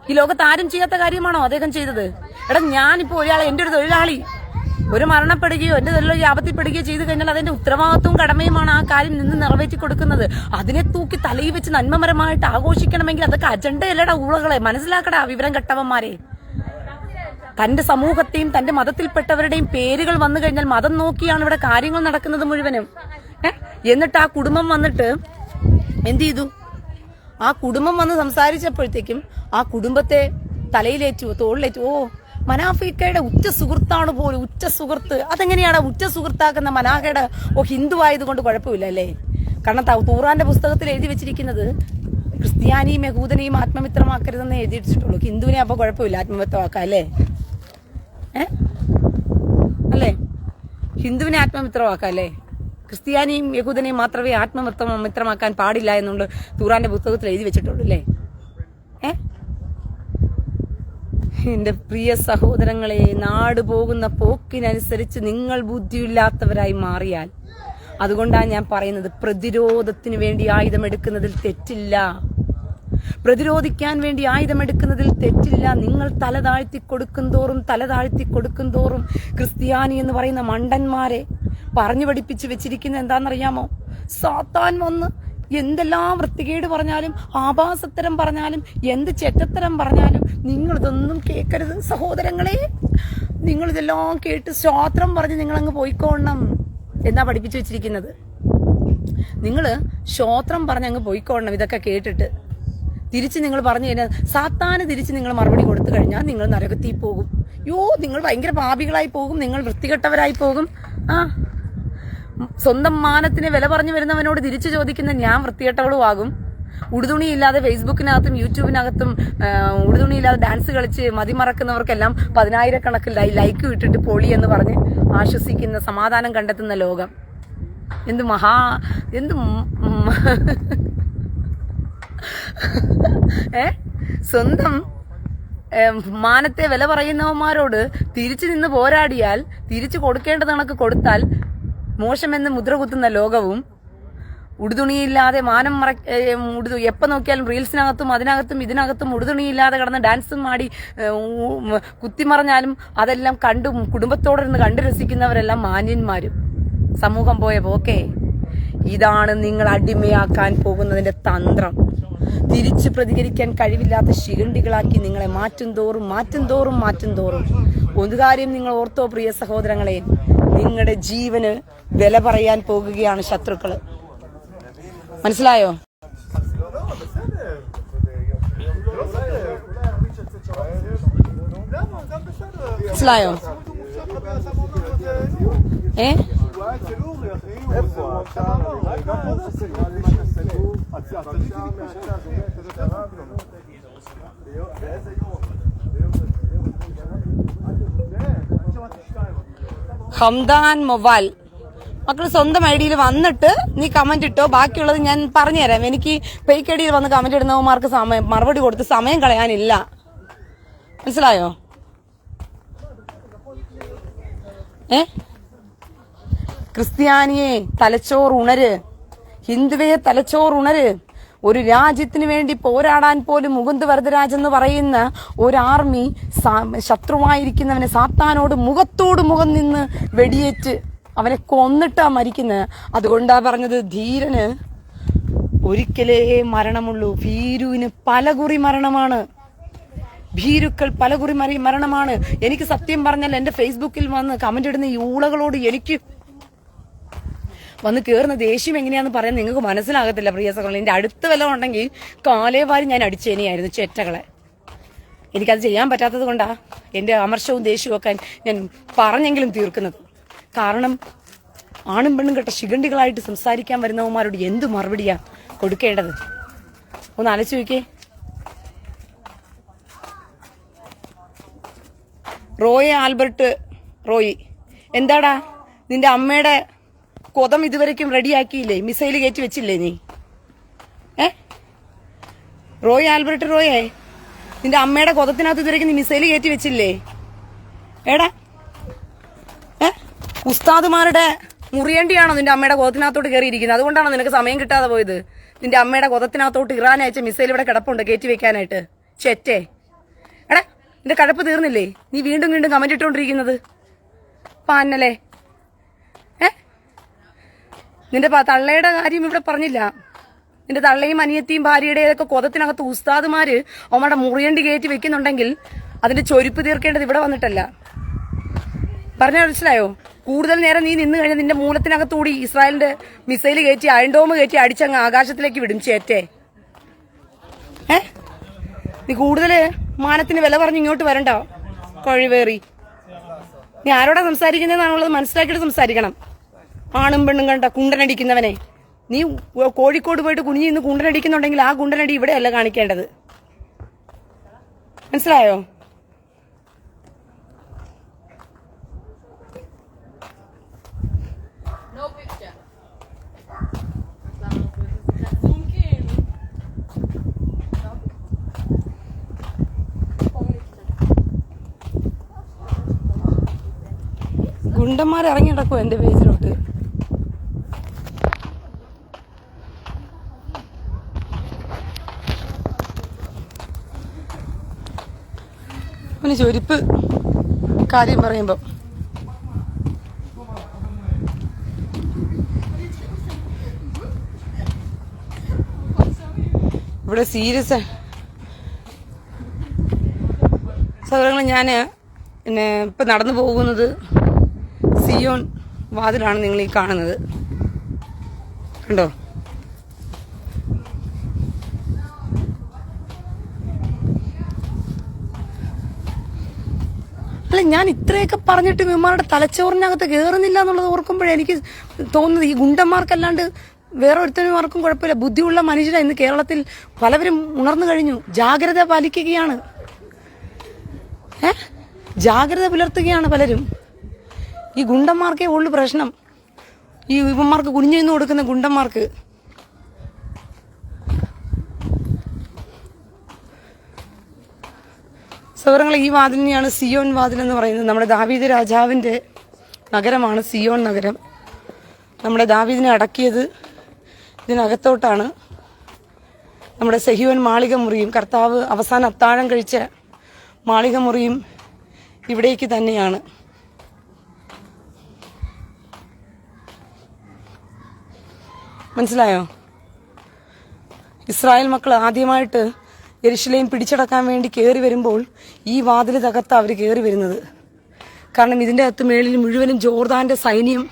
ഈ ലോകത്ത് ആരും ചെയ്യാത്ത കാര്യമാണോ അദ്ദേഹം ചെയ്തത്? എടാ ഞാനിപ്പോ ഒരാളെ, എന്റെ ഒരു തൊഴിലാളി ഒരു മരണപ്പെടുകയോ എന്റെ തൊഴിലാളി ആപത്തിപ്പെടുകയോ ചെയ്തു കഴിഞ്ഞാൽ അതിന്റെ ഉത്തരവാദിത്വവും കടമയുമാണ് ആ കാര്യം നിന്ന് നിറവേറ്റി കൊടുക്കുന്നത്. അതിനെ തൂക്കി തലയിൽ വെച്ച് നന്മമരമായിട്ട് ആഘോഷിക്കണമെങ്കിൽ അതൊക്കെ അജണ്ടയല്ലടാ ഊളകളെ. മനസ്സിലാക്കടാ വിവരം കെട്ടവന്മാരെ. തന്റെ സമൂഹത്തെയും തന്റെ മതത്തിൽപ്പെട്ടവരുടെയും പേരുകൾ വന്നു കഴിഞ്ഞാൽ മതം നോക്കിയാണ് ഇവിടെ കാര്യങ്ങൾ നടക്കുന്നത് മുഴുവനും. എന്നിട്ട് ആ കുടുംബം വന്നിട്ട് എന്ത് ചെയ്തു? ആ കുടുംബം വന്ന് സംസാരിച്ചപ്പോഴത്തേക്കും ആ കുടുംബത്തെ തലയിലേറ്റു, തോളിലേറ്റു. ഓ മനാഫിക്കയുടെ ഉറ്റ സുഹൃത്താണ് പോലും, ഉറ്റ സുഹൃത്ത്. അതെങ്ങനെയാണ് ഉറ്റ സുഹൃത്താക്കുന്ന? മനാഫയുടെ ഹിന്ദു ആയതുകൊണ്ട് കുഴപ്പമില്ല അല്ലേ? കാരണം ഖുർആന്റെ പുസ്തകത്തിൽ എഴുതി വെച്ചിരിക്കുന്നത് ക്രിസ്ത്യാനിയും യഹൂദനെയും ആത്മമിത്രമാക്കരുതെന്ന് എഴുതി വെച്ചിട്ടുള്ളൂ. ഹിന്ദുവിനെ അപ്പൊ കുഴപ്പമില്ല ആത്മമിത്രമാക്കാം അല്ലേ? അല്ലേ? ഹിന്ദുവിനെ ആത്മമിത്രമാക്കാം അല്ലേ? ക്രിസ്ത്യാനിയും യഹൂദനെയും മാത്രമേ ആത്മമിത്രമാക്കാൻ പാടില്ല എന്നുകൊണ്ട് ഖുർആന്റെ പുസ്തകത്തിൽ എഴുതി വെച്ചിട്ടുള്ളൂ അല്ലേ? എന്റെ പ്രിയ സഹോദരങ്ങളെ, നാട് പോകുന്ന പോക്കിനനുസരിച്ച് നിങ്ങൾ ബുദ്ധിയില്ലാത്തവരായി മാറിയാൽ, അതുകൊണ്ടാണ് ഞാൻ പറയുന്നത്, പ്രതിരോധത്തിന് വേണ്ടി ആയുധമെടുക്കുന്നതിൽ തെറ്റില്ല. പ്രതിരോധിക്കാൻ വേണ്ടി ആയുധമെടുക്കുന്നതിൽ തെറ്റില്ല. നിങ്ങൾ തല താഴ്ത്തി കൊടുക്കും തോറും ക്രിസ്ത്യാനി എന്ന് പറയുന്ന മണ്ടന്മാരെ പറഞ്ഞു പഠിപ്പിച്ച് വെച്ചിരിക്കുന്നത് എന്താണെന്നറിയാമോ? സാത്താൻ വന്ന് എന്തെല്ലാം വൃത്തികേട് പറഞ്ഞാലും ആഭാസത്തരം പറഞ്ഞാലും എന്ത് ചെറ്റത്തരം പറഞ്ഞാലും നിങ്ങളിതൊന്നും കേൾക്കരുത് സഹോദരങ്ങളെ. നിങ്ങളിതെല്ലാം കേട്ട് സ്തോത്രം പറഞ്ഞ് നിങ്ങളങ്ങ് പോയിക്കോണം എന്നാ പഠിപ്പിച്ചു വെച്ചിരിക്കുന്നത്. നിങ്ങൾ സ്തോത്രം പറഞ്ഞ് അങ്ങ് പോയിക്കോണം. ഇതൊക്കെ കേട്ടിട്ട് തിരിച്ച് നിങ്ങൾ പറഞ്ഞു കഴിഞ്ഞാൽ സാത്താന് തിരിച്ച് നിങ്ങൾ മറുപടി കൊടുത്തു കഴിഞ്ഞാൽ നിങ്ങൾ നരകത്തിൽ പോകും. നിങ്ങൾ ഭയങ്കര പാപികളായി പോകും, നിങ്ങൾ വൃത്തികെട്ടവരായി പോകും. സ്വന്തം മാനത്തിന് വില പറഞ്ഞു വരുന്നവനോട് തിരിച്ചു ചോദിക്കുന്ന ഞാൻ വൃത്തികെട്ടവളും ആകും. ഉടുതുണിയില്ലാതെ ഫേസ്ബുക്കിനകത്തും യൂട്യൂബിനകത്തും ഉടുതുണിയില്ലാതെ ഡാൻസ് കളിച്ച് മതിമറക്കുന്നവർക്കെല്ലാം 10,000-കണക്കിൽ ലൈക്ക് ഇട്ടിട്ട് പൊളി എന്ന് പറഞ്ഞ് ആശ്വസിക്കുന്ന സമാധാനം കണ്ടെത്തുന്ന ലോകം. സ്വന്തം മാനത്തെ വില പറയുന്നവന്മാരോട് തിരിച്ചു നിന്ന് പോരാടിയാൽ തിരിച്ചു കൊടുക്കേണ്ടത് കണക്ക് കൊടുത്താൽ മോശമെന്ന് മുദ്ര കുത്തുന്ന ലോകവും, ഉടുതുണിയില്ലാതെ മാനം എപ്പോൾ നോക്കിയാലും റീൽസിനകത്തും അതിനകത്തും ഇതിനകത്തും ഉടുതുണിയില്ലാതെ കിടന്ന് ഡാൻസും ആടി കുത്തിമറഞ്ഞാലും അതെല്ലാം കുടുംബത്തോടിരുന്ന് കണ്ടു രസിക്കുന്നവരെല്ലാം മാന്യന്മാരും. സമൂഹം പോയ പോക്കേ. ഇതാണ് നിങ്ങൾ അടിമയാക്കാൻ പോകുന്നതിന്റെ തന്ത്രം. തിരിച്ചു പ്രതികരിക്കാൻ കഴിവില്ലാത്ത ശിഖണ്ഡികളാക്കി നിങ്ങളെ മാറ്റും തോറും ഒരു കാര്യം നിങ്ങൾ ഓർത്തോ പ്രിയ സഹോദരങ്ങളെ, നിങ്ങളുടെ ജീവന് വില പറയാൻ പോകുകയാണ് ശത്രുക്കള്. മനസ്സിലായോ? മനസ്സിലായോ? ഹംദാൻ മൊബൈൽ മക്കൾ സ്വന്തം ഐഡിയിൽ വന്നിട്ട് നീ കമന്റ് ഇട്ടോ. ബാക്കിയുള്ളത് ഞാൻ പറഞ്ഞുതരാം. എനിക്ക് ഫേക്ക് ഐഡിയിൽ വന്ന് കമന്റ് ഇടുന്നവന്മാർക്ക് മറുപടി കൊടുത്ത് സമയം കളയാനില്ല. മനസ്സിലായോ? ക്രിസ്ത്യാനിയെ തലച്ചോറുണര്, ഹിന്ദുവെ തലച്ചോറുണര്. ഒരു രാജ്യത്തിന് വേണ്ടി പോരാടാൻ പോലും മുകുന്ദ് വരദരാജ് എന്ന് പറയുന്ന ഒരു ആർമി ശത്രുവായിരിക്കുന്നവനെ സാത്താനോട് മുഖത്തോട് മുഖം നിന്ന് വെടിയേറ്റ് അവനെ കൊന്നിട്ടാ മരിക്കുന്നത്. അതുകൊണ്ടാ പറഞ്ഞത് ധീരന് ഒരിക്കലേ മരണമുള്ളൂ, ഭീരുവിന് പലകുറി മരണമാണ്. ഭീരുക്കൾ പലകുറി മരണമാണ്. എനിക്ക് സത്യം പറഞ്ഞാൽ എന്റെ ഫേസ്ബുക്കിൽ വന്ന് കമന്റ് ഇടുന്ന ഈ ഊളകളോട് എനിക്ക് വന്ന് കയറുന്ന ദേഷ്യം എങ്ങനെയാന്ന് പറയാൻ നിങ്ങൾക്ക് മനസ്സിലാകത്തില്ല പ്രിയ സഹോദരൻ. എന്റെ അടുത്ത് വല്ലതും ഉണ്ടെങ്കിൽ കാലേവാരി ഞാൻ അടിച്ചേനെയായിരുന്നു ചെറ്റകളെ. എനിക്കത് ചെയ്യാൻ പറ്റാത്തത് കൊണ്ടാ എന്റെ അമർഷവും ദേഷ്യവും ഒക്കെ ഞാൻ പറഞ്ഞെങ്കിലും തീർക്കുന്നത്. കാരണം ആണും പെണ്ണും കെട്ട ശിഖണ്ഡികളായിട്ട് സംസാരിക്കാൻ വരുന്നവന്മാരോട് എന്ത് മറുപടിയാ കൊടുക്കേണ്ടത്? ഒന്ന് ആലോചിച്ച് നോക്കിയേ. റോയ് ആൽബർട്ട് റോയി, എന്താടാ നിന്റെ അമ്മയുടെ കൊതം ഇതുവരെയ്ക്കും റെഡിയാക്കിയില്ലേ? മിസൈൽ കയറ്റി വെച്ചില്ലേ നീ? റോയ് ആൽബർട്ട് റോയേ, നിന്റെ അമ്മയുടെ കൊതത്തിനകത്ത് ഇതുവരെയ്ക്കും നീ മിസൈൽ കയറ്റി വെച്ചില്ലേ? ഏടാ ഉസ്താദുമാരുടെ മുറിയേണ്ടിയാണോ നിന്റെ അമ്മയുടെ കൊതത്തിനകത്തോട്ട് കയറിയിരിക്കുന്നത്? അതുകൊണ്ടാണോ നിനക്ക് സമയം കിട്ടാതെ പോയത്? നിന്റെ അമ്മയുടെ കൊതത്തിനകത്തോട്ട് ഇറാൻ അയച്ച മിസൈൽ ഇവിടെ കിടപ്പുണ്ട് കയറ്റി വെക്കാനായിട്ട്. ചെറ്റേ, എടാ നിന്റെ കഴപ്പ് തീർന്നില്ലേ? നീ വീണ്ടും വീണ്ടും കമന്റ് ഇട്ടുകൊണ്ടിരിക്കുന്നത് പാന്നല്ലേ? നിന്റെ തള്ളയുടെ കാര്യം ഇവിടെ പറഞ്ഞില്ല. നിന്റെ തള്ളയും അനിയത്തിയും ഭാര്യയുടെയൊക്കെ കൊതത്തിനകത്ത് ഉസ്താദുമാര് അവന്മാരുടെ മുറിയണ്ടി കയറ്റി വെക്കുന്നുണ്ടെങ്കിൽ അതിന്റെ ചൊരുപ്പ് തീർക്കേണ്ടത് ഇവിടെ വന്നിട്ടല്ല. പറഞ്ഞ മനസ്സിലായോ? കൂടുതൽ നേരം നീ നിന്ന് കഴിഞ്ഞാൽ നിന്റെ മൂലത്തിനകത്തൂടി ഇസ്രായേലിന്റെ മിസൈൽ കയറ്റി അയൺഡോം കയറ്റി അടിച്ചങ്ങ് ആകാശത്തിലേക്ക് വിടും ചേറ്റേ. നീ കൂടുതല് മാനത്തിന് വില പറഞ്ഞ് ഇങ്ങോട്ട് വരണ്ട കഴിവേറി. നീ ആരോടാ സംസാരിക്കുന്നതെന്നാണുള്ളത് മനസ്സിലാക്കിയിട്ട് സംസാരിക്കണം. ആണും പെണ്ണും കണ്ട കുണ്ടനടിക്കുന്നവനെ. നീ കോഴിക്കോട് പോയിട്ട് കുനിഞ്ഞ് നിന്ന് കുണ്ടനടിക്കുന്നുണ്ടെങ്കിൽ ആ കുണ്ടനടി ഇവിടെയല്ല കാണിക്കേണ്ടത്. മനസ്സിലായോ? ഗുണ്ടന്മാർ ഇറങ്ങി നടക്കും എന്റെ പേജിലോട്ട്. പിന്നെ ചൊരിപ്പ് കാര്യം പറയുമ്പോ ഇവിടെ സീരിയസ് സഹോദരങ്ങൾ, ഞാൻ പിന്നെ ഇപ്പൊ നടന്നു പോകുന്നത് സിയോൺ വാതിലാണ് നിങ്ങൾ ഈ കാണുന്നത്. കണ്ടോ? അല്ല, ഞാൻ ഇത്രയൊക്കെ പറഞ്ഞിട്ട് ഇവന്മാരുടെ തലച്ചോറിനകത്ത് കയറുന്നില്ല എന്നുള്ളത് ഓർക്കുമ്പോഴേ എനിക്ക് തോന്നുന്നത് ഈ ഗുണ്ടന്മാർക്കല്ലാണ്ട് വേറെ ഒരുത്തനുമാർക്കും കുഴപ്പമില്ല. ബുദ്ധിയുള്ള മനുഷ്യരെ ഇന്ന് കേരളത്തിൽ പലവരും ഉണർന്നു കഴിഞ്ഞു. ജാഗ്രത പാലിക്കുകയാണ്, ജാഗ്രത പുലർത്തുകയാണ് പലരും. ഈ ഗുണ്ടന്മാർക്കേ ഉള്ളു പ്രശ്നം, ഈ ഇവന്മാർക്ക് കുനിഞ്ഞു നിന്ന് കൊടുക്കുന്ന ഗുണ്ടന്മാർക്ക്. സൗരങ്ങളെ, ഈ വാതിലിനെയാണ് സിയോൻ വാതിൽ എന്ന് പറയുന്നത്. നമ്മുടെ ദാവീദ് രാജാവിൻ്റെ നഗരമാണ് സിയോൻ നഗരം. നമ്മുടെ ദാവീദിനെ അടക്കിയത് ഇതിനകത്തോട്ടാണ്. നമ്മുടെ സെഹിയോൻ മാളിക മുറിയും കർത്താവ് അവസാന അത്താഴം കഴിച്ച മാളിക മുറിയും ഇവിടേക്ക് തന്നെയാണ്. മനസ്സിലായോ? ഇസ്രായേൽ മക്കൾ ആദ്യമായിട്ട് യെരുശലേം പിടിച്ചടക്കാൻ വേണ്ടി കയറി വരുമ്പോൾ ഈ വാതിൽ തകർത്ത അവർ കയറി വരുന്നത്. കാരണം ഇതിൻ്റെ അകത്ത് മേളിൽ മുഴുവനും ജോർദാന്റെ സൈന്യം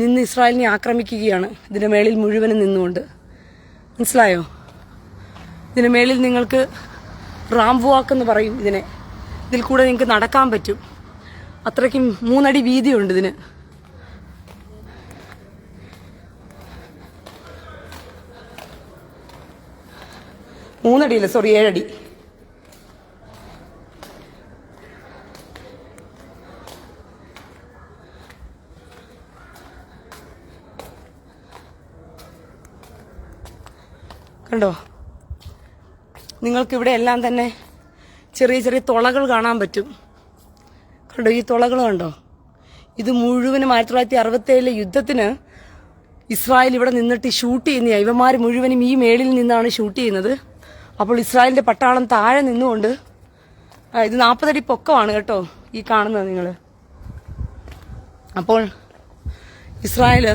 നിന്ന് ഇസ്രായേലിനെ ആക്രമിക്കുകയാണ്. ഇതിൻ്റെ മേളിൽ മുഴുവനും നിന്നുകൊണ്ട്. മനസ്സിലായോ? ഇതിന് മേളിൽ നിങ്ങൾക്ക് റാംബ് വാക്ക് എന്ന് പറയും ഇതിനെ. ഇതിൽ കൂടെ നിങ്ങൾക്ക് നടക്കാൻ പറ്റും. അത്രയ്ക്കും 3 അടി വീതിയുണ്ട് ഇതിന്. മൂന്നടിയില്ല, സോറി, 7 അടി. കണ്ടോ? നിങ്ങൾക്കിവിടെ എല്ലാം തന്നെ ചെറിയ ചെറിയ തുളകൾ കാണാൻ പറ്റും. കണ്ടോ ഈ തുളകൾ കണ്ടോ? ഇത് മുഴുവനും 1967 യുദ്ധത്തിന് ഇസ്രായേൽ ഇവിടെ നിന്നിട്ട് ഷൂട്ട് ചെയ്യുന്ന ഇവന്മാർ മുഴുവനും ഈ മേളിൽ നിന്നാണ് ഷൂട്ട് ചെയ്യുന്നത്. അപ്പോൾ ഇസ്രായേലിന്റെ പട്ടാളം താഴെ നിന്നുകൊണ്ട്, ഇത് 40 അടി പൊക്കമാണ് കേട്ടോ ഈ കാണുന്നത് നിങ്ങൾ. അപ്പോൾ ഇസ്രായേൽ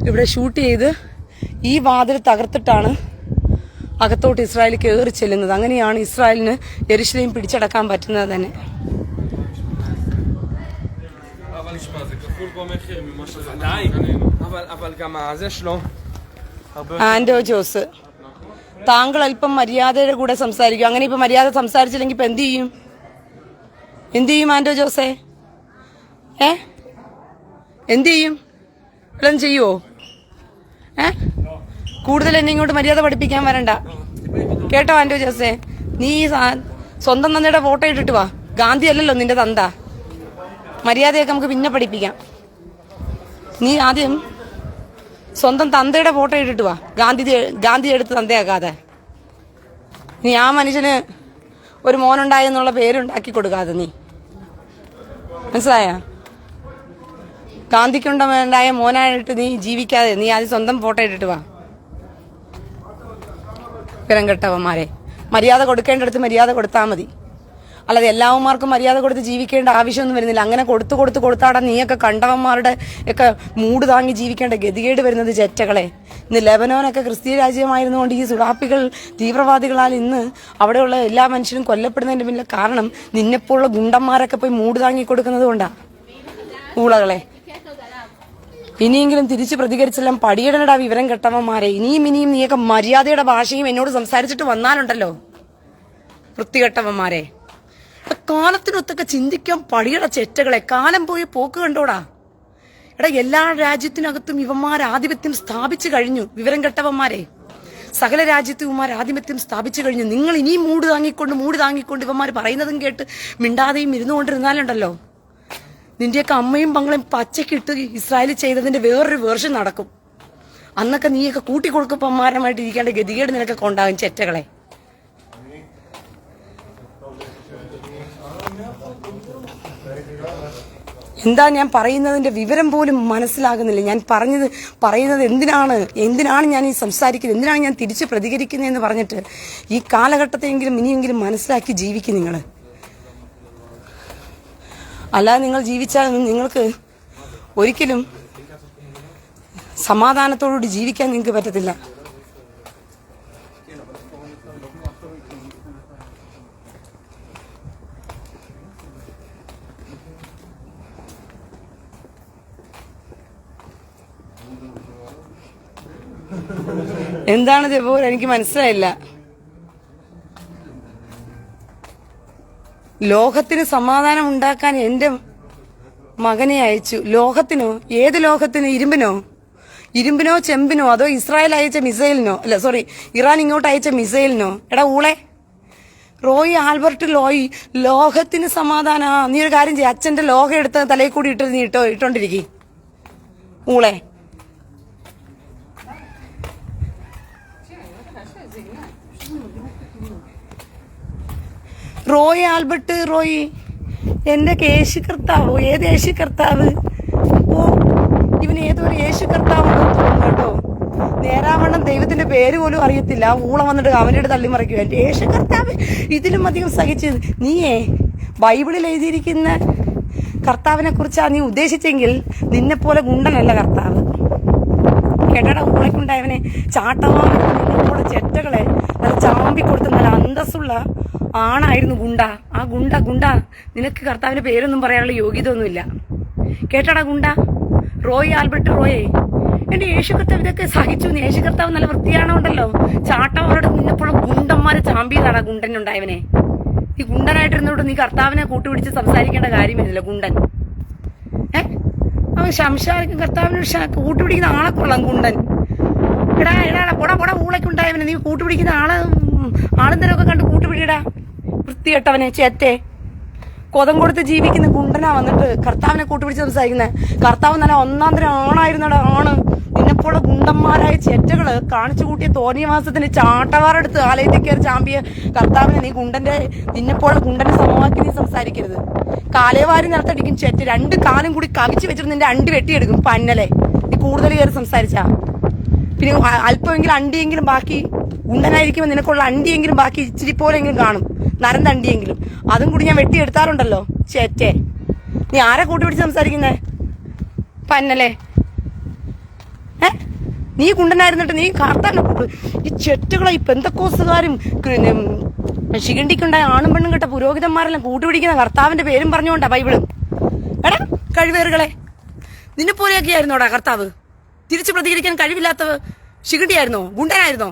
ഇവിടെ ഷൂട്ട് ചെയ്ത് ഈ വാതിൽ തകർത്തിട്ടാണ് അകത്തോട്ട് ഇസ്രായേൽ കയറി ചെല്ലുന്നത്. അങ്ങനെയാണ് ഇസ്രായേലിന് യെരുശലേം പിടിച്ചടക്കാൻ പറ്റുന്നത് തന്നെ. ആൻഡോ ജോസ്, താങ്കൾ അല്പം മര്യാദയുടെ കൂടെ സംസാരിക്കും. അങ്ങനെ ഇപ്പൊ മര്യാദ സംസാരിച്ചില്ലെങ്കിൽ ഇപ്പൊ എന്ത് ചെയ്യും? എന്ത് ചെയ്യും ആൻഡോ ജോസേ? എന്ത് ചെയ്യും? വല്ലതും ചെയ്യുവോ? കൂടുതൽ എന്നെ ഇങ്ങോട്ട് മര്യാദ പഠിപ്പിക്കാൻ വരണ്ട കേട്ടോ ആൻഡോ ജോസേ. നീ സ്വന്തം തന്തയുടെ ഫോട്ടോ ഇട്ടിട്ട് വാ. ഗാന്ധി അല്ലല്ലോ നിന്റെ തന്ത. മര്യാദയൊക്കെ നമുക്ക് പിന്നെ പഠിപ്പിക്കാം. നീ ആദ്യം സ്വന്തം തന്തയുടെ ഫോട്ടോ ഇട്ടിട്ട് വാ. ഗാന്ധി എടുത്ത് തന്തയാക്കാതെ. നീ ആ മനുഷ്യന് ഒരു മോനുണ്ടായെന്നുള്ള പേരുണ്ടാക്കി കൊടുക്കാതെ നീ. മനസ്സിലായ? ഗാന്ധിക്കുണ്ടായ മോനായിട്ട് നീ ജീവിക്കാതെ നീ ആദ്യം സ്വന്തം ഫോട്ടോ ഇട്ടിട്ട് വാ. പിറം കെട്ടവന്മാരെ, മര്യാദ കൊടുക്കേണ്ടടുത്ത് മര്യാദ കൊടുത്താൽ മതി. അല്ലാതെ എല്ലാവന്മാർക്കും മര്യാദ കൊടുത്ത് ജീവിക്കേണ്ട ആവശ്യമൊന്നും വരുന്നില്ല. അങ്ങനെ കൊടുത്താടാ നീയൊക്കെ കണ്ടവന്മാരുടെ ഒക്കെ മൂട് താങ്ങി ജീവിക്കേണ്ട ഗതികേട് വരുന്നത് ചെറ്റകളെ. ഇന്ന് ലെബനോനൊക്കെ ക്രിസ്തീയ രാജ്യമായിരുന്നുകൊണ്ട് ഈ സുഡാപ്പികൾ തീവ്രവാദികളാൽ ഇന്ന് അവിടെയുള്ള എല്ലാ മനുഷ്യരും കൊല്ലപ്പെടുന്നതിന്റെ പിന്നിലെ കാരണം നിന്നെപ്പോലുള്ള ഗുണ്ടന്മാരൊക്കെ പോയി മൂട് താങ്ങി കൊടുക്കുന്നത് കൊണ്ടാ. ഊളകളെ, ഇനിയെങ്കിലും തിരിച്ച് പ്രതികരിച്ചെല്ലാം പടിയിടനടാ വിവരം കെട്ടവന്മാരെ. ഇനിയും നീയൊക്കെ മര്യാദയുടെ ഭാഷയും എന്നോട് സംസാരിച്ചിട്ട് വന്നാലുണ്ടല്ലോ വൃത്തികെട്ടവന്മാരെ. കാലത്തിനൊത്തൊക്കെ ചിന്തിക്കാൻ പടിയട ചെറ്റകളെ. കാലം പോയി പോക്ക് കണ്ടോടാ. എടാ, എല്ലാ രാജ്യത്തിനകത്തും ഇവന്മാർ ആധിപത്യം സ്ഥാപിച്ചു കഴിഞ്ഞു. വിവരം കെട്ടവന്മാരെ, സകല രാജ്യത്തും ഇവന്മാർ ആധിപത്യം സ്ഥാപിച്ചു കഴിഞ്ഞു. നിങ്ങൾ ഇനിയും മൂട് താങ്ങിക്കൊണ്ട് ഇവന്മാർ പറയുന്നതും കേട്ട് മിണ്ടാതെയും ഇരുന്നുകൊണ്ടിരുന്നാലുണ്ടല്ലോ നിന്റെയൊക്കെ അമ്മയും പങ്ങളെയും പച്ചക്കിട്ട് ഇസ്രായേൽ ചെയ്തതിന്റെ വേറൊരു വേർഷൻ നടക്കും. അന്നൊക്കെ നീയൊക്കെ കൂട്ടിക്കൊടുക്കപ്പന്മാരമായിട്ട് ഇരിക്കേണ്ട ഗതികേട് നിനക്കൊക്കെ ഉണ്ടാകും ചെറ്റകളെ. എന്താ ഞാൻ പറയുന്നതിന്റെ വിവരം പോലും മനസ്സിലാകുന്നില്ല. ഞാൻ പറയുന്നത് എന്തിനാണ് ഞാൻ ഈ സംസാരിക്കുന്നത്, എന്തിനാണ് ഞാൻ തിരിച്ച് പ്രതികരിക്കുന്നതെന്ന് പറഞ്ഞിട്ട് ഈ കാലഘട്ടത്തെങ്കിലും ഇനിയെങ്കിലും മനസ്സിലാക്കി ജീവിക്കും നിങ്ങൾ. അല്ലാതെ നിങ്ങൾ ജീവിച്ചാൽ നിങ്ങൾക്ക് ഒരിക്കലും സമാധാനത്തോടുകൂടി ജീവിക്കാൻ നിങ്ങൾക്ക് പറ്റത്തില്ല. എന്താണ് ജബോർ? എനിക്ക് മനസ്സിലായില്ല. ലോകത്തിന് സമാധാനം ഉണ്ടാക്കാൻ എന്റെ മകനെ അയച്ചു. ലോകത്തിനോ? ഏത് ലോകത്തിന്? ഇരുമ്പിനോ? ഇരുമ്പിനോ ചെമ്പിനോ അതോ ഇസ്രായേൽ അയച്ച മിസൈലിനോ അല്ല സോറി ഇറാൻ ഇങ്ങോട്ട് അയച്ച മിസൈലിനോ? എടാ ഊളെ, റോയി ആൽബർട്ട് ലോയി, ലോകത്തിന് സമാധാന. നീ ഒരു കാര്യം ചെയ്യ, അച്ഛന്റെ ലോകം എടുത്ത് തലയിൽ കൂടി ഇട്ട് നീ ഇട്ടോണ്ടിരിക്കും ഊളെ. റോയി ആൽബർട്ട് റോയി, എന്റെ യേശു കർത്താവോ? ഏത് യേശു കർത്താവ്? ഓ, ഇവന് ഏതൊരു യേശു കർത്താവാണെന്ന് തോന്നുന്നു കേട്ടോ. നേരാവണ്ണം ദൈവത്തിന്റെ പേര് പോലും അറിയത്തില്ല. ഊള വന്നിട്ട് അവന്റെ തള്ളി മറിക്കുക, എന്റെ യേശു കർത്താവ്. ഇതിലും അധികം സഹിച്ചത് നീയേ ബൈബിളിൽ എഴുതിയിരിക്കുന്ന കർത്താവിനെ കുറിച്ചാ നീ ഉദ്ദേശിച്ചെങ്കിൽ നിന്നെ പോലെ ഗുണ്ടനല്ല കർത്താവ്. കേട്ടടാ ഊളക്കുണ്ടായവനെ, ചാട്ടവാടെ ചെറ്റകളെ നല്ല ചാമ്പി കൊടുത്ത് നല്ല അന്തസ്സുള്ള ആണായിരുന്നു ഗുണ്ട. ആ ഗുണ്ട നിനക്ക് കർത്താവിന്റെ പേരൊന്നും പറയാനുള്ള യോഗ്യത ഒന്നുമില്ല. കേട്ടടാ ഗുണ്ട. റോയ് ആൽബർട്ട് റോയെ, എന്റെ യേശു കർത്താവ് ഇതൊക്കെ സഹിച്ചു. യേശു കർത്താവ് നല്ല വൃത്തിയാണോ ഉണ്ടല്ലോ. ചാട്ടവാടെ നിന്നെപ്പോഴും ഗുണ്ടന്മാരെ ചാമ്പിയതാടാ ഗുണ്ടനുണ്ടായവനെ. ഈ ഗുണ്ടനായിട്ടിരുന്നോട്ട് നീ കർത്താവിനെ കൂട്ടുപിടിച്ച് സംസാരിക്കേണ്ട കാര്യമില്ല ഗുണ്ടൻ. അവൻ ശംശാരിക്കും കർത്താവിന് കൂട്ടുപിടിക്കുന്ന ആളെ കൊള്ളാം ഗുണ്ടൻ. എടാ പൊടാ ഊളക്കുണ്ടായവനെ, നീ കൂട്ടുപിടിക്കുന്ന ആളും തരമൊക്കെ കണ്ട് കൂട്ടുപിടിയടാ വൃത്തികെട്ടവനെ, ചേത്തെ കൊതം കൊടുത്ത് ജീവിക്കുന്ന ഗുണ്ടനാ വന്നിട്ട് കർത്താവിനെ കൂട്ടുപിടിച്ച് സംസാരിക്കുന്നത്. കർത്താവ് നല്ല ഒന്നാം തരം ആണായിരുന്നടാ ആണ്. നിന്നെപ്പോഴുള്ള ഗുണ്ടന്മാരായ ചെറ്റകള് കാണിച്ചു കൂട്ടിയ തോന്നിയവാസത്തിന് ചാട്ടവാറെടുത്ത് ആലയത്തിൽ കയറി ചാമ്പിയ കർത്താവിനെ നീ നിന്നെപ്പോഴുള്ള ഗുണ്ടനെ സമമാക്കി നീ സംസാരിക്കരുത്. കാലേവാരി നിലത്തടിക്കും ചെറ്റ്, രണ്ട് കാലും കൂടി കവിച്ച് വെച്ചിട്ട് നിന്റെ അണ്ടി വെട്ടിയെടുക്കും പന്നലെ. നീ കൂടുതൽ കയറി സംസാരിച്ചാ പിന്നെ അല്പമെങ്കിലും അണ്ടിയെങ്കിലും ബാക്കി, ഗുണ്ടനായിരിക്കുമ്പോൾ നിനക്കുള്ള അണ്ടിയെങ്കിലും ബാക്കി ഇച്ചിരി പോലെങ്കിലും കാണും, നരന്റെ അണ്ടിയെങ്കിലും. അതും കൂടി ഞാൻ വെട്ടിയെടുത്താറുണ്ടല്ലോ ചേറ്റേ. നീ ആരെ കൂട്ടുപിടിച്ച് സംസാരിക്കുന്നേ പന്നലെ? നീ ഗുണ്ടനായിരുന്നിട്ട് നീ കർത്താവിനെ ഈ ചെറ്റുകളെ ഈ പെന്തക്കോസുകാരും ശിഖണ്ഡിക്കുണ്ടായ ആണും പെണ്ണും കേട്ട പുരോഹിതന്മാരെല്ലാം കൂട്ടുപിടിക്കുന്ന കർത്താവിന്റെ പേരും പറഞ്ഞുകൊണ്ടാ ബൈബിളും. എടാ കഴിവേറുകളെ, നിന്നെ പോലെയൊക്കെ ആയിരുന്നോടാ കർത്താവ്? തിരിച്ചു പ്രതികരിക്കാൻ കഴിവില്ലാത്തവ ശിഖണ്ഡിയായിരുന്നോ? ഗുണ്ടനായിരുന്നോ?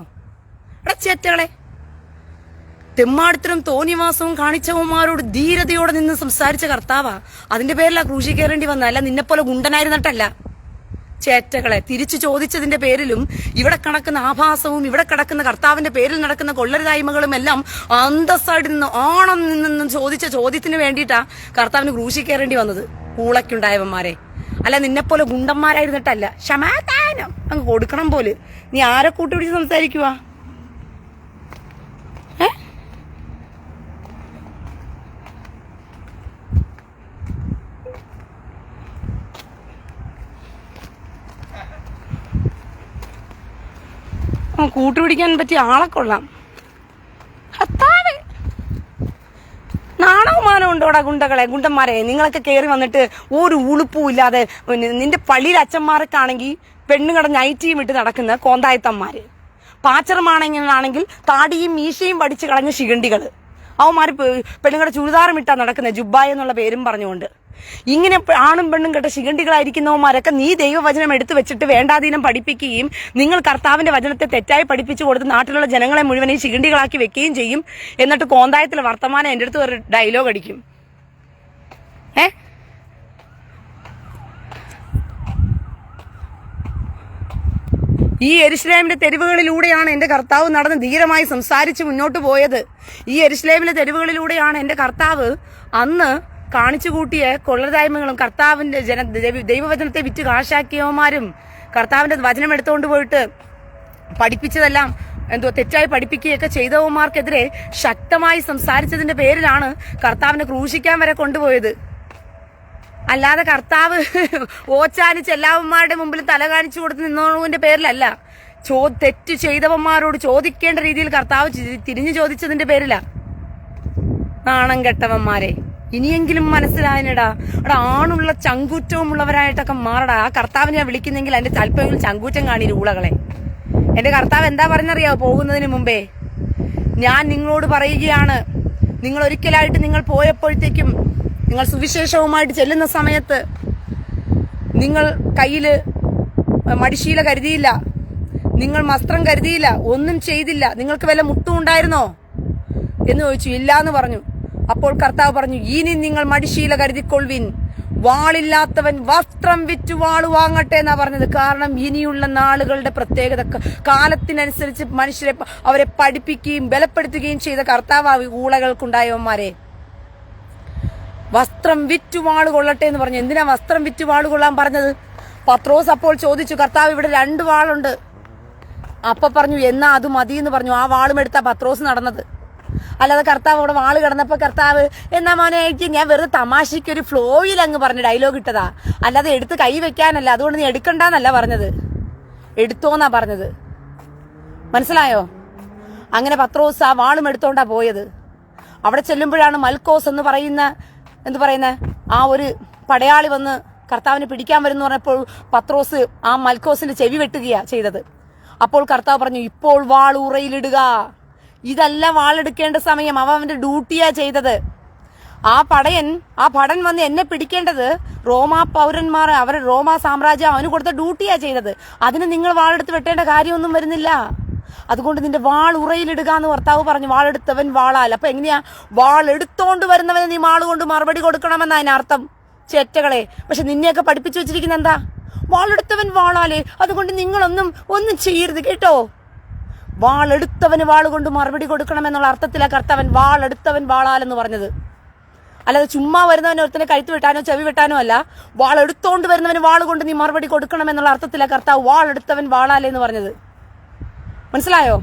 എടാ ചേറ്റകളെ, തെമ്മാടിത്തരം തോന്നിവാസവും കാണിച്ചവന്മാരോട് ധീരതയോടെ നിന്ന് സംസാരിച്ച കർത്താവാ. അതിന്റെ പേരിലാ ക്രൂശി കയറേണ്ടി വന്നല്ല, നിന്നെപ്പോലെ ഗുണ്ടനായിരുന്നിട്ടല്ല. ചേറ്റകളെ, തിരിച്ചു ചോദിച്ചതിന്റെ പേരിലും ഇവിടെ കിടക്കുന്ന ആഭാസവും ഇവിടെ കിടക്കുന്ന കർത്താവിന്റെ പേരിൽ നടക്കുന്ന കൊള്ളരുതായ്മകളും എല്ലാം അന്തസ്സായിട്ട് നിന്ന് ഓണം നിന്നും ചോദിച്ച ചോദ്യത്തിന് വേണ്ടിയിട്ടാ കർത്താവിന് ക്രൂശി കയറേണ്ടി വന്നത്. കൂളക്കുണ്ടായവന്മാരെ, അല്ല നിന്നെപ്പോലെ ഗുണ്ടന്മാരായിരുന്നിട്ടല്ല. സമാധാനം അങ്ങ് കൊടുക്കണം പോലെ. നീ ആരെ കൂട്ടുപിടിച്ച് സംസാരിക്കുവാ? കൂട്ടുപിടിക്കാൻ പറ്റിയ ആളെ കൊള്ളാം. നാണവമാനം ഉണ്ടോടാ ഗുണ്ടകളെ, ഗുണ്ടന്മാരെ? നിങ്ങളൊക്കെ കയറി വന്നിട്ട് ഒരു ഉളുപ്പും ഇല്ലാതെ നിന്റെ പള്ളിയിൽ അച്ഛന്മാരൊക്കെ പെണ്ണുകട നൈറ്റിയും ഇട്ട് നടക്കുന്ന കോന്തായത്തന്മാര്, പാച്ചറമാണെങ്കിലാണെങ്കിൽ താടിയും മീശയും പഠിച്ച് കളഞ്ഞ ശിഖണ്ഡികള്, അവന്മാര് പെണ്ണുകട ചുരിദാറും ഇട്ടാ നടക്കുന്നത്, ജുബായ എന്നുള്ള പേരും പറഞ്ഞുകൊണ്ട്. ഇങ്ങനെ ആണും പെണ്ണും കേട്ട ശിഖണ്ഡികളായിരിക്കുന്നവന്മാരൊക്കെ നീ ദൈവവചനം എടുത്തു വെച്ചിട്ട് വേണ്ടാധീനം പഠിപ്പിക്കുകയും നിങ്ങൾ കർത്താവിന്റെ വചനത്തെ തെറ്റായി പഠിപ്പിച്ചു കൊടുത്ത് നാട്ടിലുള്ള ജനങ്ങളെ മുഴുവൻ ഈ ശിഖണ്ഡികളാക്കി വെക്കുകയും ചെയ്യും. എന്നിട്ട് കോന്തായത്തിലെ വർത്തമാനം എന്റെ അടുത്ത് ഒരു ഡയലോഗ് അടിക്കും. ഈ യെരുശലേമിന്റെ തെരുവുകളിലൂടെയാണ് എന്റെ കർത്താവ് നടന്ന് ധീരമായി സംസാരിച്ച് മുന്നോട്ട് പോയത്. ഈ യെരുശലേമിലെ തെരുവുകളിലൂടെയാണ് എന്റെ കർത്താവ് അന്ന് കാണിച്ചു കൂട്ടിയ കൊള്ളരുതായ്മകളും കർത്താവിന്റെ ദൈവവചനത്തെ വിറ്റ് കാശാക്കിയവന്മാരും കർത്താവിന്റെ വചനം എടുത്തുകൊണ്ട് പോയിട്ട് പഠിപ്പിച്ചതെല്ലാം തെറ്റായി പഠിപ്പിക്കുകയൊക്കെ ചെയ്തവന്മാർക്കെതിരെ ശക്തമായി സംസാരിച്ചതിന്റെ പേരിലാണ് കർത്താവിനെ ക്രൂശിക്കാൻ വരെ കൊണ്ടുപോയത്. അല്ലാതെ കർത്താവ് ഓച്ചാനിച്ച് എല്ലാവന്മാരുടെ മുമ്പിൽ തല കാണിച്ചു കൊടുത്ത് നിന്നതിന്റെ പേരിലല്ല. തെറ്റ് ചെയ്തവന്മാരോട് ചോദിക്കേണ്ട രീതിയിൽ കർത്താവ് തിരിഞ്ഞു ചോദിച്ചതിന്റെ പേരില. നാണം കെട്ടവന്മാരെ, ഇനിയെങ്കിലും മനസ്സിലായനടാ. അവിടെ ആണുള്ള ചങ്കൂറ്റവും ഉള്ളവരായിട്ടൊക്കെ മാറടാ. ആ കർത്താവിനെ വിളിക്കുന്നെങ്കിൽ അതിന്റെ താല്പര്യങ്ങൾ ചങ്കൂറ്റം കാണി ഊളകളെ. എന്റെ കർത്താവ് എന്താ പറഞ്ഞറിയാവോ? പോകുന്നതിന് മുമ്പേ ഞാൻ നിങ്ങളോട് പറയുകയാണ്, നിങ്ങൾ ഒരിക്കലായിട്ട് നിങ്ങൾ പോയപ്പോഴത്തേക്കും നിങ്ങൾ സുവിശേഷവുമായിട്ട് ചെല്ലുന്ന സമയത്ത് നിങ്ങൾ കയ്യില് മടിശീല കരുതിയില്ല, നിങ്ങൾ വസ്ത്രം കരുതിയില്ല, ഒന്നും ചെയ്തില്ല. നിങ്ങൾക്ക് വല്ല മുത്തും ഉണ്ടായിരുന്നോ എന്ന് ചോദിച്ചു. ഇല്ല എന്ന് പറഞ്ഞു. അപ്പോൾ കർത്താവ് പറഞ്ഞു, ഇനി നിങ്ങൾ മടിശീല കരുതിക്കൊള്ളുവിൻ, വാളില്ലാത്തവൻ വസ്ത്രം വിറ്റ് വാള് വാങ്ങട്ടെ എന്നാ പറഞ്ഞത്. കാരണം ഇനിയുള്ള നാളുകളുടെ പ്രത്യേകത, കാലത്തിനനുസരിച്ച് മനുഷ്യരെ അവരെ പഠിപ്പിക്കുകയും ബലപ്പെടുത്തുകയും ചെയ്ത കർത്താവ് ഊളകൾക്കുണ്ടായവന്മാരെ. വസ്ത്രം വിറ്റ് വാള് കൊള്ളട്ടെ എന്ന് പറഞ്ഞു. എന്തിനാ വസ്ത്രം വിറ്റ് വാള് കൊള്ളാൻ പറഞ്ഞത്? പത്രോസ് അപ്പോൾ ചോദിച്ചു, കർത്താവ് ഇവിടെ 2 വാളുണ്ട്. അപ്പൊ പറഞ്ഞു, എന്നാ അത് മതി എന്ന് പറഞ്ഞു. ആ വാളും എടുത്താ പത്രോസ് നടന്നത്. അല്ലാതെ കർത്താവ് അവിടെ വാള് കിടന്നപ്പോ കർത്താവ് എന്നാ മോനെ ഞാൻ വെറുതെ തമാശയ്ക്ക് ഒരു ഫ്ലോയിൽ അങ്ങ് പറഞ്ഞ ഡയലോഗ് ഇട്ടതാ, അല്ലാതെ എടുത്ത് കൈ വെക്കാനല്ല. അതുകൊണ്ട് നീ എടുക്കണ്ടെന്നല്ല പറഞ്ഞത്, എടുത്തോന്നാ പറഞ്ഞത്. മനസ്സിലായോ? അങ്ങനെ പത്രോസ് ആ വാളും എടുത്തോണ്ടാ പോയത്. അവിടെ ചെല്ലുമ്പോഴാണ് മൽക്കോസ് എന്ന് പറയുന്ന ആ ഒരു പടയാളി വന്ന് കർത്താവിനെ പിടിക്കാൻ വരുന്നു പറഞ്ഞപ്പോൾ പത്രോസ് ആ മൽക്കോസിന്റെ ചെവി വെട്ടുകയാ ചെയ്തത്. അപ്പോൾ കർത്താവ് പറഞ്ഞു, ഇപ്പോൾ വാൾ ഉറയിലിടുക. ഇതല്ല വാളെടുക്കേണ്ട സമയം, അവന്റെ ഡ്യൂട്ടിയാ ചെയ്തത്. ആ പടൻ വന്ന് എന്നെ പിടിക്കേണ്ടത് റോമാ പൗരന്മാർ, റോമാ സാമ്രാജ്യം അവന് കൊടുത്ത ഡ്യൂട്ടിയാ ചെയ്തത്. അതിന് നിങ്ങൾ വാളെടുത്ത് വെട്ടേണ്ട കാര്യമൊന്നും വരുന്നില്ല. അതുകൊണ്ട് നിന്റെ വാൾ ഉറയിലിടുക എന്ന് കർത്താവ് പറഞ്ഞു. വാളെടുത്തവൻ വാളാൽ. അപ്പൊ എങ്ങനെയാ? വാൾ എടുത്തോണ്ട് വരുന്നവന് നീ വാൾ കൊണ്ട് മറുപടി കൊടുക്കണമെന്നാ അതിനർത്ഥം, ചേറ്റകളെ. പക്ഷെ നിന്നെയൊക്കെ പഠിപ്പിച്ചു വെച്ചിരിക്കുന്ന എന്താ? വാളെടുത്തവൻ വാളാലേ, അതുകൊണ്ട് നിങ്ങളൊന്നും ചെയ്യരുത് കേട്ടോ. വാളെടുത്തവന് വാളുകൊണ്ട് മറുപടി കൊടുക്കണമെന്നുള്ള അർത്ഥത്തിലാ കർത്താവൻ വാളെടുത്തവൻ വാളാലെന്ന് പറഞ്ഞത്. അല്ലാതെ ചുമ്മാ വരുന്നവന് ഒരുത്തനെ കഴുത്ത് വെട്ടാനോ ചെവി വെട്ടാനോ അല്ല. വാളെടുത്തോണ്ട് വരുന്നവന് വാളുകൊണ്ട് നീ മറുപടി കൊടുക്കണമെന്നുള്ള അർത്ഥത്തിലാ കർത്താവ് വാളെടുത്തവൻ വാളാലേ എന്ന് പറഞ്ഞത്. മനസ്സിലായോ?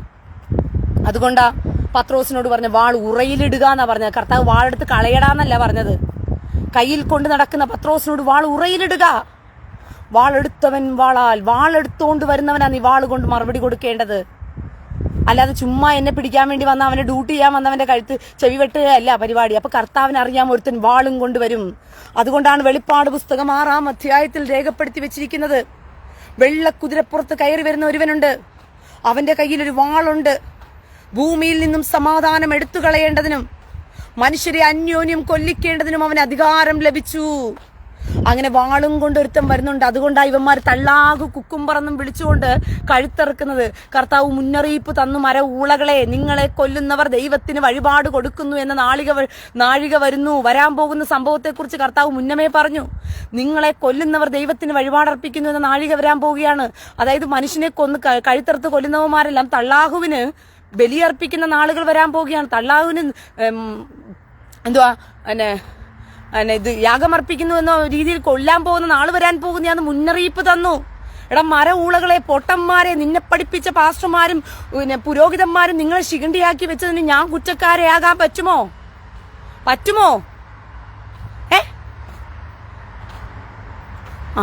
അതുകൊണ്ടാ പത്രോസിനോട് പറഞ്ഞ വാൾ ഉറയിലിടുക എന്നാ പറഞ്ഞത്. കർത്താവ് വാളെടുത്ത് കളയടാന്നല്ല പറഞ്ഞത്. കയ്യിൽ കൊണ്ട് നടക്കുന്ന പത്രോസിനോട് വാൾ ഉറയിലിടുക. വാളെടുത്തവൻ വാളാൽ. വാളെടുത്തോണ്ട് വരുന്നവനാ നീ വാൾ കൊണ്ട് മറുപടി കൊടുക്കേണ്ടത്. അല്ലാതെ ചുമ്മാ എന്നെ പിടിക്കാൻ വേണ്ടി വന്ന അവനെ ഡ്യൂട്ടി ചെയ്യാൻ വന്നവന്റെ കഴുത്ത് ചെവി വെട്ടുകയല്ല പരിപാടി. അപ്പൊ കർത്താവിന് അറിയാം ഒരുത്തൻ വാളും കൊണ്ടുവരും. അതുകൊണ്ടാണ് വെളിപ്പാട് പുസ്തകം 6-ാം അധ്യായത്തിൽ രേഖപ്പെടുത്തി വെച്ചിരിക്കുന്നത്. വെള്ളക്കുതിരപ്പുറത്ത് കയറി വരുന്ന ഒരുവനുണ്ട്, അവന്റെ കയ്യിൽ ഒരു വാളുണ്ട്. ഭൂമിയിൽ നിന്നും സമാധാനം എടുത്തു കളയേണ്ടതിനും മനുഷ്യരെ അന്യോന്യം കൊല്ലിക്കേണ്ടതിനും അവന് അധികാരം ലഭിച്ചു. അങ്ങനെ വാളും കൊണ്ട് ഒരുത്തം വരുന്നുണ്ട്. അതുകൊണ്ടാണ് ഇവന്മാർ തള്ളാകു കുക്കുംപറന്നും വിളിച്ചുകൊണ്ട് കഴുത്തിറക്കുന്നത്. കർത്താവ് മുന്നറിയിപ്പ് തന്നു, ഊളകളെ, നിങ്ങളെ കൊല്ലുന്നവർ ദൈവത്തിന് വഴിപാട് കൊടുക്കുന്നു എന്ന നാഴിക വരാൻ പോകുന്ന സംഭവത്തെക്കുറിച്ച് കർത്താവ് മുന്നമേ പറഞ്ഞു. നിങ്ങളെ കൊല്ലുന്നവർ ദൈവത്തിന് വഴിപാടർപ്പിക്കുന്നു എന്ന നാഴിക വരാൻ പോവുകയാണ്. അതായത് മനുഷ്യനെ കൊന്ന് കഴുത്തിറത്ത് കൊല്ലുന്നവന്മാരെല്ലാം തള്ളാഹുവിന് ബലിയർപ്പിക്കുന്ന നാളുകൾ വരാൻ പോവുകയാണ്. തള്ളാഹുവിന് ഇത് യാഗമർപ്പിക്കുന്നു എന്ന രീതിയിൽ കൊല്ലാൻ പോകുന്ന നാള് വരാൻ പോകുന്നയാന്ന് മുന്നറിയിപ്പ് തന്നു. എടാ ഊളകളെ, പൊട്ടന്മാരെ, നിന്നെ പഠിപ്പിച്ച പാസ്റ്റർമാരും പുരോഹിതന്മാരും നിങ്ങളെ ശിഖണ്ഡിയാക്കി വെച്ചതിന് ഞാൻ കുറ്റക്കാരെയാകാൻ പറ്റുമോ?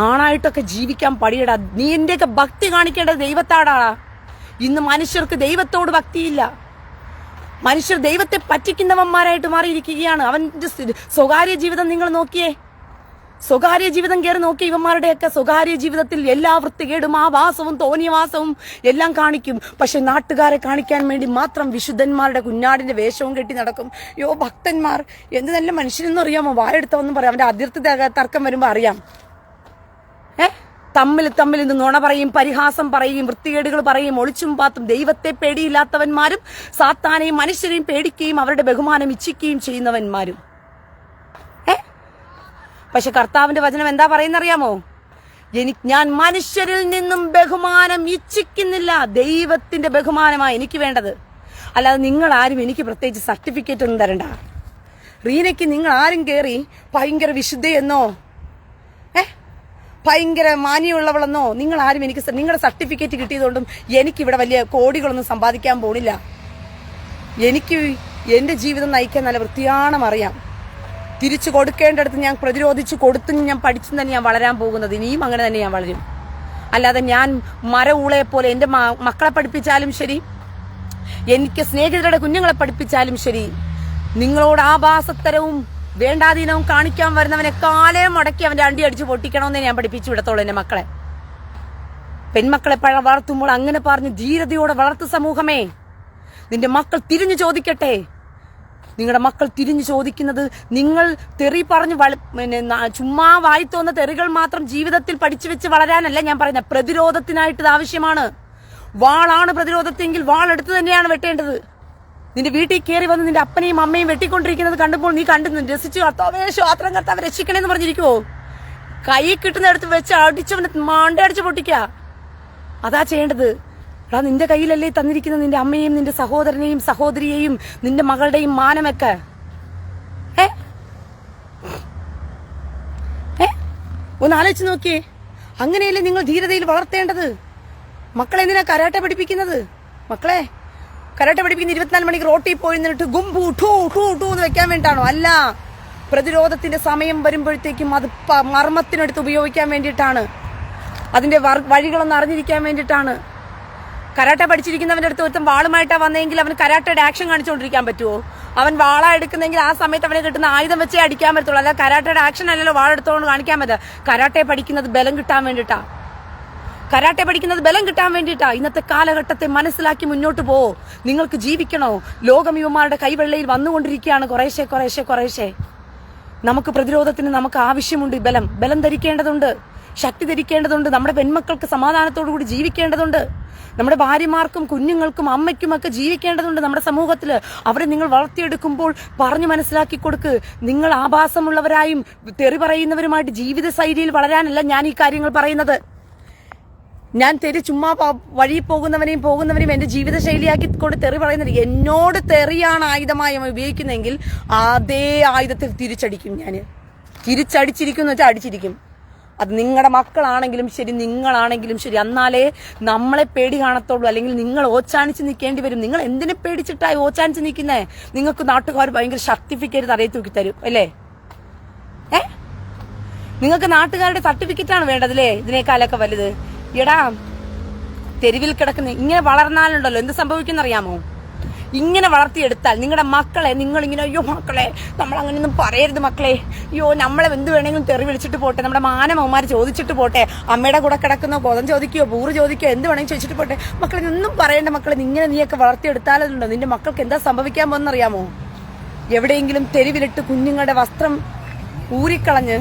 ആണായിട്ടൊക്കെ ജീവിക്കാൻ പഠിയടാ. നീ എന്റെയൊക്കെ ഭക്തി കാണിക്കേണ്ടത് ദൈവത്താടാ. ഇന്ന് മനുഷ്യർക്ക് ദൈവത്തോട് ഭക്തിയില്ല. മനുഷ്യർ ദൈവത്തെ പറ്റിക്കുന്നവന്മാരായിട്ട് മാറിയിരിക്കുകയാണ്. അവന്റെ സ്വകാര്യ ജീവിതം നിങ്ങൾ നോക്കിയേ. സ്വകാര്യ ജീവിതം കയറി നോക്കി. ഇവന്മാരുടെയൊക്കെ സ്വകാര്യ ജീവിതത്തിൽ എല്ലാ വൃത്തികേടും ആവാസവും തോന്നിയവാസവും എല്ലാം കാണിക്കും. പക്ഷെ നാട്ടുകാരെ കാണിക്കാൻ വേണ്ടി മാത്രം വിശുദ്ധന്മാരുടെ കുഞ്ഞാടിന്റെ വേഷവും കെട്ടി നടക്കും. ഭക്തന്മാർ എന്ത് നല്ല മനുഷ്യനെന്ന് അറിയാമോ? വായെടുത്തവെന്നും പറയാം. അവന്റെ അതിർത്തി തർക്കം വരുമ്പോ അറിയാം. തമ്മിൽ ഇന്ന് നുണ പറയും, പരിഹാസം പറയും, വൃത്തികേടുകൾ പറയും, ഒളിച്ചും പാത്തും ദൈവത്തെ പേടിയില്ലാത്തവന്മാരും സാത്താനെയും മനുഷ്യരെയും പേടിക്കുകയും അവരുടെ ബഹുമാനം ഇച്ഛിക്കുകയും ചെയ്യുന്നവന്മാരും. പക്ഷെ കർത്താവിന്റെ വചനം എന്താ പറയുന്നറിയാമോ? ഞാൻ മനുഷ്യരിൽ നിന്നും ബഹുമാനം ഇച്ഛിക്കുന്നില്ല, ദൈവത്തിന്റെ ബഹുമാനമാണ് എനിക്ക് വേണ്ടത്. അല്ലാതെ നിങ്ങൾ ആരും എനിക്ക് പ്രത്യേകിച്ച് സർട്ടിഫിക്കറ്റ് ഒന്നും തരണ്ട. റീനയ്ക്ക് നിങ്ങൾ ആരും കയറി ഭയങ്കര വിശുദ്ധയെന്നോ ഭയങ്കര മാന്യമുള്ളവളെന്നോ നിങ്ങൾ ആരും എനിക്ക് നിങ്ങളുടെ സർട്ടിഫിക്കറ്റ് കിട്ടിയതുകൊണ്ടും എനിക്കിവിടെ വലിയ കോടികളൊന്നും സമ്പാദിക്കാൻ പോണില്ല. എനിക്ക് എന്റെ ജീവിതം നയിക്കാൻ നല്ല വൃത്തിയാണം അറിയാം. തിരിച്ചു കൊടുക്കേണ്ടടുത്ത് ഞാൻ പ്രതിരോധിച്ചു കൊടുത്തും ഞാൻ പഠിച്ചും തന്നെ ഞാൻ വളരാൻ പോകുന്നത്. ഇനിയും അങ്ങനെ തന്നെ ഞാൻ വളരും. അല്ലാതെ ഞാൻ ഊളയെ പോലെ എന്റെ മക്കളെ പഠിപ്പിച്ചാലും ശരി, എനിക്ക് സ്നേഹിതരുടെ കുഞ്ഞുങ്ങളെ പഠിപ്പിച്ചാലും ശരി, നിങ്ങളോട് ആഭാസത്തരവും വേണ്ടാധീനവും കാണിക്കാൻ വരുന്നവനെ കാലേ മുടക്കി അവന്റെ അണ്ടി അടിച്ച് പൊട്ടിക്കണമെന്നേ ഞാൻ പഠിപ്പിച്ചു വിടത്തോളൂ എന്റെ മക്കളെ. പെൺമക്കളെ വളർത്തുമ്പോൾ അങ്ങനെ പറഞ്ഞ് ധീരതയോടെ വളർത്തു സമൂഹമേ. നിന്റെ മക്കൾ തിരിഞ്ഞു ചോദിക്കട്ടെ. നിങ്ങളുടെ മക്കൾ തിരിഞ്ഞു ചോദിക്കുന്നത് നിങ്ങൾ തെറി പറഞ്ഞ് ചുമ്മാ വായിത്തോന്ന തെറികൾ മാത്രം ജീവിതത്തിൽ പഠിച്ചു വെച്ച് വളരാനല്ല ഞാൻ പറയുന്നത്. പ്രതിരോധത്തിനായിട്ട് ഇത് ആവശ്യമാണ്. വാളാണ് പ്രതിരോധത്തെങ്കിൽ വാളെടുത്ത് തന്നെയാണ് വെട്ടേണ്ടത്. നിന്റെ വീട്ടിൽ കയറി വന്ന് നിന്റെ അപ്പനെയും അമ്മയും വെട്ടിക്കൊണ്ടിരിക്കുന്നത് കണ്ടപ്പോൾ നീ രസിച്ചു കർത്താവേ, സ്വാത്രം കർത്താവ് രക്ഷിക്കണേന്ന് പറഞ്ഞിരിക്കുവോ? കൈ കിട്ടുന്നിടത്ത് വെച്ച് അടിച്ചവനെ മണ്ടടിച്ച് പൊട്ടിക്ക. അതാ ചെയ്യേണ്ടത്. എടാ, നിന്റെ കയ്യിലല്ലേ തന്നിരിക്കുന്ന നിന്റെ അമ്മയെയും നിന്റെ സഹോദരനെയും സഹോദരിയെയും നിന്റെ മകളുടെയും മാനമൊക്കെ. ഒന്ന് ആലോചിച്ച് നോക്കിയേ. അങ്ങനെയല്ലേ നിങ്ങൾ ധീരതയിൽ വളർത്തേണ്ടത്. മക്കളെ എന്തിനാ കരാട്ടെ പഠിപ്പിക്കുന്നത്? മക്കളെ കരാട്ടെ പഠിപ്പിക്കുന്ന 24 മണിക്ക് റോട്ടിൽ പോയി നിന്നിട്ട് ഗുംബു ടൂ ടൂ ടൂ എന്ന് വെക്കാൻ വേണ്ടിയിട്ടാണോ? അല്ല, പ്രതിരോധത്തിന്റെ സമയം വരുമ്പോഴത്തേക്കും അത് മർമ്മത്തിനടുത്ത് ഉപയോഗിക്കാൻ വേണ്ടിയിട്ടാണ്. അതിന്റെ വഴികളൊന്നും അറിഞ്ഞിരിക്കാൻ വേണ്ടിയിട്ടാണ്. കരാട്ടെ പഠിച്ചിരിക്കുന്നവന്റെ അടുത്ത് ഒരുത്തം വാളുമായിട്ടാ വന്നെങ്കിൽ അവന് കരാട്ടയുടെ ആക്ഷൻ കാണിച്ചുകൊണ്ടിരിക്കാൻ പറ്റുമോ? അവൻ വാള എടുക്കുന്നെങ്കിൽ ആ സമയത്ത് അവനെ കിട്ടുന്ന ആയുധം വെച്ചേ അടിക്കാൻ പറ്റുള്ളൂ. അല്ല, കരാട്ടയുടെ ആക്ഷൻ അല്ലല്ലോ വാളെടുത്തോണ്ട് കാണിക്കാൻ പറ്റുക. കരാട്ടെ പഠിക്കുന്നത് ബലം കിട്ടാൻ വേണ്ടിയിട്ടാ. കരാട്ടെ പഠിക്കുന്നത് ബലം കിട്ടാൻ വേണ്ടിയിട്ടാ. ഇന്നത്തെ കാലഘട്ടത്തെ മനസ്സിലാക്കി മുന്നോട്ട് പോ. നിങ്ങൾക്ക് ജീവിക്കണോ? ലോകം യുവമാരുടെ കൈവെള്ളയിൽ വന്നുകൊണ്ടിരിക്കുകയാണ് കുറേശ്ശെ കുറേശ്ശെ കുറേശ്ശെ. നമുക്ക് പ്രതിരോധത്തിന് നമുക്ക് ആവശ്യമുണ്ട്. ബലം ധരിക്കേണ്ടതുണ്ട്, ശക്തി ധരിക്കേണ്ടതുണ്ട്. നമ്മുടെ പെൺമക്കൾക്ക് സമാധാനത്തോടു കൂടി ജീവിക്കേണ്ടതുണ്ട്. നമ്മുടെ ഭാര്യമാർക്കും കുഞ്ഞുങ്ങൾക്കും അമ്മയ്ക്കുമൊക്കെ ജീവിക്കേണ്ടതുണ്ട് നമ്മുടെ സമൂഹത്തിൽ. അവരെ നിങ്ങൾ വളർത്തിയെടുക്കുമ്പോൾ പറഞ്ഞു മനസ്സിലാക്കി കൊടുക്ക്. നിങ്ങൾ ആഭാസമുള്ളവരായും തെറി പറയുന്നവരുമായിട്ട് ജീവിത ശൈലിയിൽ വളരാനല്ല ഞാൻ ഈ കാര്യങ്ങൾ പറയുന്നത്. ഞാൻ ചുമ്മാ വഴി പോകുന്നവനെയും എന്റെ ജീവിത ശൈലിയാക്കി കൊണ്ട് തെറി പറയുന്നത്. എന്നോട് തെറിയാണ് ആയുധമായി ഉപയോഗിക്കുന്നെങ്കിൽ അതേ ആയുധത്തിൽ തിരിച്ചടിക്കും. ഞാൻ തിരിച്ചടിച്ചിരിക്കും വെച്ചാൽ അടിച്ചിരിക്കും. അത് നിങ്ങളുടെ മക്കളാണെങ്കിലും ശരി, നിങ്ങളാണെങ്കിലും ശരി. എന്നാലേ നമ്മളെ പേടി കാണത്തുള്ളൂ. അല്ലെങ്കിൽ നിങ്ങൾ ഓച്ചാനിച്ച് നിൽക്കേണ്ടി വരും. നിങ്ങൾ എന്തിനെ പേടിച്ചിട്ടായി ഓച്ചാനിച്ച് നിൽക്കുന്നേ? നിങ്ങൾക്ക് നാട്ടുകാർ ഭയങ്കര സർട്ടിഫിക്കറ്റ് തറയിൽ തൂക്കി തരും അല്ലേ? നിങ്ങൾക്ക് നാട്ടുകാരുടെ സർട്ടിഫിക്കറ്റാണ് വേണ്ടതല്ലേ ഇതിനേക്കാളൊക്കെ വലുത്? എടാ, തെരുവിൽ കിടക്കുന്ന ഇങ്ങനെ വളർന്നാലുണ്ടല്ലോ എന്ത് സംഭവിക്കുന്നറിയാമോ? ഇങ്ങനെ വളർത്തിയെടുത്താൽ നിങ്ങളുടെ മക്കളെ നിങ്ങളിങ്ങനെ അയ്യോ മക്കളെ നമ്മൾ അങ്ങനെയൊന്നും പറയരുത് മക്കളെ, അയ്യോ നമ്മളെ എന്ത് വേണമെങ്കിലും തെറി വിളിച്ചിട്ട് പോട്ടെ, നമ്മുടെ മാനമ്മമാർ ചോദിച്ചിട്ട് പോട്ടെ, അമ്മയുടെ കൂടെ കിടക്കുന്നോ കൊതം ചോദിക്കുകയോ ബൂറ് ചോദിക്കുകയോ എന്ത് വേണമെങ്കിലും ചോദിച്ചിട്ട് പോട്ടെ, മക്കളെ ഒന്നും പറയേണ്ട മക്കളെ. ഇങ്ങനെ നീയൊക്കെ വളർത്തിയെടുത്താലുണ്ടോ നിന്റെ മക്കൾക്ക് എന്താ സംഭവിക്കാൻ പോകുന്നറിയാമോ? എവിടെയെങ്കിലും തെരുവിലിട്ട് കുഞ്ഞുങ്ങളുടെ വസ്ത്രം ഊരിക്കളഞ്ഞ്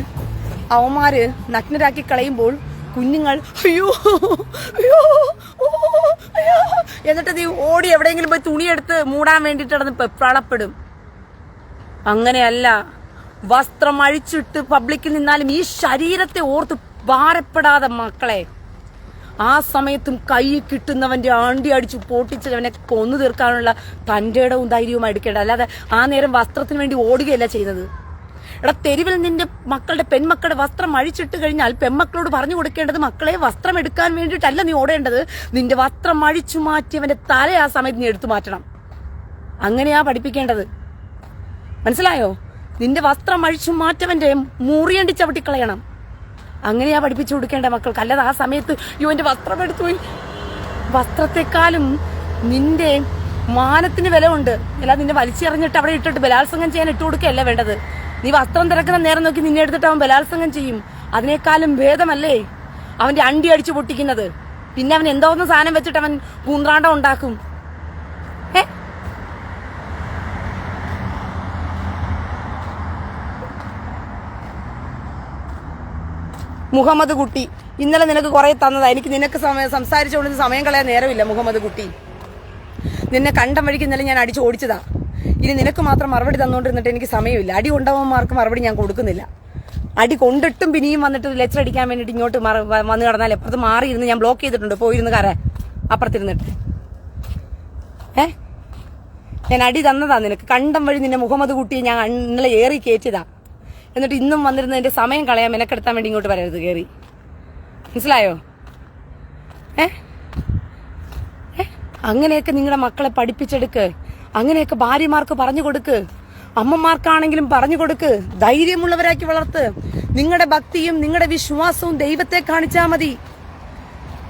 അവന്മാര് നഗ്നരാക്കി കളയുമ്പോൾ കുഞ്ഞുങ്ങൾ അയ്യോ അയ്യോ അയ്യോ എന്നിട്ട് നീ ഓടി എവിടെയെങ്കിലും പോയി തുണിയെടുത്ത് മൂടാൻ വേണ്ടിയിട്ട് നടന്ന് പെപ്രാളപ്പെടും. അങ്ങനെയല്ല, വസ്ത്രം അഴിച്ചിട്ട് പബ്ലിക്കിൽ നിന്നാലും ഈ ശരീരത്തെ ഓർത്ത് ഭാരപ്പെടാതെ മക്കളെ, ആ സമയത്തും കൈ കിട്ടുന്നവന്റെ ആണ്ടി അടിച്ച് പൊട്ടിച്ച് അവനെ കൊന്നു തീർക്കാനുള്ള തന്റെ ഇടവും ധൈര്യവും എടുക്കേണ്ട. അല്ലാതെ ആ നേരം വസ്ത്രത്തിന് വേണ്ടി ഓടുകയല്ല ചെയ്യുന്നത്. എടാ, തെരുവിൽ നിന്റെ മക്കളുടെ പെൺമക്കളുടെ വസ്ത്രം അഴിച്ചിട്ട് കഴിഞ്ഞാൽ പെൺമക്കളോട് പറഞ്ഞു കൊടുക്കേണ്ടത് മക്കളെ വസ്ത്രം എടുക്കാൻ വേണ്ടിയിട്ടല്ല നീ ഓടേണ്ടത്, നിന്റെ വസ്ത്രം അഴിച്ചു മാറ്റിയവന്റെ തല ആ സമയത്ത് നീ എടുത്തു മാറ്റണം. അങ്ങനെയാ പഠിപ്പിക്കേണ്ടത്. മനസ്സിലായോ? നിന്റെ വസ്ത്രം അഴിച്ചു മാറ്റവന്റെ മുറിയണ്ടി ചവിട്ടിക്കളയണം. അങ്ങനെയാ പഠിപ്പിച്ചു കൊടുക്കേണ്ട മക്കൾക്ക്. അല്ലാതെ ആ സമയത്ത് എന്റെ വസ്ത്രം എടുത്തുപോയി. വസ്ത്രത്തെക്കാളും നിന്റെ മാനത്തിന് വില ഉണ്ട്. അല്ലാതെ നിന്നെ വലിച്ചെറിഞ്ഞിട്ട് അവിടെ ഇട്ടിട്ട് ബലാത്സംഗം ചെയ്യാൻ ഇട്ട് കൊടുക്കുകയല്ല വേണ്ടത്. നീ വസ്ത്രം തിരക്കുന്ന നേരം നോക്കി നിന്നെ എടുത്തിട്ട് അവൻ ബലാത്സംഗം ചെയ്യും. അതിനേക്കാളും ഭേദമല്ലേ അവന്റെ അണ്ടി അടിച്ചു പൊട്ടിക്കുന്നത്? പിന്നെ അവൻ എന്തോന്ന് സാധനം വെച്ചിട്ട് അവൻ കൂന്ത്രാണ്ടം ഉണ്ടാക്കും. മുഹമ്മദ് കുട്ടി, ഇന്നലെ നിനക്ക് കുറെ തന്നതാ. എനിക്ക് നിനക്ക് സംസാരിച്ചുകൊണ്ട് സമയം കളയാൻ നേരമില്ല. മുഹമ്മദ് കുട്ടി, നിന്നെ കണ്ടം വഴിക്ക് ഇന്നലെ ഞാൻ അടിച്ചു ഓടിച്ചതാ. ഇനി നിനക്ക് മാത്രം മറുപടി തന്നുകൊണ്ടിരുന്നിട്ട് എനിക്ക് സമയമില്ല. അടി കൊണ്ടവന്മാർക്ക് മറുപടി ഞാൻ കൊടുക്കുന്നില്ല. അടി കൊണ്ടിട്ടും പിന്നെയും വന്നിട്ട് ലെറ്റർ അടിക്കാൻ വേണ്ടിയിട്ട് ഇങ്ങോട്ട് വന്ന് കിടന്നാൽ എപ്പുറത്ത് മാറിയിരുന്ന് ഞാൻ ബ്ലോക്ക് ചെയ്തിട്ടുണ്ട്. പോയിരുന്ന് കര അപ്പുറത്തിരുന്നിട്ട് ഞാൻ അടി തന്നതാ നിനക്ക്. കണ്ടം വഴി നിന്നെ മുഹമ്മദ് കുട്ടിയെ ഞാൻ ഇന്നലെ ഏറി കയറ്റിയതാ. എന്നിട്ട് ഇന്നും വന്നിരുന്ന് എന്റെ സമയം കളയാൻ മെനക്കെടുത്താൻ വേണ്ടി ഇങ്ങോട്ട് വരരുത് കയറി. മനസ്സിലായോ? അങ്ങനെയൊക്കെ നിങ്ങളുടെ മക്കളെ പഠിപ്പിച്ചെടുക്ക്. അങ്ങനെയൊക്കെ ഭാര്യമാർക്ക് പറഞ്ഞു കൊടുക്ക്. അമ്മമാർക്കാണെങ്കിലും പറഞ്ഞു കൊടുക്ക്. ധൈര്യമുള്ളവരാക്കി വളർത്ത്. നിങ്ങളുടെ ഭക്തിയും നിങ്ങളുടെ വിശ്വാസവും ദൈവത്തെ കാണിച്ചാൽ മതി.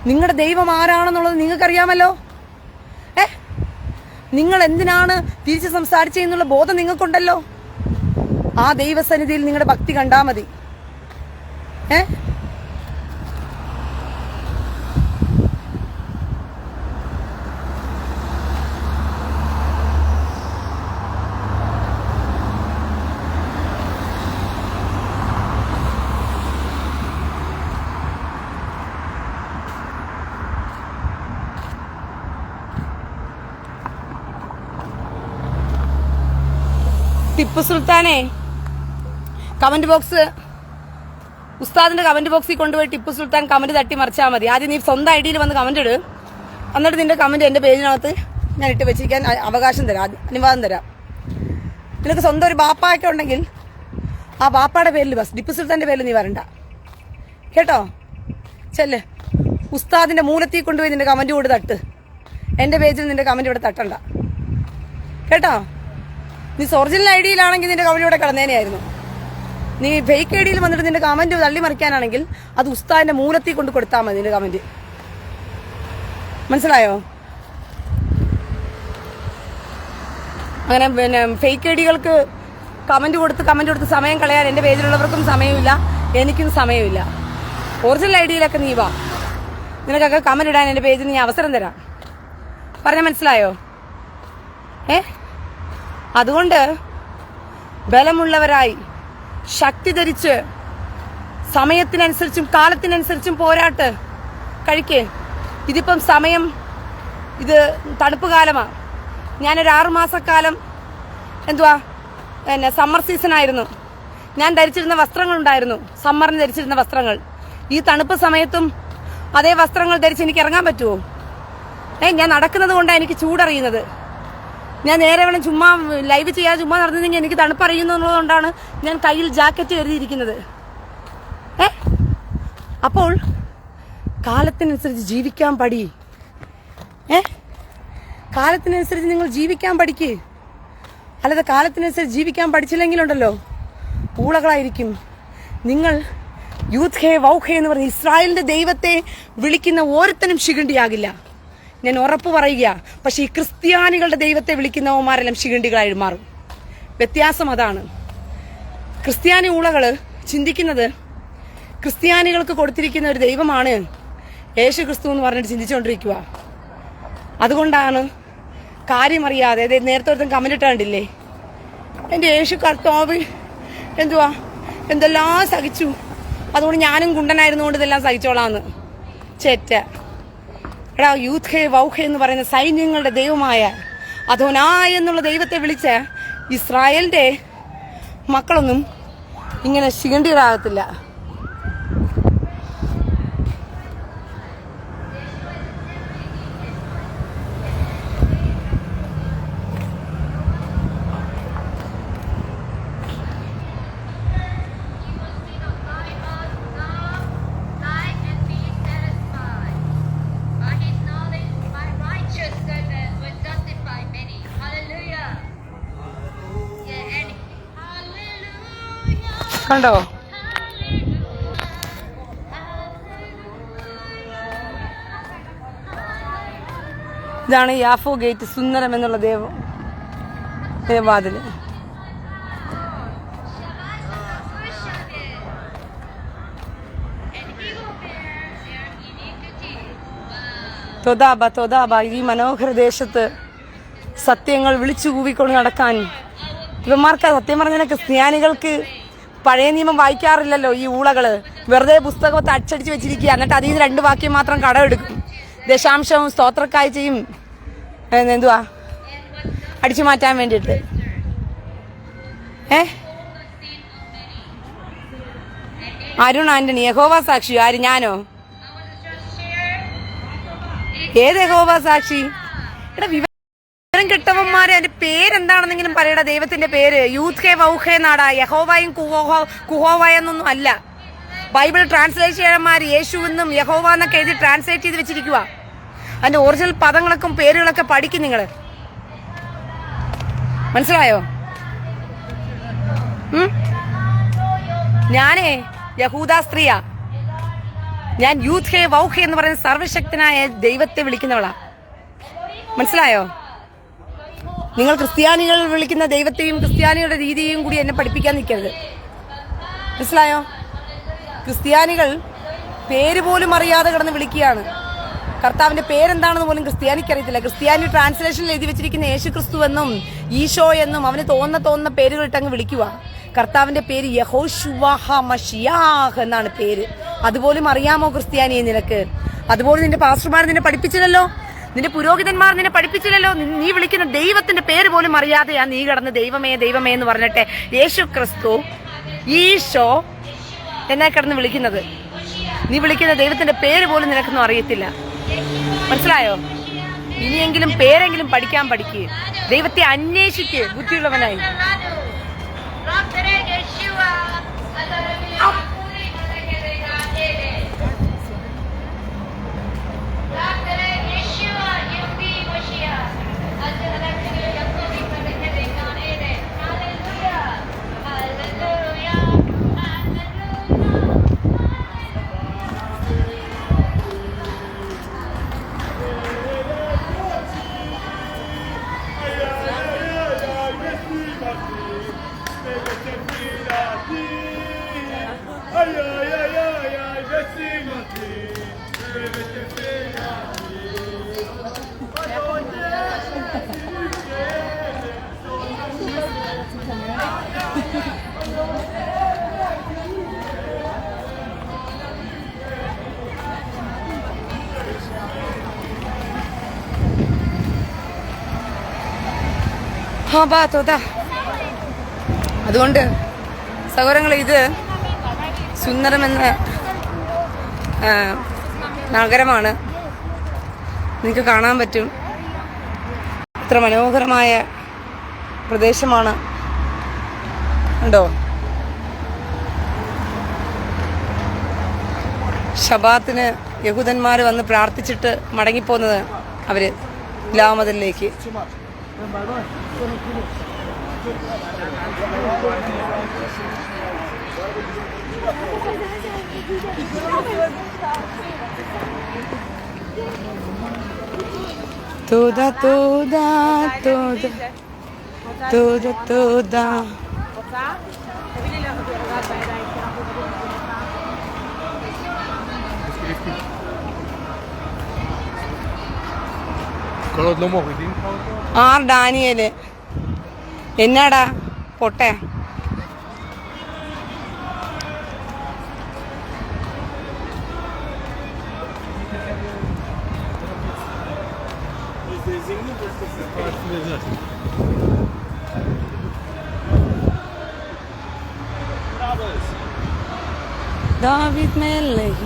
നിങ്ങളുടെ ദൈവം ആരാണെന്നുള്ളത് നിങ്ങൾക്കറിയാമല്ലോ. നിങ്ങൾ എന്തിനാണ് തിരിച്ച് സംസാരിച്ചെന്നുള്ള ബോധം നിങ്ങൾക്കുണ്ടല്ലോ. ആ ദൈവസന്നിധിയിൽ നിങ്ങളുടെ ഭക്തി കണ്ടാൽ മതി. ടിപ്പു സുൽത്താനെ, കമന്റ് ബോക്സ് ഉസ്താദിന്റെ കമന്റ് ബോക്സിൽ കൊണ്ടുപോയി ടിപ്പു സുൽത്താൻ കമന്റ് തട്ടി മറിച്ചാൽ മതി. ആദ്യം നീ സ്വന്തം ഐഡിയിൽ വന്ന് കമന്റ് ഇട്. എന്നിട്ട് നിന്റെ കമന്റ് എന്റെ പേജിനകത്ത് ഞാൻ ഇട്ട് വെച്ചിരിക്കാൻ അവകാശം തരാം, അനുവാദം തരാം. നിനക്ക് സ്വന്തം ഒരു ബാപ്പയൊക്കെ ഉണ്ടെങ്കിൽ ആ ബാപ്പയുടെ പേരിൽ ബസ്, ടിപ്പു സുൽത്താന്റെ പേരിൽ നീ വരണ്ട കേട്ടോ. ചെല്ല്, ഉസ്താദിന്റെ മൂലത്തിൽ കൊണ്ടുപോയി നിന്റെ കമന്റ് കൊണ്ട് തട്ട്. എന്റെ പേജിൽ നിന്റെ കമന്റ് ഇവിടെ തട്ടണ്ട കേട്ടോ. നീ ഒറിജിനൽ ഐഡിയിലാണെങ്കിൽ നിന്റെ കമന്റ് ഇവിടെ കിടന്നേനെയായിരുന്നു. നീ ഫേക്ക് ഐഡിയിൽ വന്നിട്ട് നിന്റെ കമന്റ് തള്ളി മറിക്കാനാണെങ്കിൽ അത് ഉസ്താദിന്റെ മൂലത്തിൽ കൊണ്ട് കൊടുത്താൽ മതി നിന്റെ കമന്റ്. മനസ്സിലായോ? അങ്ങനെ പിന്നെ ഫേക്ക് ഐഡികൾക്ക് കമന്റ് കൊടുത്ത് സമയം കളയാൻ എൻ്റെ പേജിലുള്ളവർക്കും സമയമില്ല, എനിക്കും സമയമില്ല. ഒറിജിനൽ ഐഡിയിലൊക്കെ നീ വാ, നിനക്കൊക്കെ കമന്റ് ഇടാൻ എൻ്റെ പേജിൽ ഞാൻ അവസരം തരാം. പറഞ്ഞ മനസ്സിലായോ? അതുകൊണ്ട് ബലമുള്ളവരായി ശക്തി ധരിച്ച് സമയത്തിനനുസരിച്ചും കാലത്തിനനുസരിച്ചും പോരാട്ട് കഴിക്കേ. ഇതിപ്പം സമയം, ഇത് തണുപ്പ് കാലമാണ്. ഞാനൊരു 6 മാസക്കാലം സമ്മർ സീസൺ ആയിരുന്നു. ഞാൻ ധരിച്ചിരുന്ന വസ്ത്രങ്ങളുണ്ടായിരുന്നു, സമ്മറിന് ധരിച്ചിരുന്ന വസ്ത്രങ്ങൾ. ഈ തണുപ്പ് സമയത്തും അതേ വസ്ത്രങ്ങൾ ധരിച്ച് എനിക്ക് ഇറങ്ങാൻ പറ്റുമോ? ഞാൻ നടക്കുന്നത് കൊണ്ടാണ് എനിക്ക് ചൂടറിയുന്നത്. ഞാൻ നേരെ വേണം ചുമ്മാ ലൈവ് ചെയ്യാതെ ചുമ്മാ നടന്നിരുന്നെങ്കിൽ എനിക്ക് തണുപ്പറിയുന്നതുകൊണ്ടാണ് ഞാൻ കയ്യിൽ ജാക്കറ്റ് കരുതിയിരിക്കുന്നത്. അപ്പോൾ കാലത്തിനനുസരിച്ച് ജീവിക്കാൻ പഠി. കാലത്തിനനുസരിച്ച് നിങ്ങൾ ജീവിക്കാൻ പഠിക്ക്. അല്ലാതെ കാലത്തിനനുസരിച്ച് ജീവിക്കാൻ പഠിച്ചില്ലെങ്കിലുണ്ടല്ലോ ഊളകളായിരിക്കും നിങ്ങൾ. യൂത്ത് ഹേ വൗ ഹേ എന്ന് പറഞ്ഞ് ഇസ്രായേലിന്റെ ദൈവത്തെ വിളിക്കുന്ന ഓരോരുത്തരും ശിഖണ്ഡിയാകില്ല, ഞാൻ ഉറപ്പ് പറയുക. പക്ഷെ ഈ ക്രിസ്ത്യാനികളുടെ ദൈവത്തെ വിളിക്കുന്നവന്മാരെല്ലാം ശിഖണ്ഡികളായി മാറും. വ്യത്യാസം അതാണ്. ക്രിസ്ത്യാനി ഊളകള് ചിന്തിക്കുന്നത് ക്രിസ്ത്യാനികൾക്ക് കൊടുത്തിരിക്കുന്ന ഒരു ദൈവമാണ് യേശു ക്രിസ്തു എന്ന് പറഞ്ഞിട്ട് ചിന്തിച്ചുകൊണ്ടിരിക്കുക. അതുകൊണ്ടാണ് കാര്യമറിയാതെ നേരത്തെ ഒരുത്തം കമന്റ് ഇട്ടാണ്ടില്ലേ, എൻ്റെ യേശു കർത്താവ് എന്തെല്ലാം സഹിച്ചു, അതുകൊണ്ട് ഞാനും ഗുണ്ടനായിരുന്നുകൊണ്ട് ഇതെല്ലാം സഹിച്ചോളാന്ന്. ചേറ്റ എടാ, യൂത്ത് ഹേ വൗ ഹേ എന്ന് പറയുന്ന സൈന്യങ്ങളുടെ ദൈവമായ അദോനായ് എന്നുള്ള ദൈവത്തെ വിളിച്ച ഇസ്രായേലിന്റെ മക്കളൊന്നും ഇങ്ങനെ ശിഖണ്ഡികളാകത്തില്ല. കണ്ടോ? ഇതാണ് യാഫോ ഗേറ്റ്, സുന്ദരം എന്നുള്ള ദേവാതില്. തൊദാബ ഈ മനോഹര ദേശത്ത് സത്യങ്ങൾ വിളിച്ചു കൂവിക്കൊണ്ട് നടക്കാൻ ഇവന്മാർക്ക് സത്യം പറഞ്ഞാൽ ക്രിസ്ത്യാനികൾക്ക് പഴയ നിയമം വായിക്കാറില്ലല്ലോ. ഈ ഊളകള് വെറുതെ പുസ്തകത്തെ അച്ചടിച്ച് വെച്ചിരിക്കുക, എന്നിട്ട് അതിൽ നിന്ന് 2 വാക്യം മാത്രം കടമെടുക്കും. ദശാംശവും സ്തോത്രക്കാഴ്ചയും അടിച്ചു മാറ്റാൻ വേണ്ടിയിട്ട്. അരുൺ ആന്റണി യഹോവ സാക്ഷി. ആര്? ഞാനോ? ഏത് യഹോവ സാക്ഷി? എടാ വിവരം കിട്ടവന്മാരെ അതിന്റെ പേരെന്താണെന്നെങ്കിലും പറയടാ. ദൈവത്തിന്റെ പേര് യൂത്ത് ഹേ വൗ ഹേ നാടാ. യഹോവയും കുഹോവയെന്നൊന്നും അല്ല. ബൈബിൾ ട്രാൻസ്ലേഷന്മാർ യേശു എന്നും യഹോവ എന്നൊക്കെ എഴുതി ട്രാൻസ്ലേറ്റ് ചെയ്ത് വെച്ചിരിക്കുക. അതിന്റെ ഒറിജിനൽ പദങ്ങളൊക്കെ പേരുകളൊക്കെ പഠിക്കും നിങ്ങള്. മനസ്സിലായോ? ഞാനേ യഹൂദ സ്ത്രീയാ. ഞാൻ യൂത്ത് ഹേ വൗ ഹേ എന്ന് പറയുന്ന സർവശക്തനായ ദൈവത്തെ വിളിക്കുന്നവളാ. മനസ്സിലായോ? നിങ്ങൾ ക്രിസ്ത്യാനികൾ വിളിക്കുന്ന ദൈവത്തെയും ക്രിസ്ത്യാനികളുടെ രീതിയെയും കൂടി എന്നെ പഠിപ്പിക്കാൻ നിൽക്കരുത്. മനസ്സിലായോ? ക്രിസ്ത്യാനികൾ പേര് പോലും അറിയാതെ കിടന്ന് വിളിക്കുകയാണ്. കർത്താവിന്റെ പേരെന്താണെന്ന് പോലും ക്രിസ്ത്യാനിക്ക് അറിയത്തില്ല. ക്രിസ്ത്യാനി ട്രാൻസ്ലേഷനിൽ എഴുതി വെച്ചിരിക്കുന്ന യേശു ക്രിസ്തു എന്നും ഈശോ എന്നും അവന് തോന്നുന്ന പേരുകൾ ഇട്ടങ്ങ് വിളിക്കുക. കർത്താവിന്റെ പേര് യഹോശുവഹ മശിയാഹ് എന്നാണ് പേര്. അതുപോലും അറിയാമോ ക്രിസ്ത്യാനിയെ നിനക്ക്? അതുപോലും നിന്റെ പാസ്റ്റർമാർ നിന്നെ പഠിപ്പിച്ചില്ലല്ലോ, നിന്റെ പുരോഹിതന്മാർ നിന്നെ പഠിപ്പിച്ചില്ലല്ലോ. നീ വിളിക്കുന്ന ദൈവത്തിന്റെ പേര് പോലും അറിയാതെയാ നീ കിടന്ന് ദൈവമേ ദൈവമേ എന്ന് പറഞ്ഞിട്ട് യേശു ക്രിസ്തു, ഈശോ, എന്നെ കിടന്ന് വിളിക്കുന്നത്? നീ വിളിക്കുന്ന ദൈവത്തിന്റെ പേര് പോലും നിനക്കൊന്നും അറിയത്തില്ല. മനസ്സിലായോ? ഇനിയെങ്കിലും പേരെങ്കിലും പഠിക്കുക. ദൈവത്തെ അന്വേഷിക്ക് ബുദ്ധിയുള്ളവനായി. അതുകൊണ്ട് സഹോദരങ്ങളെ, ഇത് സുന്ദരമെന്ന നഗരമാണ്. നിങ്ങൾക്ക് കാണാൻ പറ്റും, ഇത്ര മനോഹരമായ പ്രദേശമാണ്. ഉണ്ടോ? ശബാത്തിന് യഹൂദന്മാർ വന്ന് പ്രാർത്ഥിച്ചിട്ട് മടങ്ങിപ്പോകുന്നത് അവര് ലാമതിലേക്ക്. Toda, toda, toda, toda, toda. ആർ ഡാനിയല് എന്നാടാ പൊട്ടെ? דוד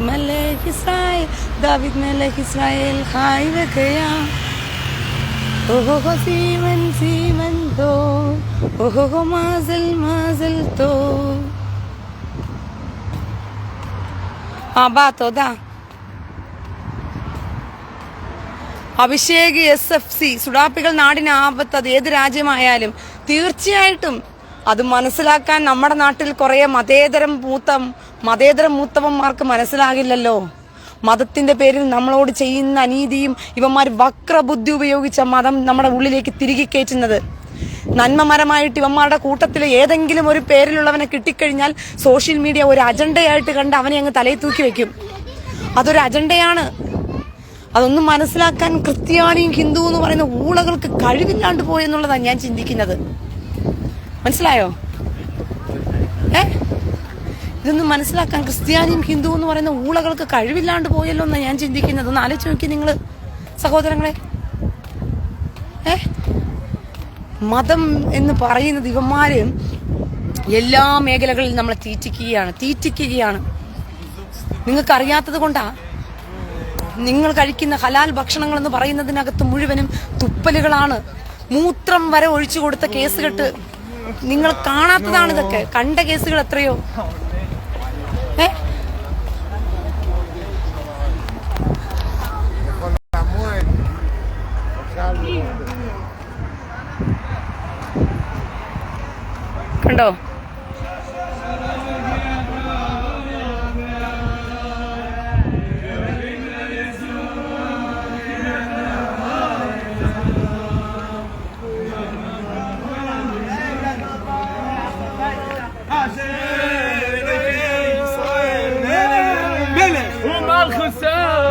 מלך ישראל, דוד מלך ישראל חי וקיים. ഓഹോ സീമൻ സീമൻ തോ, ഓഹോ മാസൽ മാസൽ തോ. തോതാ അഭിഷേക് SFC സുഡാപ്പികൾ നാടിന് ആപത്ത്. അത് ഏത് രാജ്യമായാലും തീർച്ചയായിട്ടും അത് മനസ്സിലാക്കാൻ നമ്മുടെ നാട്ടിൽ കുറെ മതേതര മൂത്തവന്മാർക്ക് മനസ്സിലാകില്ലല്ലോ. മതത്തിന്റെ പേരിൽ നമ്മളോട് ചെയ്യുന്ന അനീതിയും ഇവന്മാർ വക്രബുദ്ധി ഉപയോഗിച്ച മതം നമ്മുടെ ഉള്ളിലേക്ക് തിരികെ കയറ്റുന്നത്. നന്മമരമായിട്ട് ഇവന്മാരുടെ കൂട്ടത്തിൽ ഏതെങ്കിലും ഒരു പേരിലുള്ളവനെ കിട്ടിക്കഴിഞ്ഞാൽ സോഷ്യൽ മീഡിയ ഒരു അജണ്ടയായിട്ട് കണ്ട് അവനെ അങ്ങ് തലയിൽ തൂക്കി വെക്കും. അതൊരു അജണ്ടയാണ്. അതൊന്നും മനസ്സിലാക്കാൻ ക്രിസ്ത്യാനിയും ഹിന്ദു എന്ന് പറയുന്ന ഊളകൾക്ക് കഴിവില്ലാണ്ട് പോയെന്നുള്ളതാണ് ഞാൻ ചിന്തിക്കുന്നത്. മനസ്സിലായോ? ഇതൊന്നും മനസ്സിലാക്കാൻ ക്രിസ്ത്യാനിയും ഹിന്ദു എന്ന് പറയുന്ന ഊളകൾക്ക് കഴിവില്ലാണ്ട് പോയല്ലോ എന്നാണ് ഞാൻ ചിന്തിക്കുന്നത്. ഒന്ന് ആലോചിച്ച് നോക്കി നിങ്ങൾ സഹോദരങ്ങളെ. മതം എന്ന് പറയുന്നത് ഇവന്മാര് എല്ലാ മേഖലകളിലും നമ്മളെ തീറ്റിക്കുകയാണ്. നിങ്ങൾക്കറിയാത്തത് കൊണ്ടാ. നിങ്ങൾ കഴിക്കുന്ന ഹലാൽ ഭക്ഷണങ്ങൾ എന്ന് പറയുന്നതിനകത്ത് മുഴുവനും തുപ്പലുകളാണ്. മൂത്രം വരെ ഒഴിച്ചു കൊടുത്ത കേസുകെട്ട് നിങ്ങൾ കാണാത്തതാണ്. ഇതൊക്കെ കണ്ട കേസുകൾ എത്രയോ. കണ്ടോ?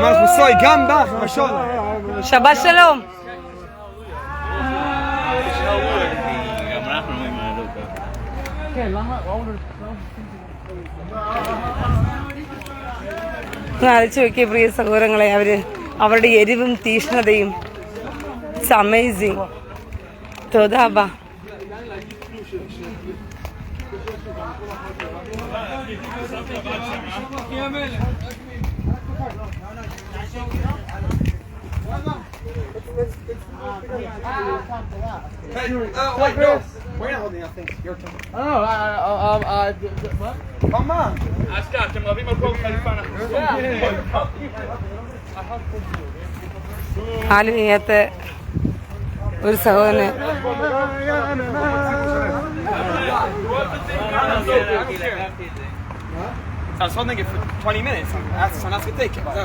מלכוסוי גם בך, משול. שבת שלום. ആലോചിച്ച് നോക്കിയ പ്രിയ സഹോദരങ്ങളെ, അവരുടെ എരിവും തീഷ്ണതയും. It's amazing. തോദാബ Hey, wait, no. We're not holding nothing. Your turn. What? Come on. കാല് നീയാത്ത ഒരു സഹോദരന് I was holding it for 20 minutes. Ask someone else to take it. So.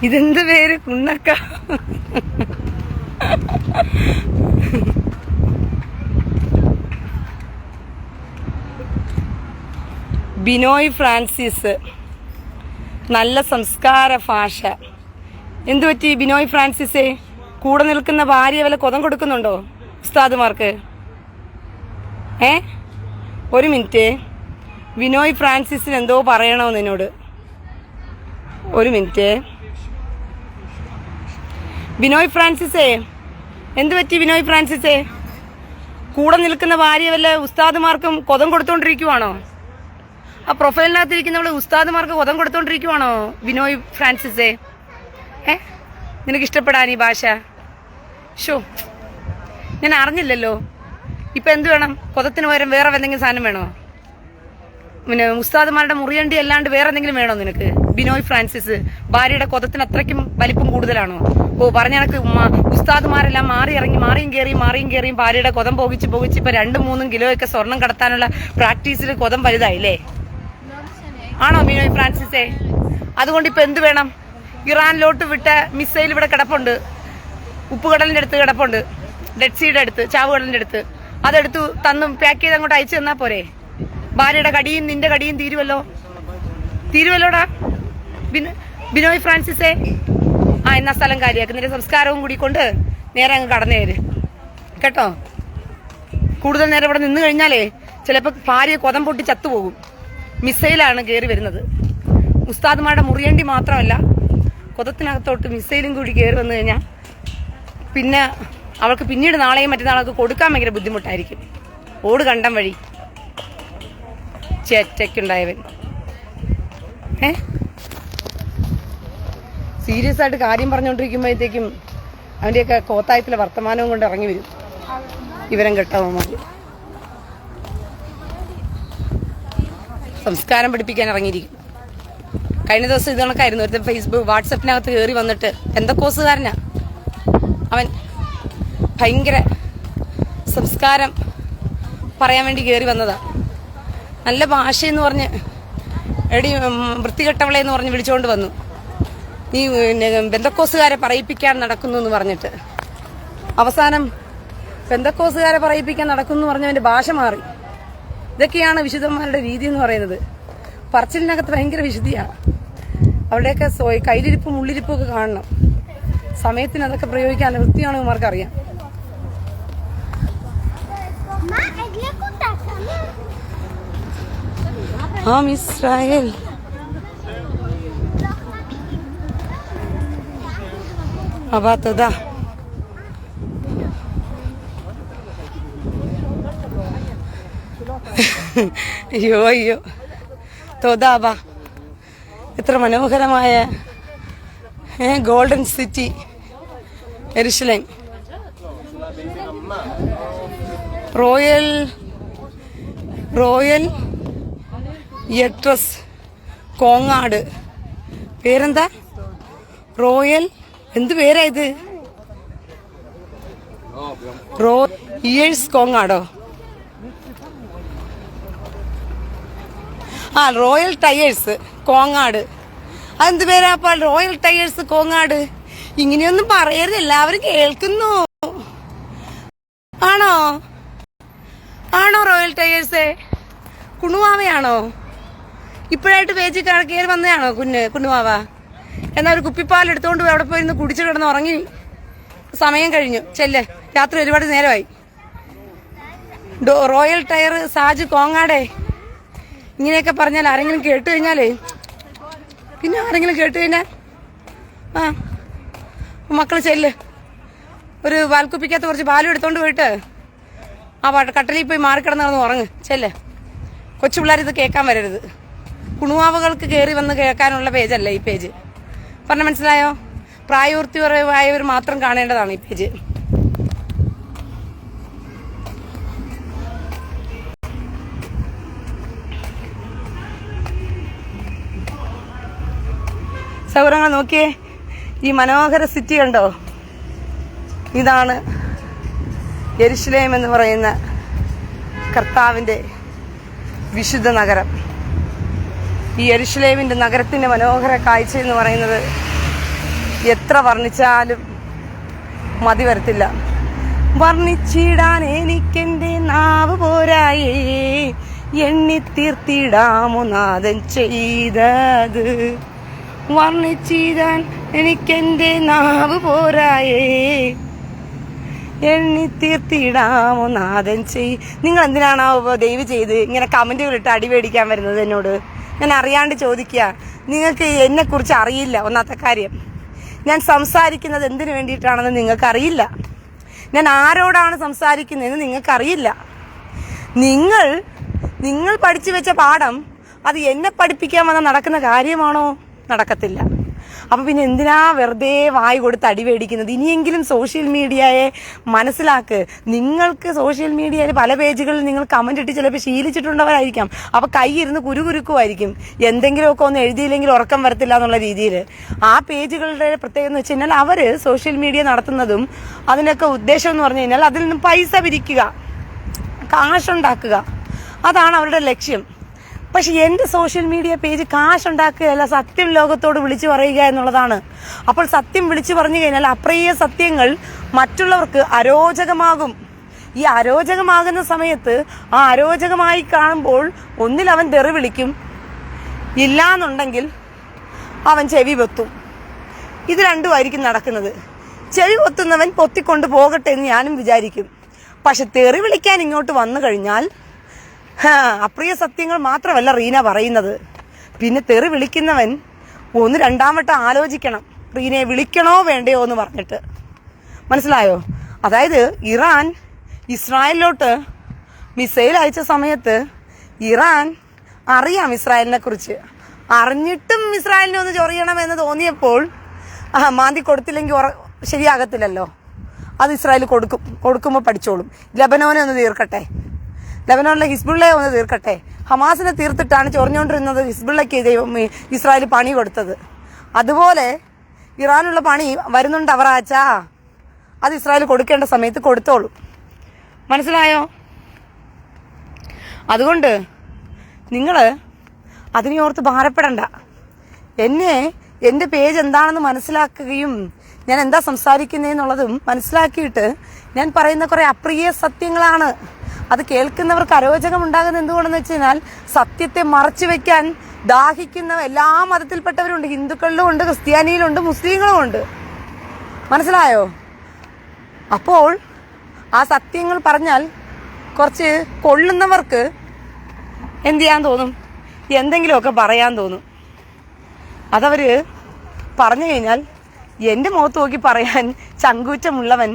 ഇതെന്ത് പേര് കുണ്ണക്ക ബിനോയ് ഫ്രാൻസിസ് നല്ല സംസ്കാര ഭാഷ. എന്തു പറ്റി ബിനോയ് ഫ്രാൻസിസേ? കൂടെ നിൽക്കുന്ന ഭാര്യ വല്ല കൊതം കൊടുക്കുന്നുണ്ടോ ഉസ്താദുമാർക്ക്? ഒരു മിനിറ്റ്, ബിനോയ് ഫ്രാൻസിസിന് എന്തോ പറയണോ നിന്നോട്? ഒരു മിനിറ്റ്. ബിനോയ് ഫ്രാൻസിസേ, എന്ത് പറ്റി ബിനോയ് ഫ്രാൻസിസേ? കൂടെ നിൽക്കുന്ന ഭാര്യ വല്ല ഉസ്താദുമാർക്കും കൊതം കൊടുത്തോണ്ടിരിക്കുവാണോ? ആ പ്രൊഫൈലിനകത്തിരിക്കുന്നവള് ഉസ്താദുമാർക്ക് കൊതം കൊടുത്തോണ്ടിരിക്കുവാണോ ബിനോയ് ഫ്രാൻസിസേ? നിനക്ക് ഇഷ്ടപ്പെടാൻ ഈ ഭാഷ? ഷോ, ഞാൻ അറിഞ്ഞില്ലല്ലോ. ഇപ്പൊ എന്ത് വേണം? കൊതത്തിന് പകരം വേറെ എന്തെങ്കിലും സാധനം വേണോ? പിന്നെ ഉസ്താദുമാരുടെ മുറിയണ്ടി അല്ലാണ്ട് വേറെ എന്തെങ്കിലും വേണോ നിനക്ക്? ബിനോയ് ഫ്രാൻസിസ്, ഭാര്യയുടെ കൊതത്തിന് അത്രയ്ക്കും വലിപ്പം കൂടുതലാണോ? പറഞ്ഞ കണക്ക് ഉസ്താദുമാരെല്ലാം മാറിയും കയറിയും ഭാര്യയുടെ കൊതം പോകിച്ച് ഇപ്പൊ 2-3 കിലോയൊക്കെ സ്വർണം കടത്താനുള്ള പ്രാക്ടീസിൽ കൊതം വലുതായില്ലേ? ആണോ ബിനോയ് ഫ്രാൻസിസേ? അതുകൊണ്ട് ഇപ്പൊ എന്ത് വേണം? ഇറാനിലോട്ട് വിട്ട മിസൈൽ ഇവിടെ കിടപ്പുണ്ട്, ഉപ്പുകടലിന്റെ അടുത്ത് കിടപ്പുണ്ട്, ഡെഡ് സീയുടെ അടുത്ത്, ചാവുകടലിന്റെ അടുത്ത്. അതെടുത്ത് തന്നു പാക്ക് ചെയ്ത് അങ്ങോട്ട് അയച്ചു തന്നാ പോരെ? ഭാര്യയുടെ കടിയും നിന്റെ കടിയും തീരുവല്ലോടാ ബിനോയ് ഫ്രാൻസിസേ. എന്നാ സ്ഥലം കാര്യമാക്കി നിന്റെ സംസ്കാരവും കൂടി കൊണ്ട് നേരെ അങ്ങ് കടന്നേര് കേട്ടോ. കൂടുതൽ നേരം ഇവിടെ നിന്ന് കഴിഞ്ഞാലേ ചിലപ്പോൾ ഭാര്യ കൊതം പൊട്ടി ചത്തുപോകും. മിസൈലാണ് കയറി വരുന്നത്. ഉസ്താദുമാരുടെ മുറിയണ്ടി മാത്രമല്ല, കൊതത്തിനകത്തോട്ട് മിസൈലും കൂടി കയറി വന്നു കഴിഞ്ഞാൽ പിന്നെ അവൾക്ക് പിന്നീട് നാളെയും മറ്റന്നാളൊക്കെ കൊടുക്കാൻ ഭയങ്കര ബുദ്ധിമുട്ടായിരിക്കും. ഓട് കണ്ടം വഴി ചേറ്റയ്ക്കുണ്ടായവൻ. സീരിയസ് ആയിട്ട് കാര്യം പറഞ്ഞുകൊണ്ടിരിക്കുമ്പോഴത്തേക്കും അവന്റെയൊക്കെ കോത്തായ്പിലെ വർത്തമാനവും കൊണ്ട് ഇറങ്ങി വരും ഇവരം കെട്ടവന്മാർ. സംസ്കാരം പഠിപ്പിക്കാൻ ഇറങ്ങിയിരിക്കും. കഴിഞ്ഞ ദിവസം ഇത് കണക്കായിരുന്നു. ഒരു വാട്സപ്പിനകത്ത് കയറി വന്നിട്ട് പെന്തക്കോസുകാരനാ അവൻ. ഭയങ്കര സംസ്കാരം പറയാൻ വേണ്ടി കയറി വന്നതാ. നല്ല ഭാഷയെന്ന് പറഞ്ഞ് എടി വൃത്തികെട്ടവളെന്ന് പറഞ്ഞ് വിളിച്ചുകൊണ്ട് വന്നു. നീ പെന്തക്കോസുകാരെ പറയിപ്പിക്കാൻ നടക്കുന്നു എന്ന് പറഞ്ഞിട്ട് അവസാനം പെന്തക്കോസുകാരെ പറയിപ്പിക്കാൻ നടക്കുന്നു എന്ന് പറഞ്ഞവന്റെ ഭാഷ മാറി. ഇതൊക്കെയാണ് വിശുദ്ധന്മാരുടെ രീതി എന്ന് പറയുന്നത്. പറച്ചിലിനകത്ത് ഭയങ്കര വിശുദ്ധിയാണ്. അവിടെയൊക്കെ കയ്യിലിരിപ്പും ഉള്ളിരിപ്പും ഒക്കെ കാണണം. സമയത്തിന് അതൊക്കെ പ്രയോഗിക്കാൻ വൃത്തിയാണ് ഇവന്മാർക്കറിയാം. ഇസ്രായേൽ അബാ തദാ അയ്യോ തോദാ അബാ. എത്ര മനോഹരമായ ഗോൾഡൻ സിറ്റി യെരുശലേം. Royal tyres Kongad. പേരെന്താ? റോയൽ എന്ത് പേരാ ഇത്? ഇയേഴ്സ് കോങ്ങാടോ? Royal tyres Kongad. അതെന്ത് പേരാ? Royal tyres Kongad. ഇങ്ങനെയൊന്നും പറയരുത്, എല്ലാവരും കേൾക്കുന്നു. ആണോ റോയൽ ടയേഴ്സേ? കുണുവാവയാണോ? ഇപ്പോഴായിട്ട് പേജ് കയറി വന്നതാണോ കുഞ്ഞുവാവ? എന്നാൽ ഒരു കുപ്പിപ്പാൽ എടുത്തോണ്ട് അവിടെ പോയിരുന്ന് കുടിച്ചു കിടന്ന് ഉറങ്ങി. സമയം കഴിഞ്ഞു, ചെല്ലേ, രാത്രി ഒരുപാട് നേരമായി. റോയൽ ടയർ സാജ് കോങ്ങാടേ, ഇങ്ങനെയൊക്കെ പറഞ്ഞാൽ ആരെങ്കിലും കേട്ട് കഴിഞ്ഞാലേ പിന്നെ ആരെങ്കിലും കേട്ട് കഴിഞ്ഞാൽ മക്കൾ ചെല്ല് ഒരു പാൽക്കുപ്പിക്കകത്ത് കുറച്ച് പാലും എടുത്തോണ്ട് പോയിട്ട് കട്ടലിൽ പോയി മാറിക്കിടന്ന് നടന്ന് ഉറങ്ങ് ചെല്ല്. കൊച്ചു പിള്ളേർ ഇത് കേൾക്കാൻ വരരുത്. കുണുവാവുകൾക്ക് കയറി വന്ന് കേൾക്കാനുള്ള പേജല്ല ഈ പേജ്. പറഞ്ഞ മനസ്സിലായോ? പ്രായപൂർത്തിയായവർ മാത്രം കാണേണ്ടതാണ് ഈ പേജ്. സൗകര്യങ്ങൾ നോക്കിയേ, ഈ മനോഹര സിറ്റി കണ്ടോ? ഇതാണ് യെരുശലേം എന്ന് പറയുന്ന കർത്താവിൻ്റെ വിശുദ്ധ നഗരം. ഈ യെരുശലേമിൻ്റെ നഗരത്തിൻ്റെ മനോഹര കാഴ്ച എന്ന് പറയുന്നത് എത്ര വർണ്ണിച്ചാലും മതി വരത്തില്ല. വർണ്ണിച്ചിടാൻ എനിക്കെൻ്റെ നാവ് പോരായേ, എണ്ണിത്തീർത്തിടാമോ നാഥൻ ചെയ്തത്. വർണ്ണിച്ചിടാൻ എനിക്കെൻ്റെ നാവ് പോരായേ, എണ്ണിത്തീർത്തിടാമോ നാഥൻ നിങ്ങൾ എന്തിനാണോ ദയവ് ചെയ്ത് ഇങ്ങനെ കമന്റുകളിട്ട് അടിവേടിക്കാൻ വരുന്നത് എന്നോട്? ഞാൻ അറിയാണ്ട് ചോദിക്കുക. നിങ്ങൾക്ക് എന്നെക്കുറിച്ച് അറിയില്ല. ഒന്നാമത്തെ കാര്യം, ഞാൻ സംസാരിക്കുന്നത് എന്തിനു വേണ്ടിയിട്ടാണെന്ന് നിങ്ങൾക്കറിയില്ല. ഞാൻ ആരോടാണ് സംസാരിക്കുന്നതെന്ന് നിങ്ങൾക്കറിയില്ല. നിങ്ങൾ പഠിച്ചു വെച്ച പാഠം അത് എന്നെ പഠിപ്പിക്കാൻ വന്ന നടക്കുന്ന കാര്യമാണോ? നടക്കത്തില്ല. അപ്പം പിന്നെ എന്തിനാ വെറുതെ വായി കൊടുത്ത് അടിവേടിക്കുന്നത്? ഇനിയെങ്കിലും സോഷ്യൽ മീഡിയയെ മനസ്സിലാക്ക്. നിങ്ങൾക്ക് സോഷ്യൽ മീഡിയയിൽ പല പേജുകളിൽ നിങ്ങൾ കമന്റ് ഇട്ട് ചിലപ്പോൾ ശീലിച്ചിട്ടുണ്ടവരായിരിക്കാം. അപ്പോൾ കൈയിരുന്ന് കുരുക്കുമായിരിക്കും. എന്തെങ്കിലുമൊക്കെ ഒന്ന് എഴുതിയില്ലെങ്കിൽ ഉറക്കം വരത്തില്ല എന്നുള്ള രീതിയിൽ. ആ പേജുകളുടെ പ്രത്യേകത എന്ന് വെച്ച് കഴിഞ്ഞാൽ അവർ സോഷ്യൽ മീഡിയ നടത്തുന്നതും അതിനൊക്കെ ഉദ്ദേശം എന്ന് പറഞ്ഞു കഴിഞ്ഞാൽ അതിൽ നിന്ന് പൈസ പിരിക്കുക, കാശുണ്ടാക്കുക. അതാണ് അവരുടെ ലക്ഷ്യം. പക്ഷെ എൻ്റെ സോഷ്യൽ മീഡിയ പേജ് കാശുണ്ടാക്കുകയല്ല, സത്യം ലോകത്തോട് വിളിച്ചു പറയുക എന്നുള്ളതാണ്. അപ്പോൾ സത്യം വിളിച്ചു പറഞ്ഞു കഴിഞ്ഞാൽ അപ്രിയ സത്യങ്ങൾ മറ്റുള്ളവർക്ക് അരോചകമാകും. ഈ അരോചകമാകുന്ന സമയത്ത് ആ അരോചകമായി കാണുമ്പോൾ ഒന്നിൽ അവൻ തെറി വിളിക്കും, ഇല്ലാന്നുണ്ടെങ്കിൽ അവൻ ചെവി പൊത്തും. ഇത് രണ്ടുമായിരിക്കും നടക്കുന്നത്. ചെവി പൊത്തുന്നവൻ പൊത്തിക്കൊണ്ട് പോകട്ടെ എന്ന് ഞാനും വിചാരിക്കും. പക്ഷെ തെറി വിളിക്കാൻ ഇങ്ങോട്ട് വന്നു കഴിഞ്ഞാൽ അപ്രിയ സത്യങ്ങൾ മാത്രമല്ല റീന പറയുന്നത്. പിന്നെ തെറി വിളിക്കുന്നവൻ ഒന്ന് രണ്ടാം വട്ടം ആലോചിക്കണം, റീനയെ വിളിക്കണോ വേണ്ടയോ എന്ന് പറഞ്ഞിട്ട്. മനസ്സിലായോ? അതായത് ഇറാൻ ഇസ്രായേലിലോട്ട് മിസൈൽ അയച്ച സമയത്ത് ഇറാൻ അറിയാം ഇസ്രായേലിനെ കുറിച്ച്. അറിഞ്ഞിട്ടും ഇസ്രായേലിനെ ഒന്ന് ചൊറിയണമെന്ന് തോന്നിയപ്പോൾ മാന്തി കൊടുത്തില്ലെങ്കിൽ ശരിയാകത്തില്ലല്ലോ. അത് ഇസ്രായേൽ കൊടുക്കുമ്പോൾ പഠിച്ചോളും. ലബനോനെ ഒന്ന് തീർക്കട്ടെ, ലബനോണിലെ ഹിസ്ബുള്ളയെ ഒന്ന് തീർക്കട്ടെ. ഹമാസിനെ തീർത്തിട്ടാണ് ചൊറിഞ്ഞുകൊണ്ടിരുന്നത് ഹിസ്ബുള്ളയ്ക്ക് ഇസ്രായേൽ പണി കൊടുത്തത്. അതുപോലെ ഇറാനുള്ള പണി വരുന്നുണ്ട് അവറാച്ചാ, അത് ഇസ്രായേൽ കൊടുക്കേണ്ട സമയത്ത് കൊടുത്തോളും. മനസ്സിലായോ? അതുകൊണ്ട് നിങ്ങൾ അതിനെ ഓർത്ത് ഭാരപ്പെടണ്ട. എൻ്റെ പേജ് എന്താണെന്ന് മനസ്സിലാക്കുകയും ഞാൻ എന്താ സംസാരിക്കുന്നതെന്നുള്ളതും മനസ്സിലാക്കിയിട്ട് ഞാൻ പറയുന്ന കുറേ അപ്രിയ സത്യങ്ങളാണ്. അത് കേൾക്കുന്നവർക്ക് അരോചകം ഉണ്ടാകുന്നത് എന്തുകൊണ്ടെന്ന് വെച്ച് കഴിഞ്ഞാൽ സത്യത്തെ മറച്ചു വെക്കാൻ ദാഹിക്കുന്ന എല്ലാ മതത്തിൽപ്പെട്ടവരുണ്ട്. ഹിന്ദുക്കളിലും ഉണ്ട്, ക്രിസ്ത്യാനിയിലുണ്ട്, മുസ്ലിങ്ങളും ഉണ്ട്. മനസ്സിലായോ? അപ്പോൾ ആ സത്യങ്ങൾ പറഞ്ഞാൽ കുറച്ച് കൊള്ളുന്നവർക്ക് എന്ത് ചെയ്യാൻ തോന്നും? എന്തെങ്കിലുമൊക്കെ പറയാൻ തോന്നും. അതവർ പറഞ്ഞു കഴിഞ്ഞാൽ എൻ്റെ മുഖത്ത് നോക്കി പറയാൻ ചങ്കൂറ്റമുള്ളവൻ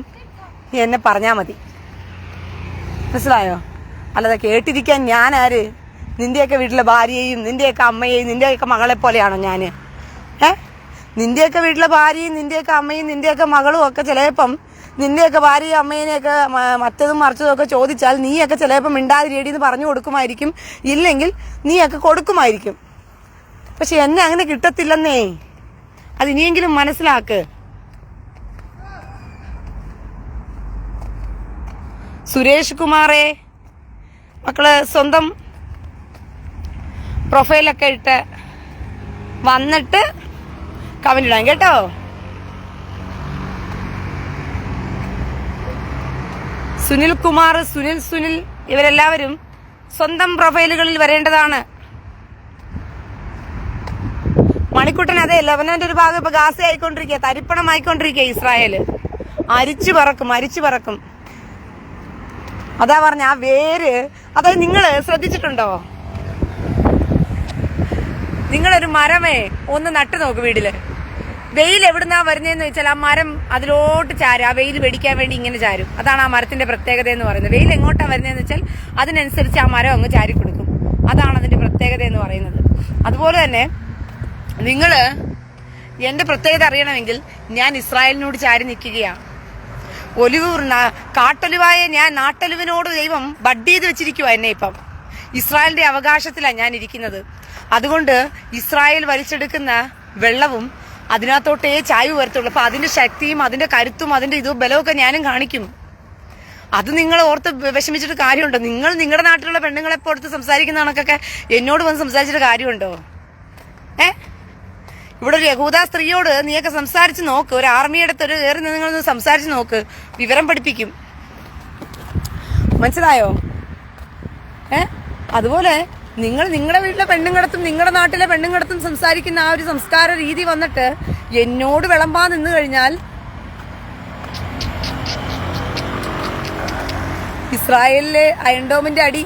എന്നെ പറഞ്ഞാൽ മതി. മനസ്സിലായോ? അല്ലാതെ കേട്ടിരിക്കാൻ ഞാൻ ആര്? നിന്റെയൊക്കെ വീട്ടിലെ ഭാര്യയെയും നിന്റെയൊക്കെ അമ്മയെയും നിന്റെയൊക്കെ മകളെ പോലെയാണോ ഞാൻ? നിന്റെയൊക്കെ വീട്ടിലെ ഭാര്യയും നിന്റെയൊക്കെ അമ്മയും നിന്റെയൊക്കെ മകളും ഒക്കെ ചിലപ്പം നിന്റെയൊക്കെ ഭാര്യയും അമ്മേനെയൊക്കെ മറ്റതും മറിച്ചതും ഒക്കെ ചോദിച്ചാൽ നീയൊക്കെ ചിലപ്പം മിണ്ടാതിരിയടിയെന്ന് പറഞ്ഞു കൊടുക്കുമായിരിക്കും, ഇല്ലെങ്കിൽ നീയൊക്കെ കൊടുക്കുമായിരിക്കും. പക്ഷെ എന്നെ അങ്ങനെ കിട്ടത്തില്ലെന്നേ. അതിനിയെങ്കിലും മനസ്സിലാക്ക്. സുരേഷ് കുമാറെ മക്കള് സ്വന്തം പ്രൊഫൈലൊക്കെ ഇട്ട് വന്നിട്ട് കമന്റ് ഇടാം കേട്ടോ. സുനിൽ കുമാർ, സുനിൽ ഇവരെല്ലാവരും സ്വന്തം പ്രൊഫൈലുകളിൽ വരേണ്ടതാണ്. മണിക്കുട്ടൻ അതെ, ലെബനന്റെ ഒരു ഭാഗം ഇപ്പൊ ഗാസ ആയിക്കൊണ്ടിരിക്കുക, തരിപ്പണമായിക്കൊണ്ടിരിക്കുക. ഇസ്രായേല് അരിച്ചു പറക്കും. അതാ പറഞ്ഞ ആ വേര്. അതായത് നിങ്ങൾ ശ്രദ്ധിച്ചിട്ടുണ്ടോ? നിങ്ങളൊരു മരമേ ഒന്ന് നട്ടു നോക്ക് വീട്ടില്. വെയിൽ എവിടുന്നാ വരുന്നതെന്ന് വെച്ചാൽ ആ മരം അതിലോട്ട് ചാരും, ആ വെയിൽ വെടിക്കാൻ വേണ്ടി ഇങ്ങനെ ചാരും. അതാണ് ആ മരത്തിന്റെ പ്രത്യേകത എന്ന് പറയുന്നത്. വെയിൽ എങ്ങോട്ടാ വരുന്നതെന്ന് വെച്ചാൽ അതിനനുസരിച്ച് ആ മരം അങ്ങ് ചാരി കൊടുക്കും. അതാണ് അതിന്റെ പ്രത്യേകത എന്ന് പറയുന്നത്. അതുപോലെ തന്നെ നിങ്ങള് എന്റെ പ്രത്യേകത അറിയണമെങ്കിൽ ഞാൻ ഇസ്രായേലിനോട് ചാരി നിൽക്കുകയാണ്. കാട്ടൊലിവായ ഞാൻ നാട്ടൊലിവിനോട് ദൈവം ബഡ് ചെയ്ത് വെച്ചിരിക്കുക എന്നെ. ഇപ്പം ഇസ്രായേലിന്റെ അവകാശത്തിലാണ് ഞാൻ ഇരിക്കുന്നത്. അതുകൊണ്ട് ഇസ്രായേൽ വലിച്ചെടുക്കുന്ന വെള്ളവും അതിനകത്തോട്ടേ ചായവ് വരത്തുള്ളൂ. അപ്പൊ അതിന്റെ ശക്തിയും അതിന്റെ കരുത്തും അതിന്റെ ഇതും ബലമൊക്കെ ഞാനും കാണിക്കും. അത് നിങ്ങൾ ഓർത്ത് വിഷമിച്ചിട്ട് കാര്യമുണ്ടോ? നിങ്ങൾ നിങ്ങളുടെ നാട്ടിലുള്ള പെണ്ണുങ്ങളെ പോലത്ത് സംസാരിക്കുന്ന കണക്കൊക്കെ എന്നോട് വന്ന് സംസാരിച്ചിട്ട് കാര്യമുണ്ടോ? ഇവിടെ ഒരു യഹൂദ സ്ത്രീയോട് നീയൊക്കെ സംസാരിച്ച് നോക്ക്. ഒരു ആർമിയുടെ അടുത്ത് ഒരു കയറി നിങ്ങളൊന്ന് സംസാരിച്ച് നോക്ക്, വിവരം പഠിപ്പിക്കും. മനസ്സിലായോ? അതുപോലെ നിങ്ങൾ നിങ്ങളുടെ വീട്ടിലെ പെണ്ണുങ്ങടത്തും നിങ്ങളുടെ നാട്ടിലെ പെണ്ണുങ്ങടത്തും സംസാരിക്കുന്ന ആ ഒരു സംസ്കാര രീതി വന്നിട്ട് എന്നോട് വിളമ്പാ നിന്ന് കഴിഞ്ഞാൽ ഇസ്രായേലിലെ അയൺഡോമിന്റെ അടി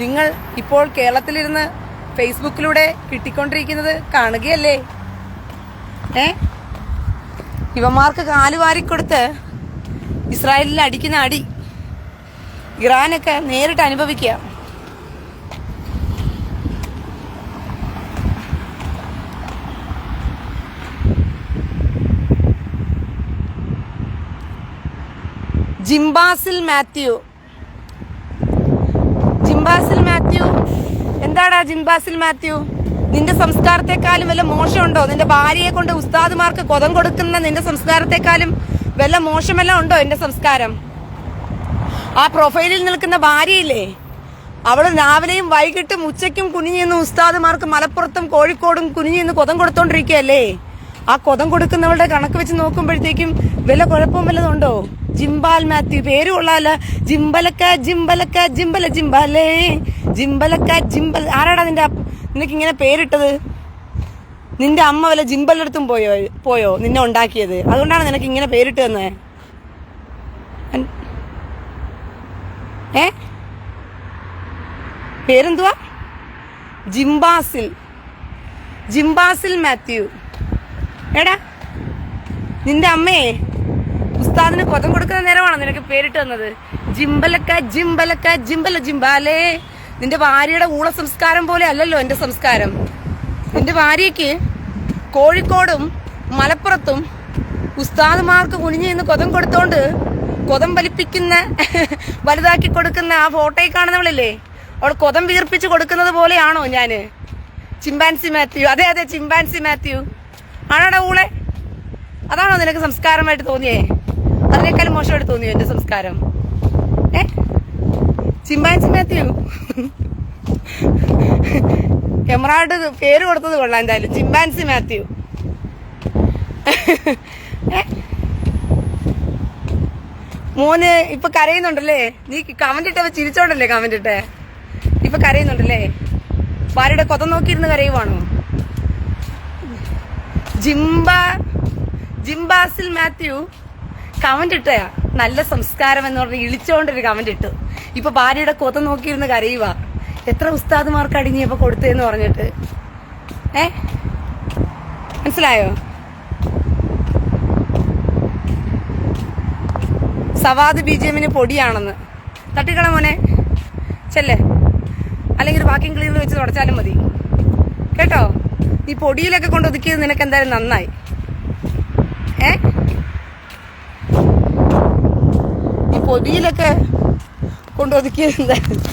നിങ്ങൾ ഇപ്പോൾ കേരളത്തിലിരുന്ന് ഫേസ്ബുക്കിലൂടെ കിട്ടിക്കൊണ്ടിരിക്കുന്നത് കാണുകയല്ലേ? ഇവന്മാർക്ക് കാലുവാരിക്കൊടുത്ത് ഇസ്രായേലിൽ അടിക്കുന്ന അടി ഇറാനൊക്കെ നേരിട്ട് അനുഭവിക്കുക. ജിംബാസിൽ മാത്യു എന്താടാ ജിംബാസിൽ മാത്യു? നിന്റെ സംസ്കാരത്തെക്കാളും വല്ല മോശമുണ്ടോ? നിന്റെ ഭാര്യയെ കൊണ്ട് ഉസ്താദുമാർക്ക് കൊതം കൊടുക്കുന്ന നിന്റെ സംസ്കാരത്തെക്കാളും വല്ല മോശമെല്ലാം ഉണ്ടോ എന്റെ സംസ്കാരം? ആ പ്രൊഫൈലിൽ നിൽക്കുന്ന ഭാര്യയില്ലേ, അവള് രാവിലെയും വൈകിട്ടും ഉച്ചയ്ക്കും കുനിഞ്ഞിന്ന് ഉസ്താദുമാർക്ക് മലപ്പുറത്തും കോഴിക്കോടും കുനിഞ്ഞിന്ന് കൊതം കൊടുത്തോണ്ടിരിക്കുകയല്ലേ? ആ കൊതം കൊടുക്കുന്നവളുടെ കണക്ക് വെച്ച് നോക്കുമ്പോഴത്തേക്കും വല്ല കുഴപ്പവും വല്ലതുണ്ടോ? ജിംബാൽ മാത്യു പേര് കൊള്ളാല. ജിംബലക്ക ജിംബലക്ക ജിംബല ജിംബാലേ ജിംബലക്ക ജിംബൽ. ആരാടാ നിനക്ക് ഇങ്ങനെ പേരിട്ടത്? നിന്റെ അമ്മ വല്ല ജിംബലിടത്തും പോയോ നിന്നെ ഉണ്ടാക്കിയത്? അതുകൊണ്ടാണ് നിനക്ക് ഇങ്ങനെ പേരിട്ട് തന്നെ. പേരെന്തുവാ? ജിംബാസിൽ മാത്യു. എടാ നിന്റെ അമ്മയെ ഉസ്താദിന് കൊതം കൊടുക്കുന്ന നേരമാണോ നിനക്ക് പേരിട്ട് തന്നത്? ജിംബലക്ക ജിംബലക്ക ജിംബല ജിംബാലേ. നിന്റെ ഭാര്യയുടെ ഊള സംസ്കാരം പോലെ അല്ലല്ലോ എന്റെ സംസ്കാരം. നിന്റെ ഭാര്യയ്ക്ക് കോഴിക്കോടും മലപ്പുറത്തും ഉസ്താദുമാർക്ക് കുനിഞ്ഞു നിന്ന് കൊതം കൊടുത്തോണ്ട് കൊതം വലിപ്പിക്കുന്ന വലുതാക്കി കൊടുക്കുന്ന ആ ഫോട്ടോയിൽ കാണുന്നവളില്ലേ, അവൾ കൊതം വീർപ്പിച്ച് കൊടുക്കുന്നത് പോലെയാണോ ഞാന്? ചിമ്പാൻസി മാത്യു. അതെ ചിമ്പാൻസി മാത്യു ആണോടാ ഊളെ? അതാണോ നിനക്ക് സംസ്കാരമായിട്ട് തോന്നിയേ? അതിനേക്കാളും മോശമായിട്ട് തോന്നിയോ എന്റെ സംസ്കാരം? ചിമ്പാൻസി മാത്യു. എമറാൾഡ് പേര് കൊടുത്തത് കൊള്ളാം എന്തായാലും. ചിമ്പാൻസി മാത്യു. മോന് ഇപ്പൊ കരയുന്നുണ്ടല്ലേ? നീ കമന്റ് ഇട്ട ചിരിച്ചോണ്ടല്ലേ കമന്റ് ഇട്ടേ? ഇപ്പൊ കരയുന്നുണ്ടല്ലേ? ഭാര്യയുടെ കൊതം നോക്കിയിരുന്ന് കരയുവാണോ? ജിംബാസിൽ മാത്യു കമന്റ് ഇട്ടയാ നല്ല സംസ്കാരം എന്ന് പറഞ്ഞ് ഇളിച്ചോണ്ടൊരു കമന്റ് ഇട്ടു. ഇപ്പൊ ഭാര്യയുടെ കൊതം നോക്കിയിരുന്ന് കരയുക. എത്ര ഉസ്താദുമാർക്ക് അടിഞ്ഞപ്പോ കൊടുത്തേന്ന് പറഞ്ഞിട്ട്. മനസ്സിലായോ? സവാദ് BGM പൊടിയാണെന്ന് തട്ടിക്കള മോനെ, ചെല്ലേ. അല്ലെങ്കിൽ ഒരു വാക്യൂം ക്ലീനർ വെച്ച് തുടച്ചാലും മതി കേട്ടോ. നീ പൊടിയിലൊക്കെ കൊണ്ട് ഒതുക്കിയത് നിനക്ക് എന്തായാലും നന്നായി. ഈ പൊടിയിലൊക്കെ കൊണ്ടൊതുക്കിയത് എന്തായാലും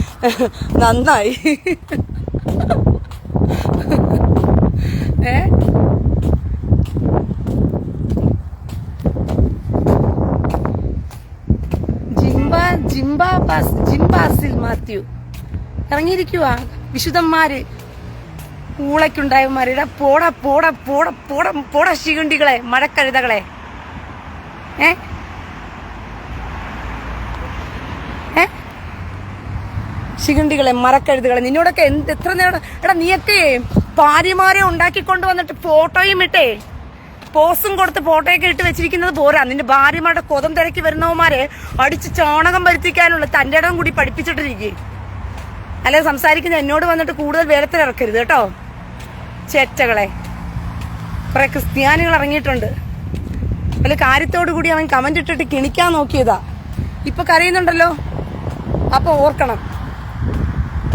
നന്നായി. ജിംബാസിൽ മാത്യു ഇറങ്ങിയിരിക്കുക. വിശുദ്ധന്മാര് ഊളയ്ക്കുണ്ടായവന്മാരുടെ പോട പോട പോട പോട പോട ശിഖണ്ഡികളെ, മഴക്കഴുതകളെ. ശിഖണ്ഡികളെ, മരക്കഴുതുകളെ, നിന്നോടൊക്കെ എത്ര നേരം. എടാ നീയൊക്കെ ഭാര്യമാരെ ഉണ്ടാക്കിക്കൊണ്ട് വന്നിട്ട് ഫോട്ടോയും ഇട്ടേ പോസും കൊടുത്ത് ഫോട്ടോയൊക്കെ ഇട്ട് വെച്ചിരിക്കുന്നത് പോരാ. നിന്റെ ഭാര്യമാരുടെ കൊതം തിരക്കി വരുന്നവന്മാരെ അടിച്ച് ചാണകം വരുത്തിക്കാനുള്ള തന്റെ ഇടം കൂടി പഠിപ്പിച്ചിട്ടിരിക്കും. അല്ലെ സംസാരിക്കുന്ന എന്നോട് വന്നിട്ട് കൂടുതൽ വേലത്തിലിറക്കരുത് കേട്ടോ. ചേറ്റകളെ. കുറെ ക്രിസ്ത്യാനികൾ ഇറങ്ങിയിട്ടുണ്ട്. വല്ല കാര്യത്തോടു കൂടി അവൻ കമന്റ് ഇട്ടിട്ട് കിണിക്കാൻ നോക്കിയതാ, ഇപ്പൊ കരയുന്നുണ്ടല്ലോ. അപ്പൊ ഓർക്കണം,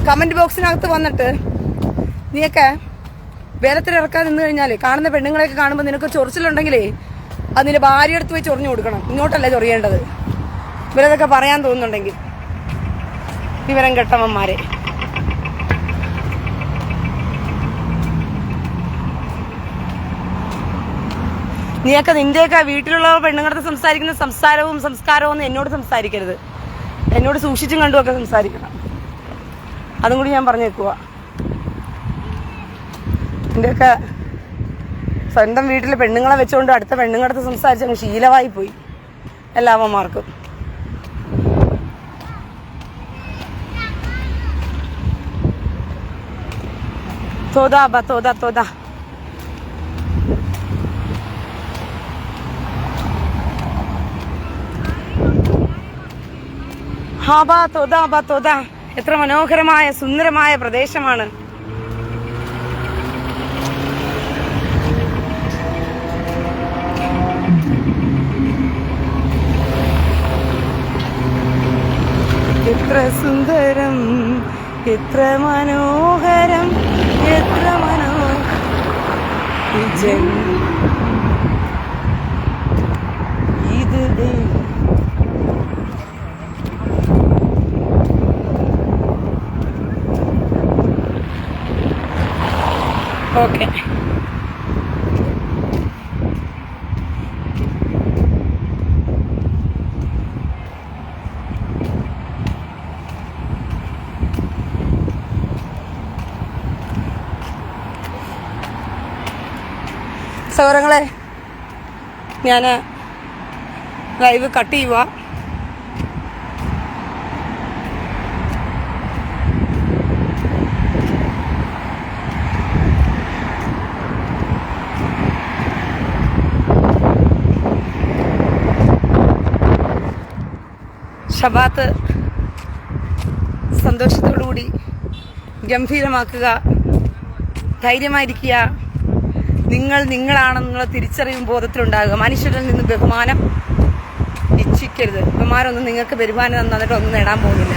കമന്റ് ബോക്സിനകത്ത് വന്നിട്ട് നീയൊക്കെ വേലത്തിലിറക്കാൻ നിന്ന് കഴിഞ്ഞാല് കാണുന്ന പെണ്ണുങ്ങളെയൊക്കെ കാണുമ്പോൾ നിനക്ക് ചൊറിച്ചിലുണ്ടെങ്കിലേ അത് നിന്റെ ഭാര്യ എടുത്ത് പോയി ചൊറിഞ്ഞു കൊടുക്കണം. ഇങ്ങോട്ടല്ലേ ചൊറിയേണ്ടത്. ഇവരതൊക്കെ പറയാൻ തോന്നുന്നുണ്ടെങ്കിൽ വിവരം കെട്ടവന്മാരെ. നീയൊക്കെ നിന്റെയൊക്കെ വീട്ടിലുള്ള പെണ്ണുങ്ങളുടെ സംസാരിക്കുന്ന സംസ്കാരവും ഒന്നും എന്നോട് സംസാരിക്കരുത്. എന്നോട് സൂക്ഷിച്ചും കണ്ടുമൊക്കെ സംസാരിക്കണം. അതും കൂടി ഞാൻ പറഞ്ഞേക്കുക. നിന്റെയൊക്കെ സ്വന്തം വീട്ടിലെ പെണ്ണുങ്ങളെ വെച്ചുകൊണ്ട് അടുത്ത പെണ്ണുങ്ങളടുത്ത് സംസാരിച്ചങ്ങ് ശീലമായി പോയി എല്ലാവന്മാർക്കും. തോതാ ബാ തോതാ തോതാ. ഹാ ബാ തോതാ ബാ തോതാ. എത്ര മനോഹരമായ സുന്ദരമായ പ്രദേശമാണ്. എത്ര സുന്ദരം, എത്ര മനോഹരം, എത്ര ഇത് ഓക്കെ. സൗരങ്ങളെ, ഞാൻ ലൈവ് കട്ട് ചെയ്യുക. ശബാത്ത് സന്തോഷത്തോടുകൂടി ഗംഭീരമാക്കുക. ധൈര്യമായിരിക്കുക. നിങ്ങൾ നിങ്ങളാണെന്നുള്ള തിരിച്ചറിവും ബോധത്തിലുണ്ടാകുക. മനുഷ്യരിൽ നിന്ന് ബഹുമാനം ഇച്ഛിക്കരുത്. ബഹുമാനമൊന്നും നിങ്ങൾക്ക് ബഹുമാനം തന്നിട്ട് ഒന്നും നേടാൻ പോകുന്നില്ല.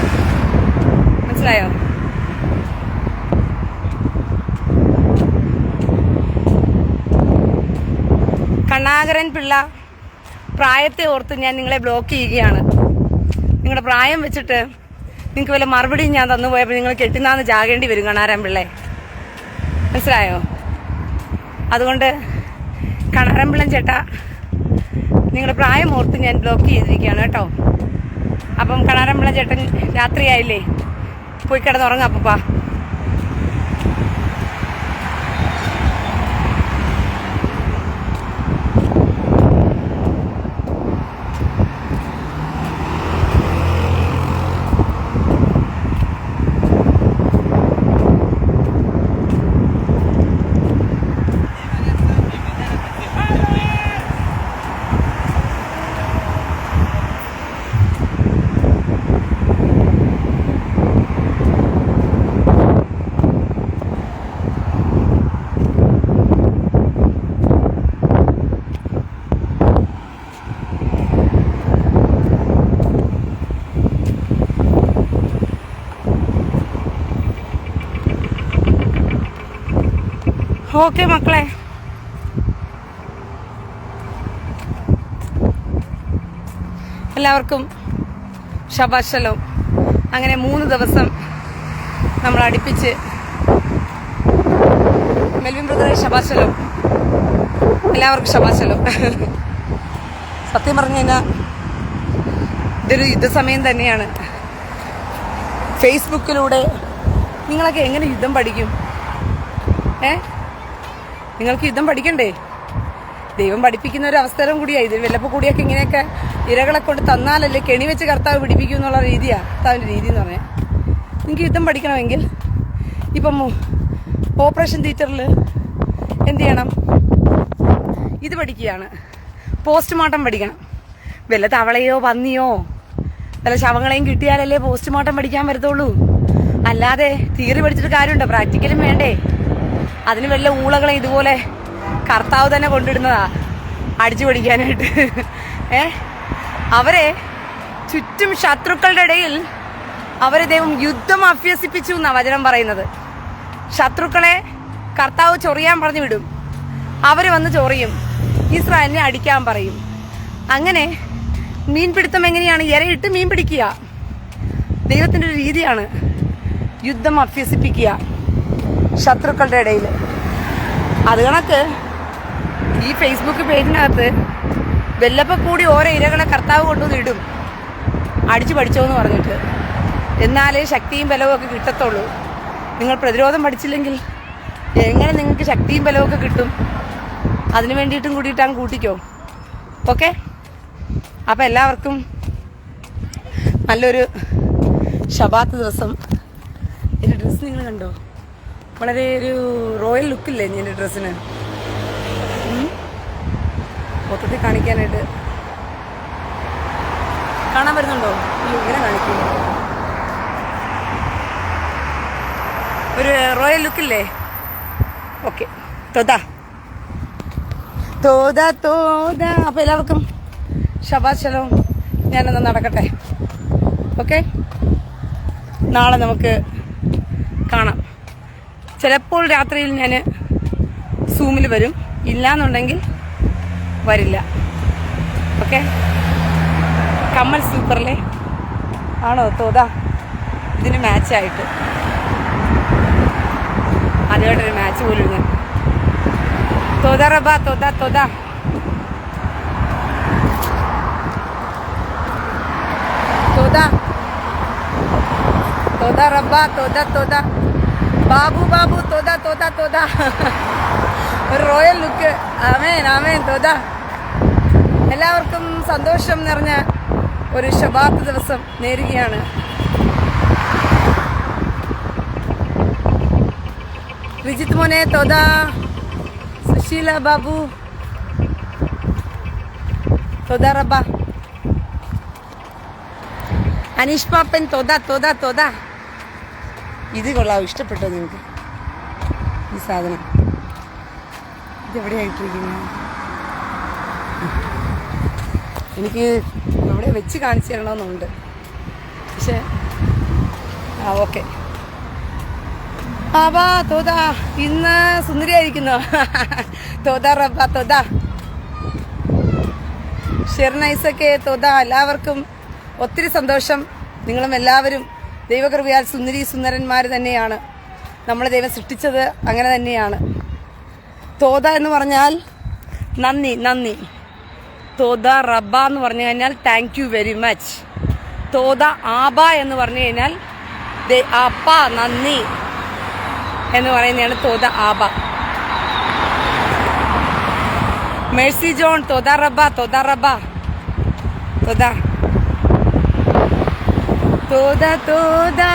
മനസ്സിലായോ? കണ്ണാകരൻ പിള്ള, പ്രായത്തെ ഓർത്ത് ഞാൻ നിങ്ങളെ ബ്ലോക്ക് ചെയ്യുകയാണ്. നിങ്ങളുടെ പ്രായം വെച്ചിട്ട് നിങ്ങൾക്ക് വല്ല മറുപടിയും ഞാൻ തന്നു പോയപ്പോൾ നിങ്ങൾ കെട്ടിനാന്ന് ചാകേണ്ടി വരും കണ്ണാരൻ പിള്ളേ. മനസ്സിലായോ? അതുകൊണ്ട് കണ്ണാരൻപിള്ളൻ ചേട്ടാ, നിങ്ങളുടെ പ്രായം ഓർത്ത് ഞാൻ ബ്ലോക്ക് ചെയ്തിരിക്കുകയാണ് കേട്ടോ. അപ്പം കണ്ണാരൻപിള്ളൻ ചേട്ടൻ രാത്രിയായില്ലേ, പോയി കിടന്നുറങ്ങാം അപ്പപ്പാ. ഓക്കെ മക്കളെ, എല്ലാവർക്കും ശബാത്ത് ശലോം. അങ്ങനെ 3 ദിവസം നമ്മൾ അടുപ്പിച്ച് മെൽവിൻ ബ്രദറെ ശബാത്ത് ശലോം. എല്ലാവർക്കും ശബാത്ത് ശലോം. സത്യം പറഞ്ഞു കഴിഞ്ഞാൽ ഇതൊരു യുദ്ധസമയം തന്നെയാണ്. ഫേസ്ബുക്കിലൂടെ നിങ്ങളൊക്കെ എങ്ങനെ യുദ്ധം പഠിക്കും? നിങ്ങൾക്ക് യുദ്ധം പഠിക്കണ്ടേ? ദൈവം പഠിപ്പിക്കുന്ന ഒരു അവസരം കൂടിയായി ഇത്. വല്ലപ്പോൾ കൂടിയൊക്കെ ഇങ്ങനെയൊക്കെ ഇരകളെ കൊണ്ട് തന്നാലല്ലേ കെണി വെച്ച് കർത്താവ് പിടിപ്പിക്കും എന്നുള്ള രീതിയാണ് കർത്താവിൻ്റെ രീതി എന്ന് പറഞ്ഞാൽ. നിങ്ങൾക്ക് യുദ്ധം പഠിക്കണമെങ്കിൽ ഇപ്പം ഓപ്പറേഷൻ തിയേറ്ററിൽ എന്ത് ചെയ്യണം? ഇത് പഠിക്കുകയാണ്. പോസ്റ്റ്മോർട്ടം പഠിക്കണം. വല്ല തവളയോ പന്നിയോ വല്ല ശവങ്ങളെയും കിട്ടിയാലല്ലേ പോസ്റ്റ്മോർട്ടം പഠിക്കാൻ വരത്തുള്ളൂ. അല്ലാതെ തിയറി പഠിച്ചിട്ട് കാര്യമുണ്ടോ? പ്രാക്ടിക്കലും വേണ്ടേ? അതിന് വല്ല ഊളകളെ ഇതുപോലെ കർത്താവ് തന്നെ കൊണ്ടിടുന്നതാ അടിച്ചു പിടിക്കാനായിട്ട്. അവരെ ചുറ്റും ശത്രുക്കളുടെ ഇടയിൽ അവരെ ദൈവം യുദ്ധം അഭ്യസിപ്പിച്ചു എന്നാണ് വചനം പറയുന്നത്. ശത്രുക്കളെ കർത്താവ് ചൊറിയാൻ പറഞ്ഞു വിടും, അവർ വന്ന് ചൊറിയും, ഇസ്രായേലിനെ അടിക്കാൻ പറയും. അങ്ങനെ മീൻപിടുത്തം എങ്ങനെയാണ്? ഇരയിട്ട് മീൻ പിടിക്കുക. ദൈവത്തിൻ്റെ ഒരു രീതിയാണ് യുദ്ധം അഭ്യസിപ്പിക്കുക ശത്രുക്കളുടെ ഇടയിൽ. അത് കണക്ക് ഈ ഫേസ്ബുക്ക് പേജിനകത്ത് വെല്ലപ്പം കൂടി ഓരോ ഇരകളെ കർത്താവ് കൊണ്ടുവന്ന് ഇടും, അടിച്ചു പഠിച്ചോ എന്ന് പറഞ്ഞിട്ട്. എന്നാലേ ശക്തിയും ബലവും ഒക്കെ കിട്ടത്തുള്ളൂ. നിങ്ങൾ പ്രതിരോധം പഠിച്ചില്ലെങ്കിൽ എങ്ങനെ നിങ്ങൾക്ക് ശക്തിയും ബലവും ഒക്കെ കിട്ടും? അതിന് വേണ്ടിയിട്ടും കൂടിയിട്ടാണ് കൂട്ടിക്കോ. ഓക്കെ, അപ്പം എല്ലാവർക്കും നല്ലൊരു ശബാത്ത് ദിവസം. എൻ്റെ ഡ്രസ്സ് നിങ്ങൾ കണ്ടോ? വളരെ ഒരു റോയൽ ലുക്കില്ലേ എൻ്റെ ഡ്രസ്സിന്? മൊത്തത്തിൽ കാണിക്കാനായിട്ട് കാണാൻ വരുന്നുണ്ടോ? ഇങ്ങനെ കാണിക്കും, ഒരു റോയൽ ലുക്കില്ലേ? ഓക്കെ, തോതാ തോതാ തോതാ. അപ്പോൾ എല്ലാവർക്കും ശബാത്ത് ശലോം. ഞാനൊന്ന് നടക്കട്ടെ. ഓക്കെ, നാളെ നമുക്ക് കാണാം. ചിലപ്പോൾ രാത്രിയിൽ ഞാൻ സൂമിൽ വരും, ഇല്ലാന്നുണ്ടെങ്കിൽ വരില്ല. ഓക്കെ, കമ്മൽ സൂപ്പറല്ലേ ആണോ തോതാ? ഇതിന് മാച്ചായിട്ട് ആദ്യമായിട്ടൊരു മാച്ച് പോലും ഞാൻ. തോതാ റബ തോതാ തോതാ. തോതാ തോതാ റബ്ബ തോതാ തോതാ. ബാബു ബാബു തോതാ തോതാ തോതാ. ഒരു റോയൽ ലുക്ക്. ആമേൻ ആമേൻ തോതാ. എല്ലാവർക്കും സന്തോഷം നിറഞ്ഞ ഒരു ശബാത്ത് ദിവസം നേരുകയാണ്. വിജിത് മോനെ തോതാ. സുശീല ബാബു തോതാ റബ്ബ. അനീഷ് പാപ്പൻ തോതാ തോതാ തോതാ. ഇത് കൊള്ളാവും, ഇഷ്ടപ്പെട്ടോ നിങ്ങൾക്ക് ഈ സാധനം? ഇതെവിടെയായിട്ടിരിക്കുന്നു? എനിക്ക് ഇവിടെ വെച്ച് കാണിച്ചു തരണമെന്നുണ്ട്, പക്ഷേ ഓക്കെ. ആവാ തോതാ, ഇന്ന് സുന്ദരിയായിരിക്കുന്നു. തോതാ റബ്ബ തോതാ. ഷെർനൈസൊക്കെ തോതാ. എല്ലാവർക്കും ഒത്തിരി സന്തോഷം. നിങ്ങളും എല്ലാവരും ദൈവകൃപയാൽ സുന്ദരി സുന്ദരന്മാർ തന്നെയാണ്. നമ്മളെ ദൈവം സൃഷ്ടിച്ചത് അങ്ങനെ തന്നെയാണ്. തോത എന്ന് പറഞ്ഞാൽ നന്ദി നന്ദി. തോത റബ്ബ എന്ന് പറഞ്ഞു കഴിഞ്ഞാൽ thank you very much. തോത Aba എന്ന് പറഞ്ഞു കഴിഞ്ഞാൽ അപ്പ നന്ദി എന്ന് പറയുന്നതാണ് തോത ആബ. Mercy John തോത റബ്ബ തോത റബ്ബ തോത. തോതാ തോതാ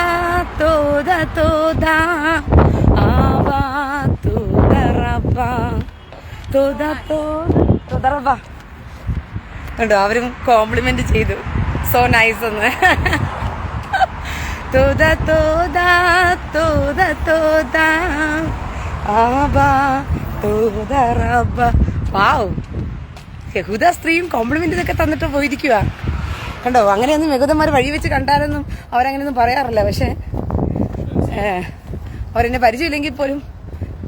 തോതാ തോതാ ആവാ തോതാ റബ്ബ തോതാ തോതാ റബ്ബ. കണ്ടോ, അവരും കോംപ്ലിമെന്റ് ചെയ്തു, സോ നൈസ് എന്ന്. തോതാ തോതാ തോതാ തോതാ ആവാ തോതാ റബ്ബ. വാവ്, യഹൂദ സ്ത്രീയും കോംപ്ലിമെന്റ് ഇതൊക്കെ തന്നിട്ട് പോയിരിക്കുക. കണ്ടോ, അങ്ങനെയൊന്നും യഹൂദന്മാർ വഴി വെച്ച് കണ്ടാലൊന്നും അവരങ്ങനെയൊന്നും പറയാറില്ല. പക്ഷെ അവരെന്നെ പരിചയമില്ലെങ്കിൽ പോലും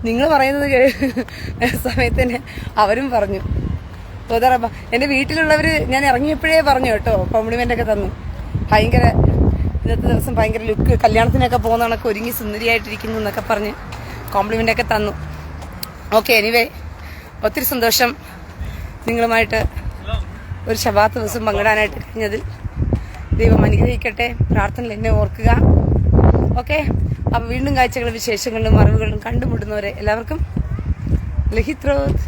നിങ്ങൾ പറയുന്നത് സമയത്ത് തന്നെ അവരും പറഞ്ഞു തോതാ റബ്ബ. എൻ്റെ വീട്ടിലുള്ളവർ ഞാൻ ഇറങ്ങിയപ്പോഴേ പറഞ്ഞു കേട്ടോ, കോംപ്ലിമെന്റ് ഒക്കെ തന്നു. ഭയങ്കര ഇന്നത്തെ ദിവസം ഭയങ്കര ലുക്ക്, കല്യാണത്തിനൊക്കെ പോകുന്ന കണക്ക് ഒരുങ്ങി സുന്ദരിയായിട്ടിരിക്കുന്നു എന്നൊക്കെ പറഞ്ഞ് കോംപ്ലിമെന്റ് ഒക്കെ തന്നു. ഓക്കെ, എനിവേ ഒത്തിരി സന്തോഷം നിങ്ങളുമായിട്ട് ഒരു ശബാത്ത് ദിവസം പങ്കിടാനായിട്ട് കഴിഞ്ഞതിൽ. ദൈവം അനുഗ്രഹിക്കട്ടെ. പ്രാർത്ഥനയിൽ എന്നെ ഓർക്കുക. ഓക്കെ, അപ്പോൾ വീണ്ടും കാഴ്ചകളും വിശേഷങ്ങളിലും അറിവുകളും കണ്ടുമുട്ടുന്നവരെ എല്ലാവർക്കും ലഹിത്രോത്ത്.